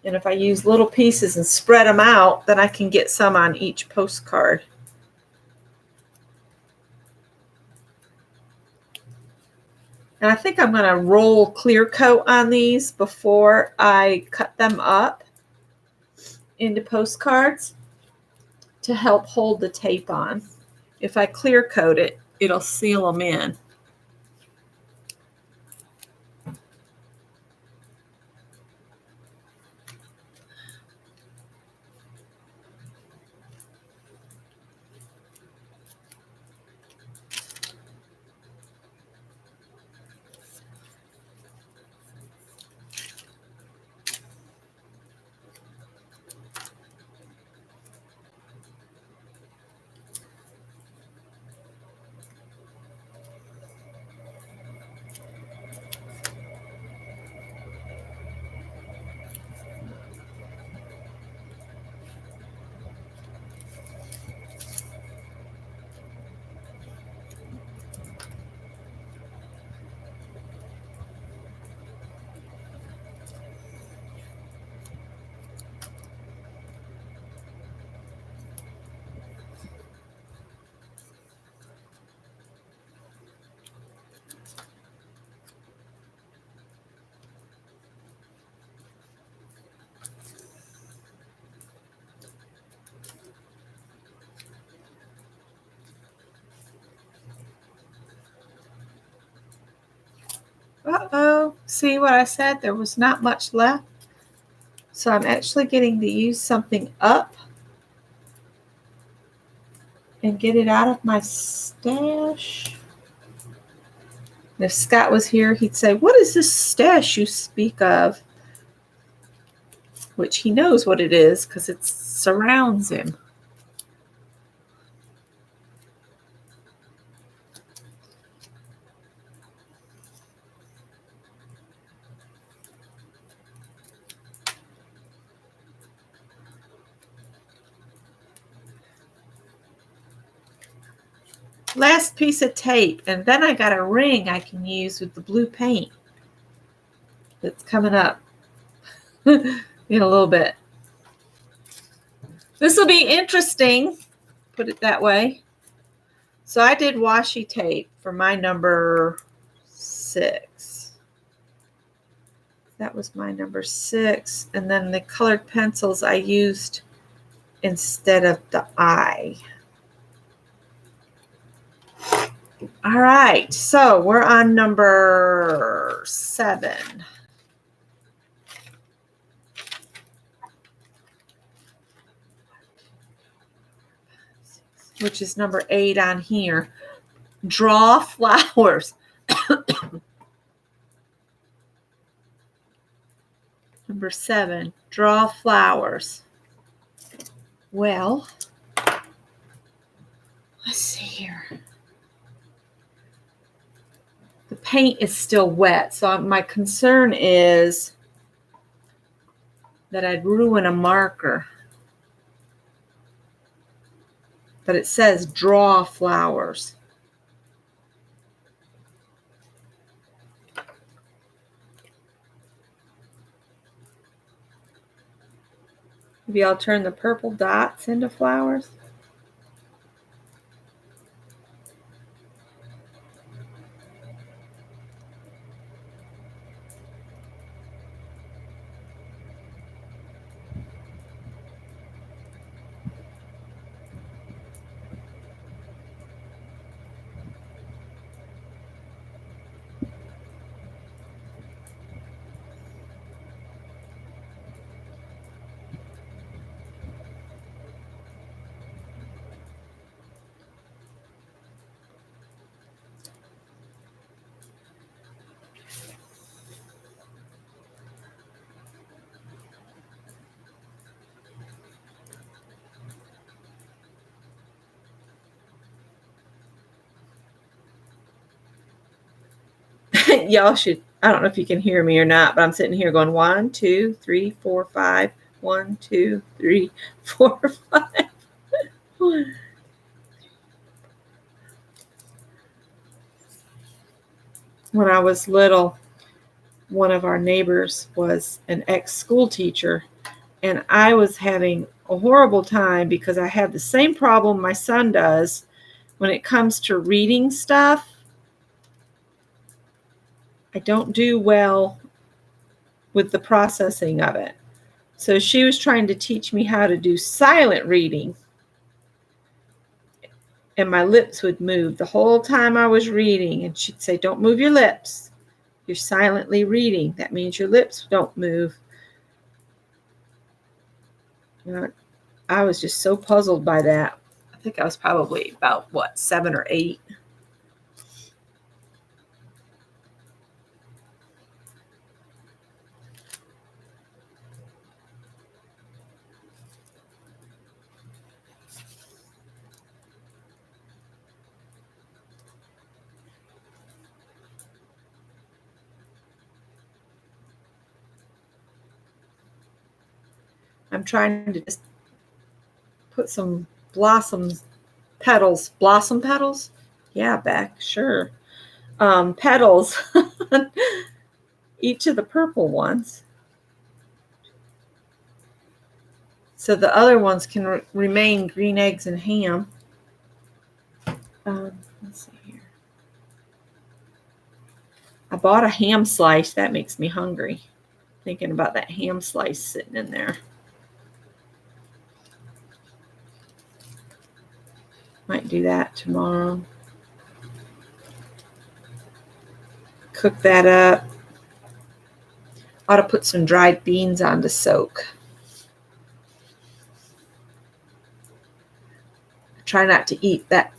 A: And if I use little pieces and spread them out, then I can get some on each postcard. And I think I'm going to roll clear coat on these before I cut them up into postcards to help hold the tape on. If I clear coat it, it'll seal them in. Uh-oh. See what I said? There was not much left. So I'm actually getting to use something up and get it out of my stash. If Scott was here, he'd say, "What is this stash you speak of?" Which he knows what it is because it surrounds him. Last piece of tape, and then I got a ring I can use with the blue paint that's coming up in a little bit. This will be interesting, put it that way. So I did washi tape for my number 6. That was my number 6. And then the colored pencils I used instead of the eye. All right, so we're on number 7. Which is number 8 on here. Draw flowers. Number 7, draw flowers. Well, let's see here. The paint is still wet, so my concern is that I'd ruin a marker. But it says draw flowers. Maybe I'll turn the purple dots into flowers. Y'all should, I don't know if you can hear me or not, but I'm sitting here going 1, 2, 3, 4, 5. 1, 2, 3, 4, 5. When I was little, one of our neighbors was an ex-school teacher, and I was having a horrible time because I have the same problem my son does when it comes to reading stuff. I don't do well with the processing of it. So she was trying to teach me how to do silent reading. And my lips would move the whole time I was reading. And she'd say, "Don't move your lips. You're silently reading. That means your lips don't move." I was just so puzzled by that. I think I was probably about, 7 or 8. I'm trying to just put some blossom petals. Yeah, Beck, sure. Petals, each of the purple ones. So the other ones can remain green eggs and ham. Let's see here. I bought a ham slice. That makes me hungry. Thinking about that ham slice sitting in there. Might do that tomorrow. Cook that up. Ought to put some dried beans on to soak. Try not to eat that,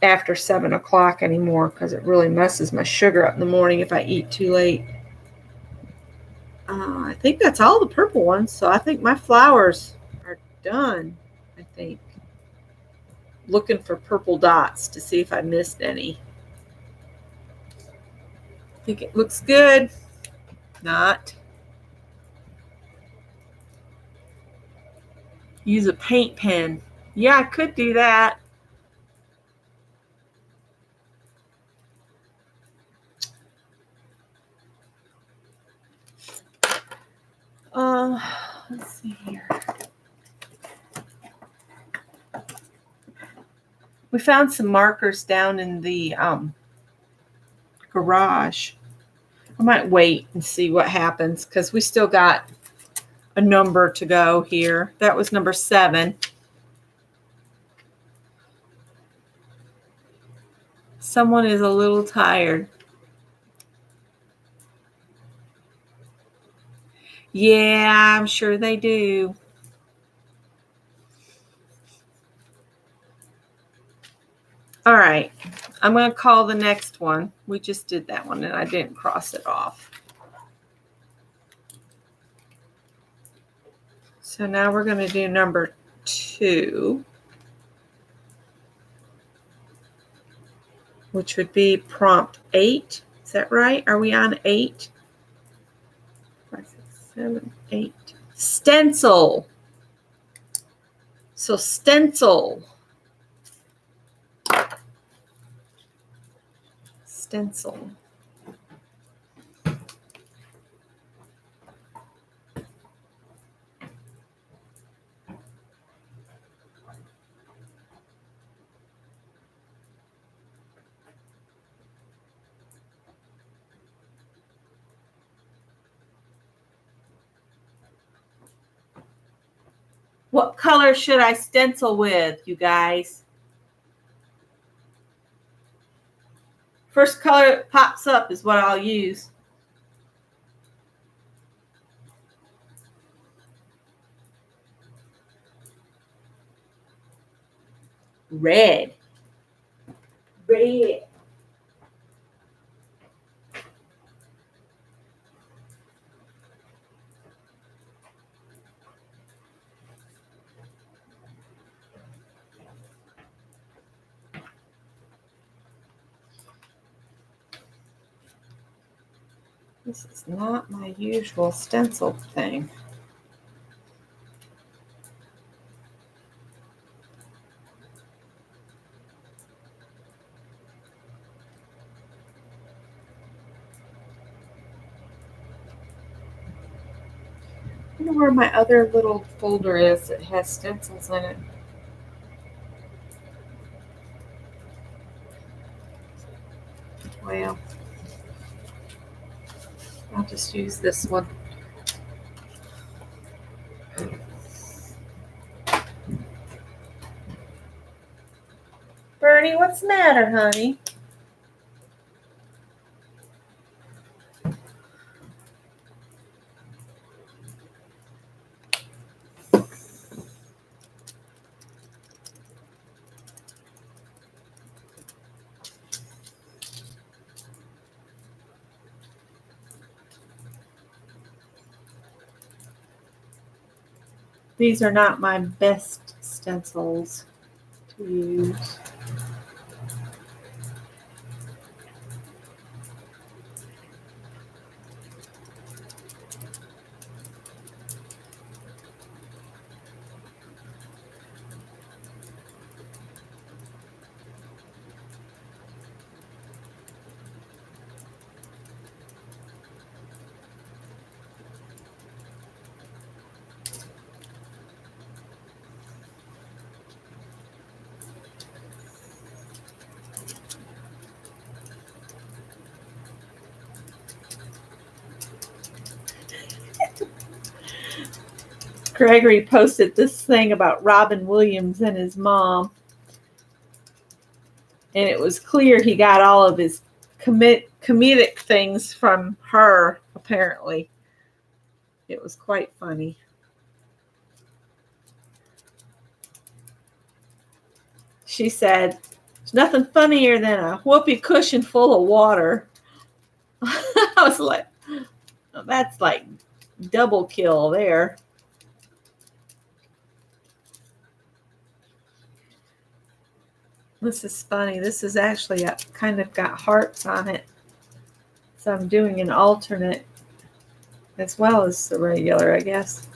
A: after 7 o'clock anymore, because it really messes my sugar up in the morning if I eat too late. I think that's all the purple ones, so I think my flowers are done, I think. Looking for purple dots to see if I missed any. I think it looks good. Not. Use a paint pen. Yeah, I could do that. Let's see here. We found some markers down in the garage. I might wait and see what happens because we still got a number to go here. That was number 7. Someone is a little tired. Yeah, I'm sure they do. All right, I'm going to call the next one. We just did that one and I didn't cross it off. So now we're going to do number 2, which would be prompt 8. Is that right? Are we on 8? 5, 6, 7, 8. Stencil. So stencil. Stencil. What color should I stencil with, you guys? First color that pops up is what I'll use. Red. Red. This is not my usual stencil thing. I wonder where my other little folder is that has stencils in it. Well, I'll just use this one. Bernie, what's the matter, honey? These are not my best stencils to use. Gregory posted this thing about Robin Williams and his mom. And it was clear he got all of his comedic things from her, apparently. It was quite funny. She said, "There's nothing funnier than a whoopee cushion full of water." I was like, oh, that's like double kill there. This is funny. This is actually kind of got hearts on it. So I'm doing an alternate as well as the regular, I guess.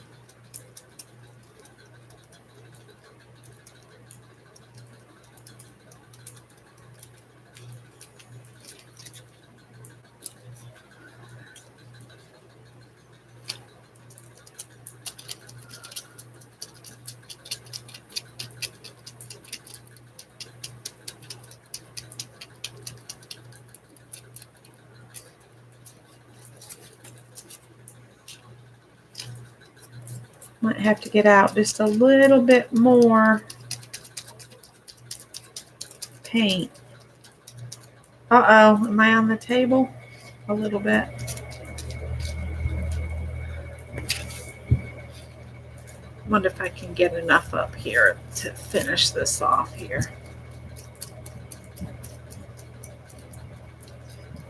A: Might have to get out just a little bit more paint. Uh-oh, am I on the table? A little bit. I wonder if I can get enough up here to finish this off here.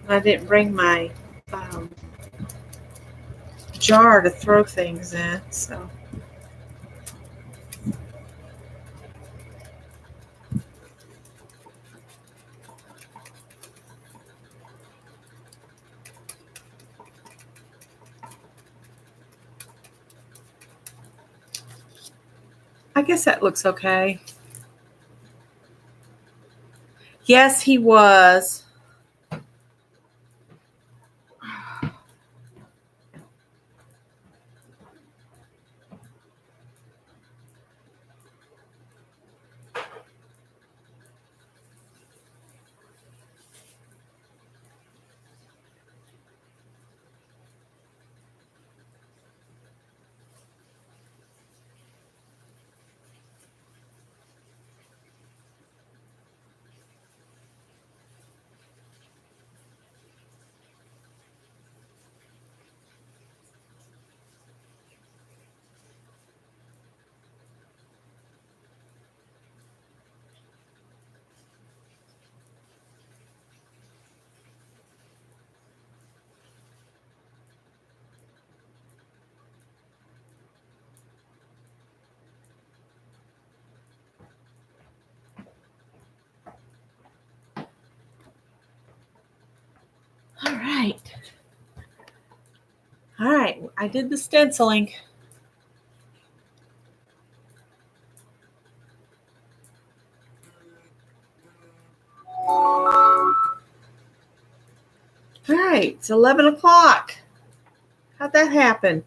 A: I didn't bring my jar to throw things in, so. I guess that looks okay. Yes, he was. All right. All right, I did the stenciling. All right, it's 11 o'clock. How'd that happen?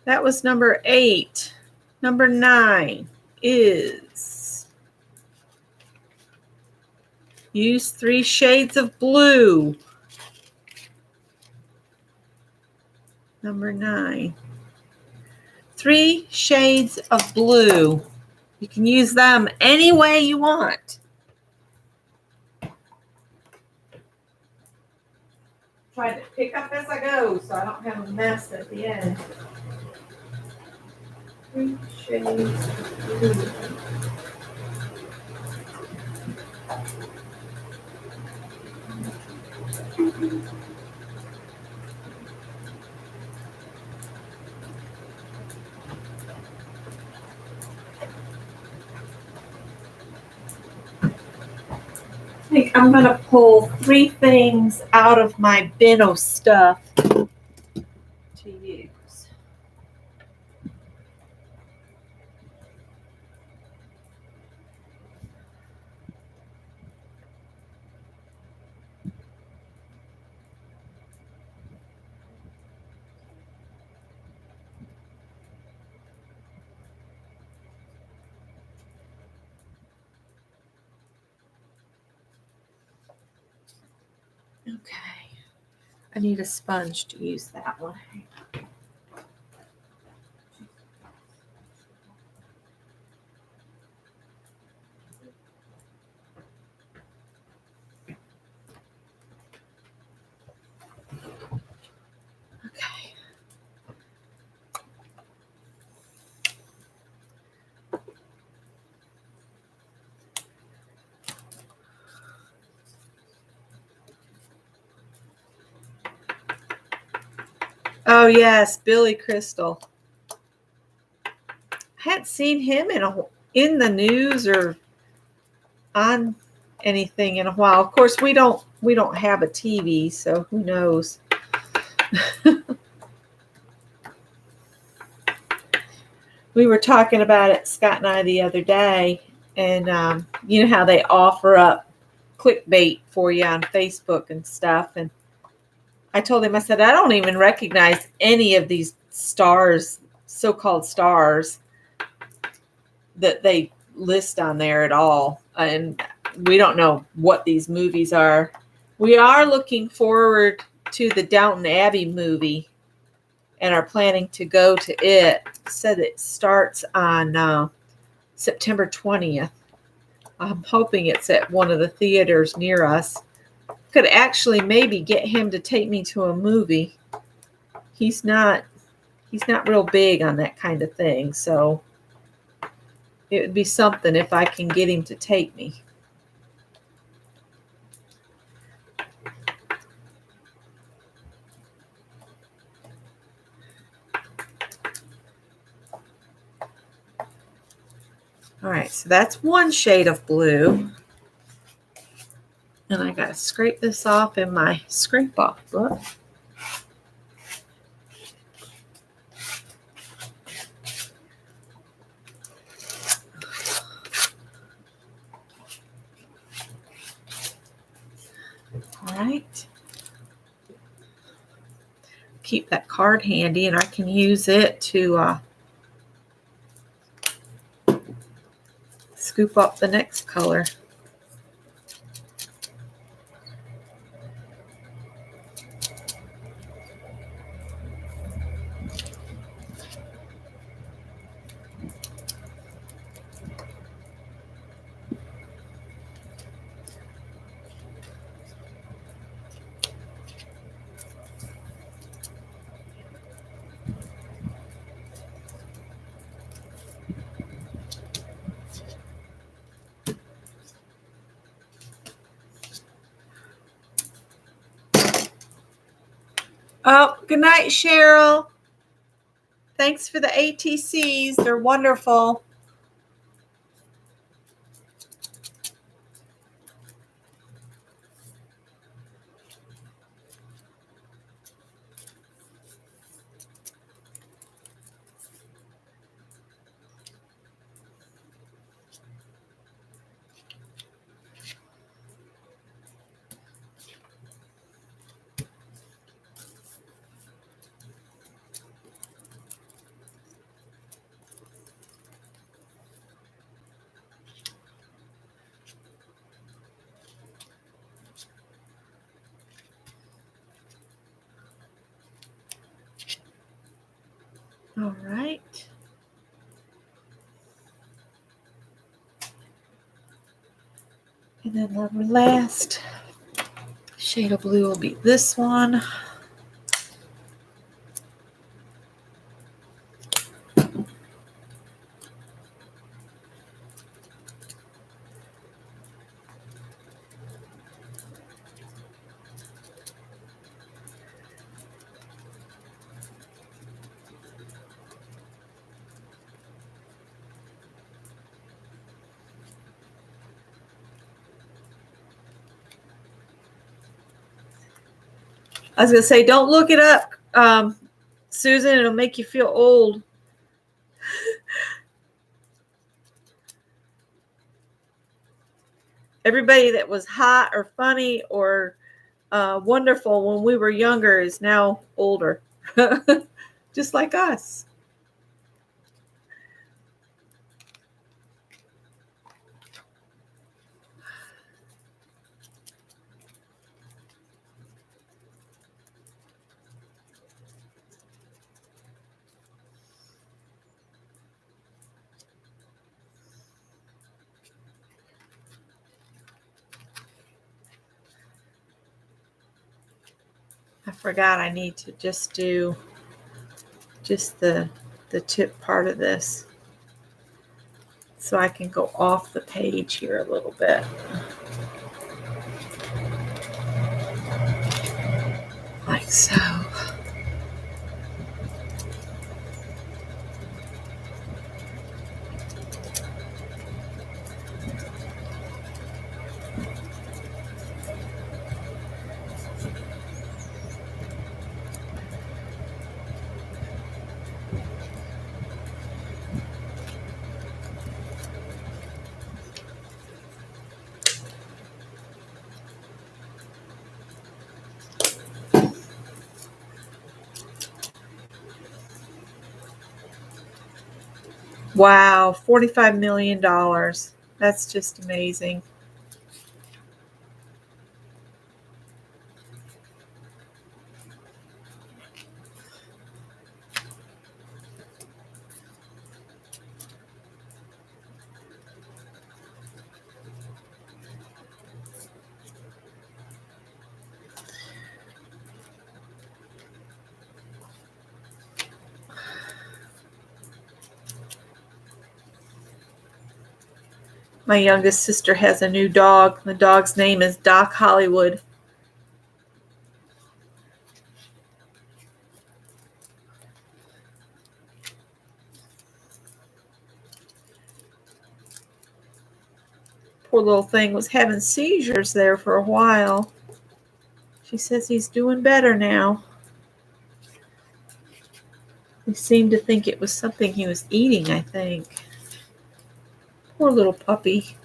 A: That was number 8. Number 9 is use 3 shades of blue. Number 9. 3 shades of blue. You can use them any way you want. Try to pick up as I go so I don't have a mess at the end. 3 shades of blue. I think I'm going to pull 3 things out of my bin of stuff to use. Okay. I need a sponge to use that one. Okay. Oh yes, Billy Crystal. I hadn't seen him in the news or on anything in a while. Of course, we don't have a TV, so who knows. We were talking about it, Scott and I, the other day, and you know how they offer up clickbait for you on Facebook and stuff. And I told him, I said, I don't even recognize any of these stars, so-called stars, that they list on there at all. And we don't know what these movies are. We are looking forward to the Downton Abbey movie and are planning to go to it. Said it starts on September 20th. I'm hoping it's at one of the theaters near us. Could actually maybe get him to take me to a movie. He's not real big on that kind of thing, so it would be something if I can get him to take me. All right, so that's one shade of blue. And I got to scrape this off in my scrape off book. All right. Keep that card handy, and I can use it to scoop up the next color. Oh, good night, Cheryl. Thanks for the ATCs. They're wonderful. All right. And then the last shade of blue will be this one. I was going to say, don't look it up, Susan. It'll make you feel old. Everybody that was hot or funny or wonderful when we were younger is now older, just like us. I forgot I need to just do just the tip part of this so I can go off the page here a little bit. Like so. Wow, $45 million. That's just amazing. My youngest sister has a new dog. The dog's name is Doc Hollywood. Poor little thing was having seizures there for a while. She says he's doing better now. He seemed to think it was something he was eating, I think. Poor little puppy.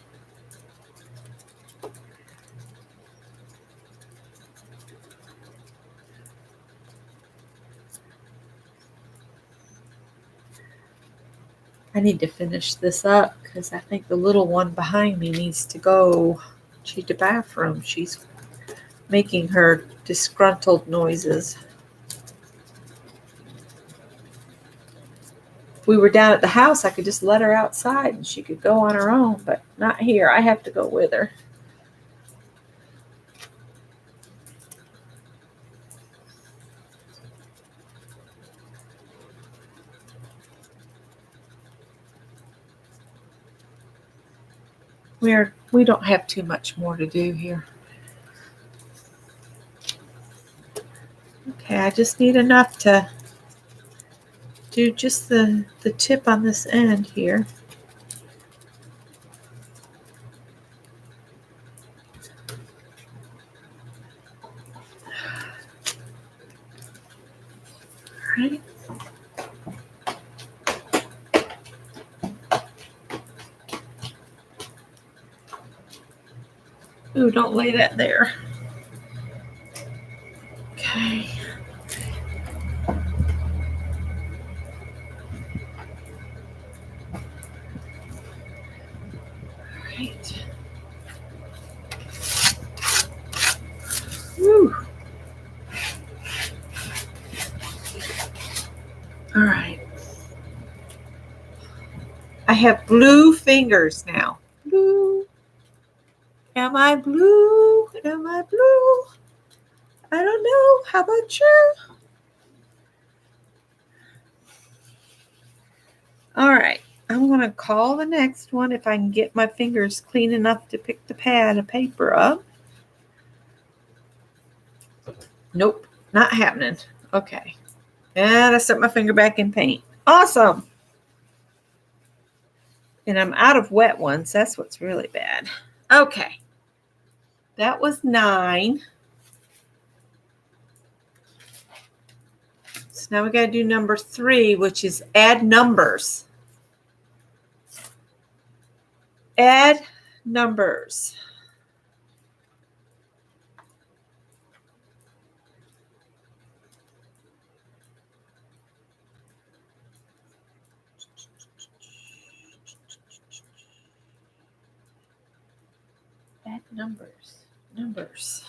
A: I need to finish this up because I think the little one behind me needs to go to the bathroom. She's making her disgruntled noises. If we were down at the house, I could just let her outside and she could go on her own, but not here. I have to go with her. We don't have too much more to do here. Okay, I just need enough to do just the tip on this end here. All right. Ooh, don't lay that there. Okay. Right. Woo. All right. I have blue fingers now. Blue. Am I blue? Am I blue? I don't know. How about you? All right. I'm going to call the next one if I can get my fingers clean enough to pick the pad of paper up. Nope, not happening. Okay. And I set my finger back in paint. Awesome. And I'm out of wet ones. That's what's really bad. Okay. That was 9. So now we got to do number 3, which is add numbers. Add numbers. Add numbers. Numbers.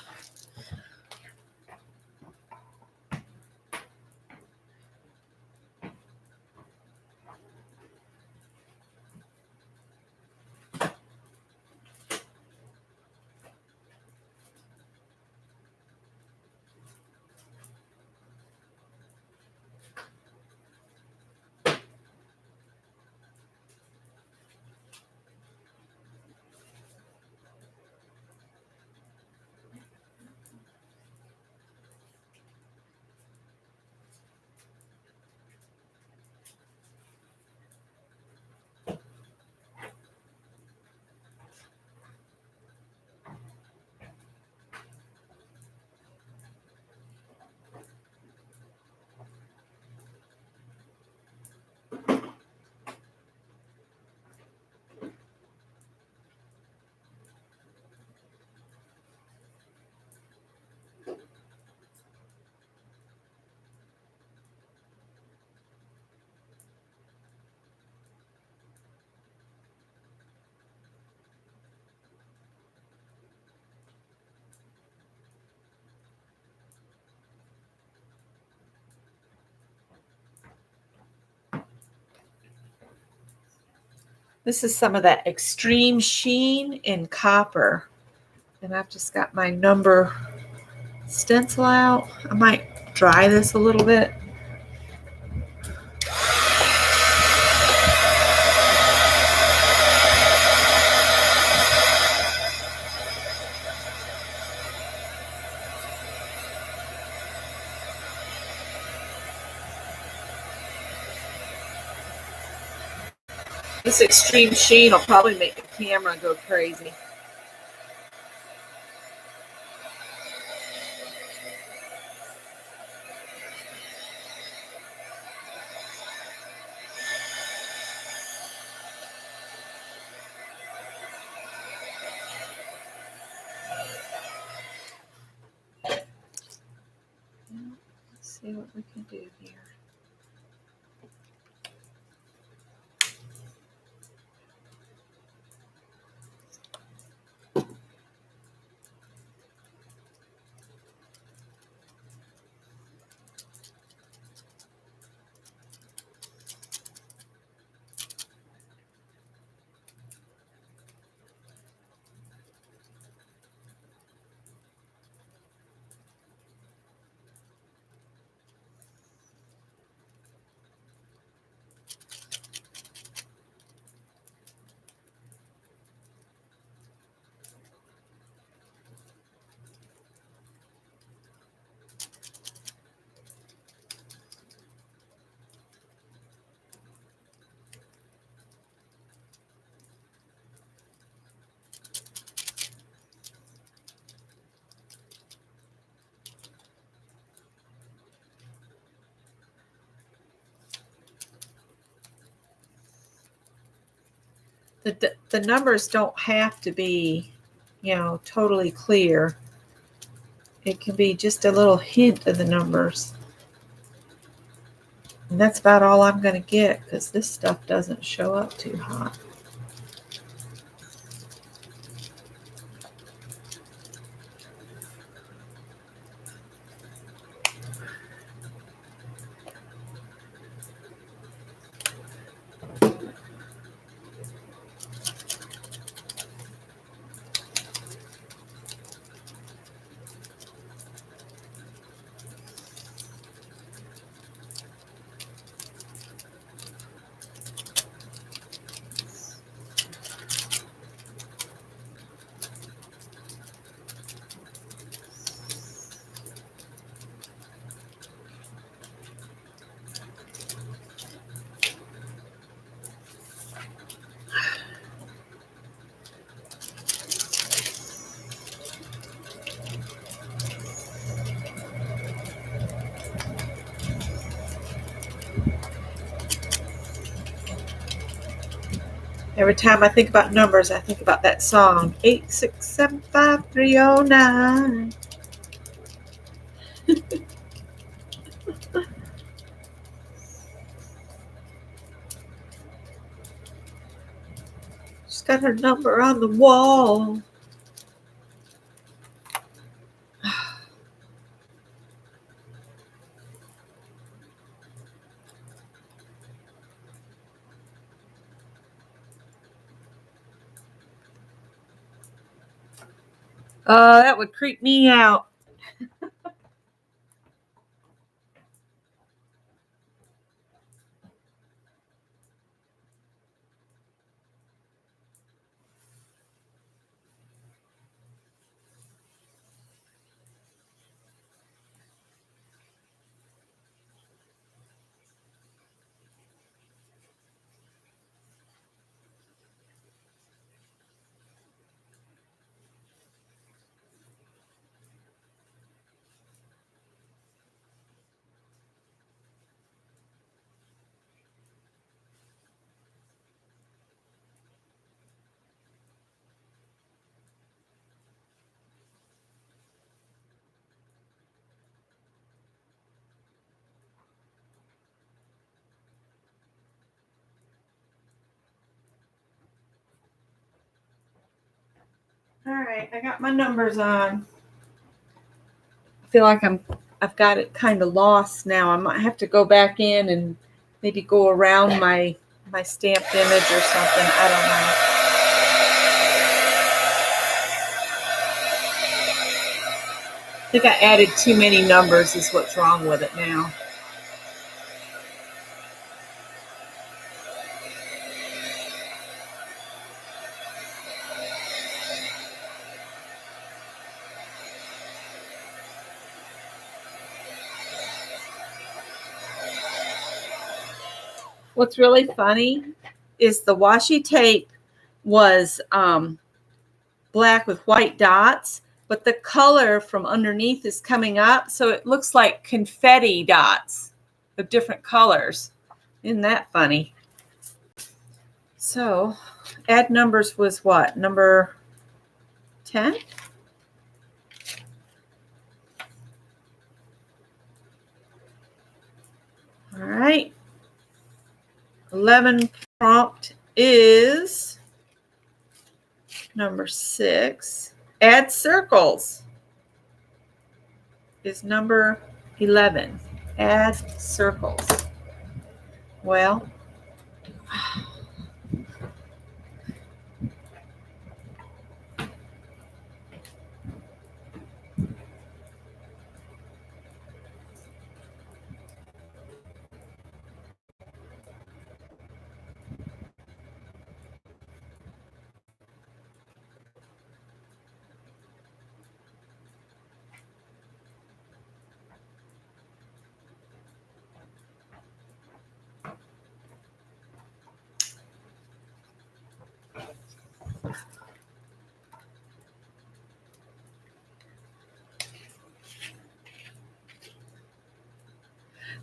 A: This is some of that extreme sheen in copper. And I've just got my number stencil out. I might dry this a little bit. This extreme sheen will probably make the camera go crazy. Let's see what we can do here. The numbers don't have to be, totally clear. It can be just a little hint of the numbers. And that's about all I'm going to get because this stuff doesn't show up too hot. Every time I think about numbers, I think about that song, 8675309. She's got her number on the wall. That would creep me out. All right, I got my numbers on. I feel like I've got it kind of lost now. I might have to go back in and maybe go around my my stamped image or something. I don't know. I think I added too many numbers is what's wrong with it now. What's really funny is the washi tape was black with white dots, but the color from underneath is coming up, so it looks like confetti dots of different colors. Isn't that funny? So add numbers was what? Number 10? All right. 11 prompt is number 6. Add circles is number 11. Add circles. Well,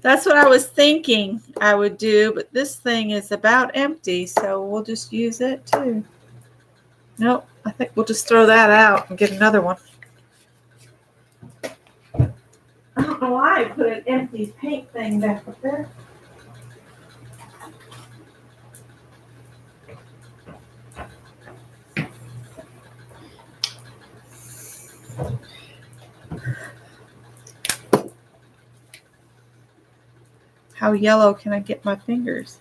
A: that's what I was thinking I would do, but this thing is about empty, so we'll just use it too. Nope, I think we'll just throw that out and get another one. I don't know why I put an empty paint thing back up there. How yellow can I get my fingers?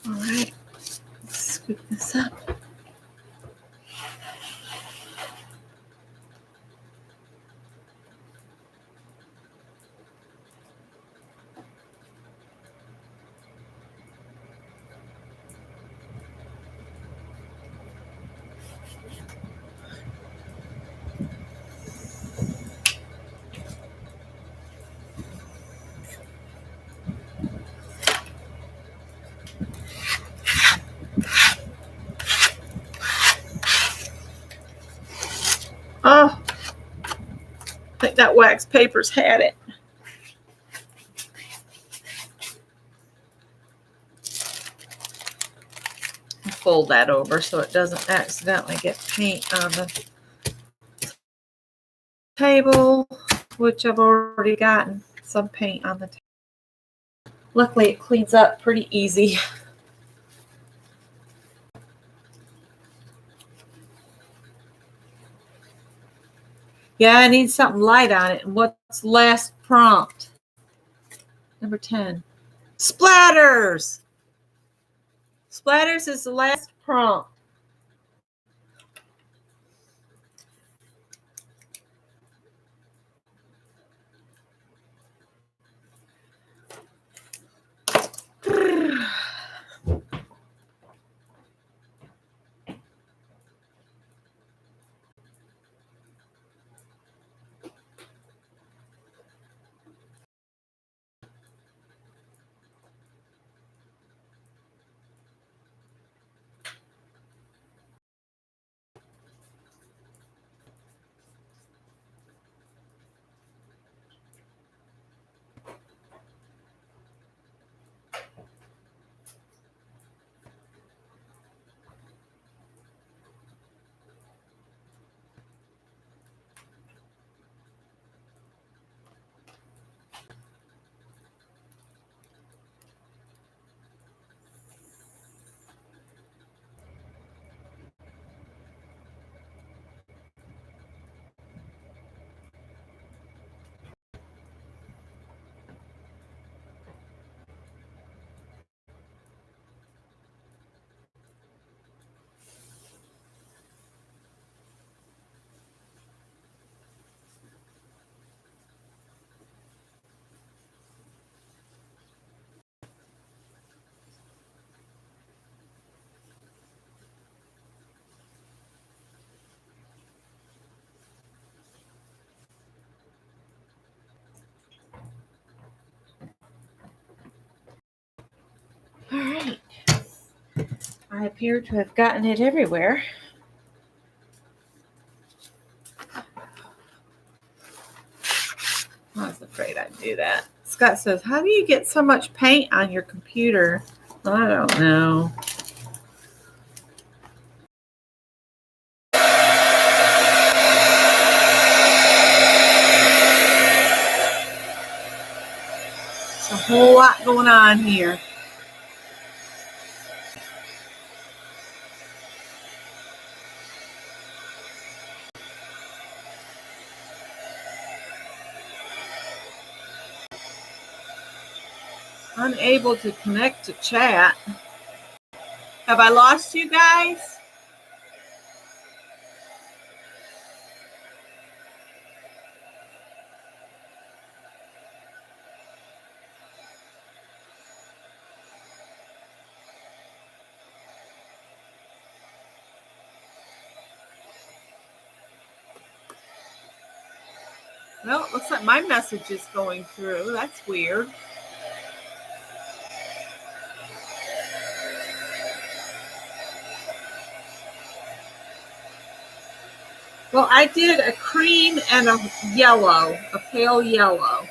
A: All right, let's scoop this up. Oh, I think that wax paper's had it. Fold that over so it doesn't accidentally get paint on the table, which I've already gotten some paint on the table. Luckily, it cleans up pretty easy. Yeah, I need something light on it. And what's last prompt? Number 10. Splatters. Splatters is the last prompt. All right. I appear to have gotten it everywhere. I was afraid I'd do that. Scott says, how do you get so much paint on your computer? I don't know. There's a whole lot going on here. Unable to connect to chat. Have I lost you guys? Well, it looks like my message is going through. That's weird. Well, I did a cream and a yellow, a pale yellow.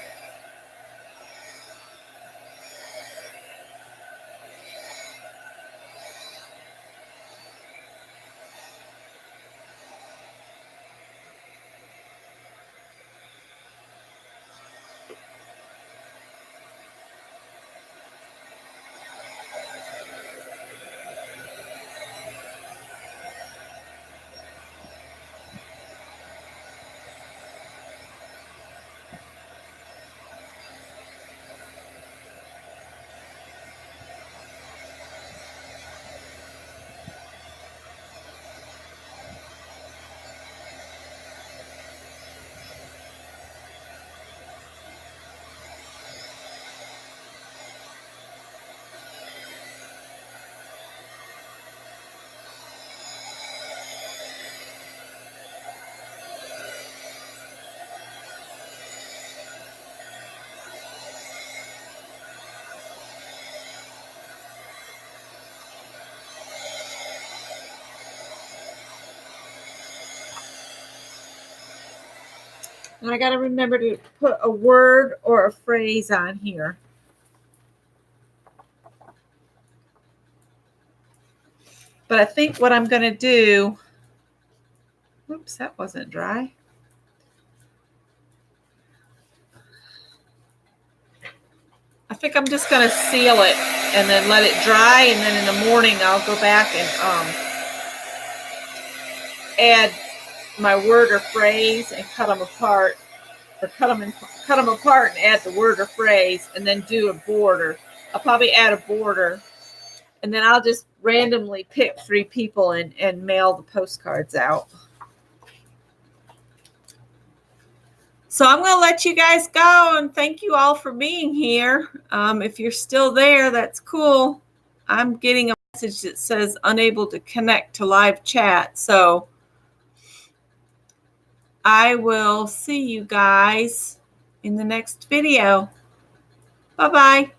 A: And I got to remember to put a word or a phrase on here. But I think what I'm going to do, oops, that wasn't dry. I think I'm just going to seal it and then let it dry. And then in the morning, I'll go back and add my word or phrase and cut them apart, or cut them apart and add the word or phrase, and then do a border. I'll probably add a border, and then I'll just randomly pick 3 people and mail the postcards out. So I'm going to let you guys go, and thank you all for being here. If you're still there, that's cool. I'm getting a message that says unable to connect to live chat. So I will see you guys in the next video. Bye-bye.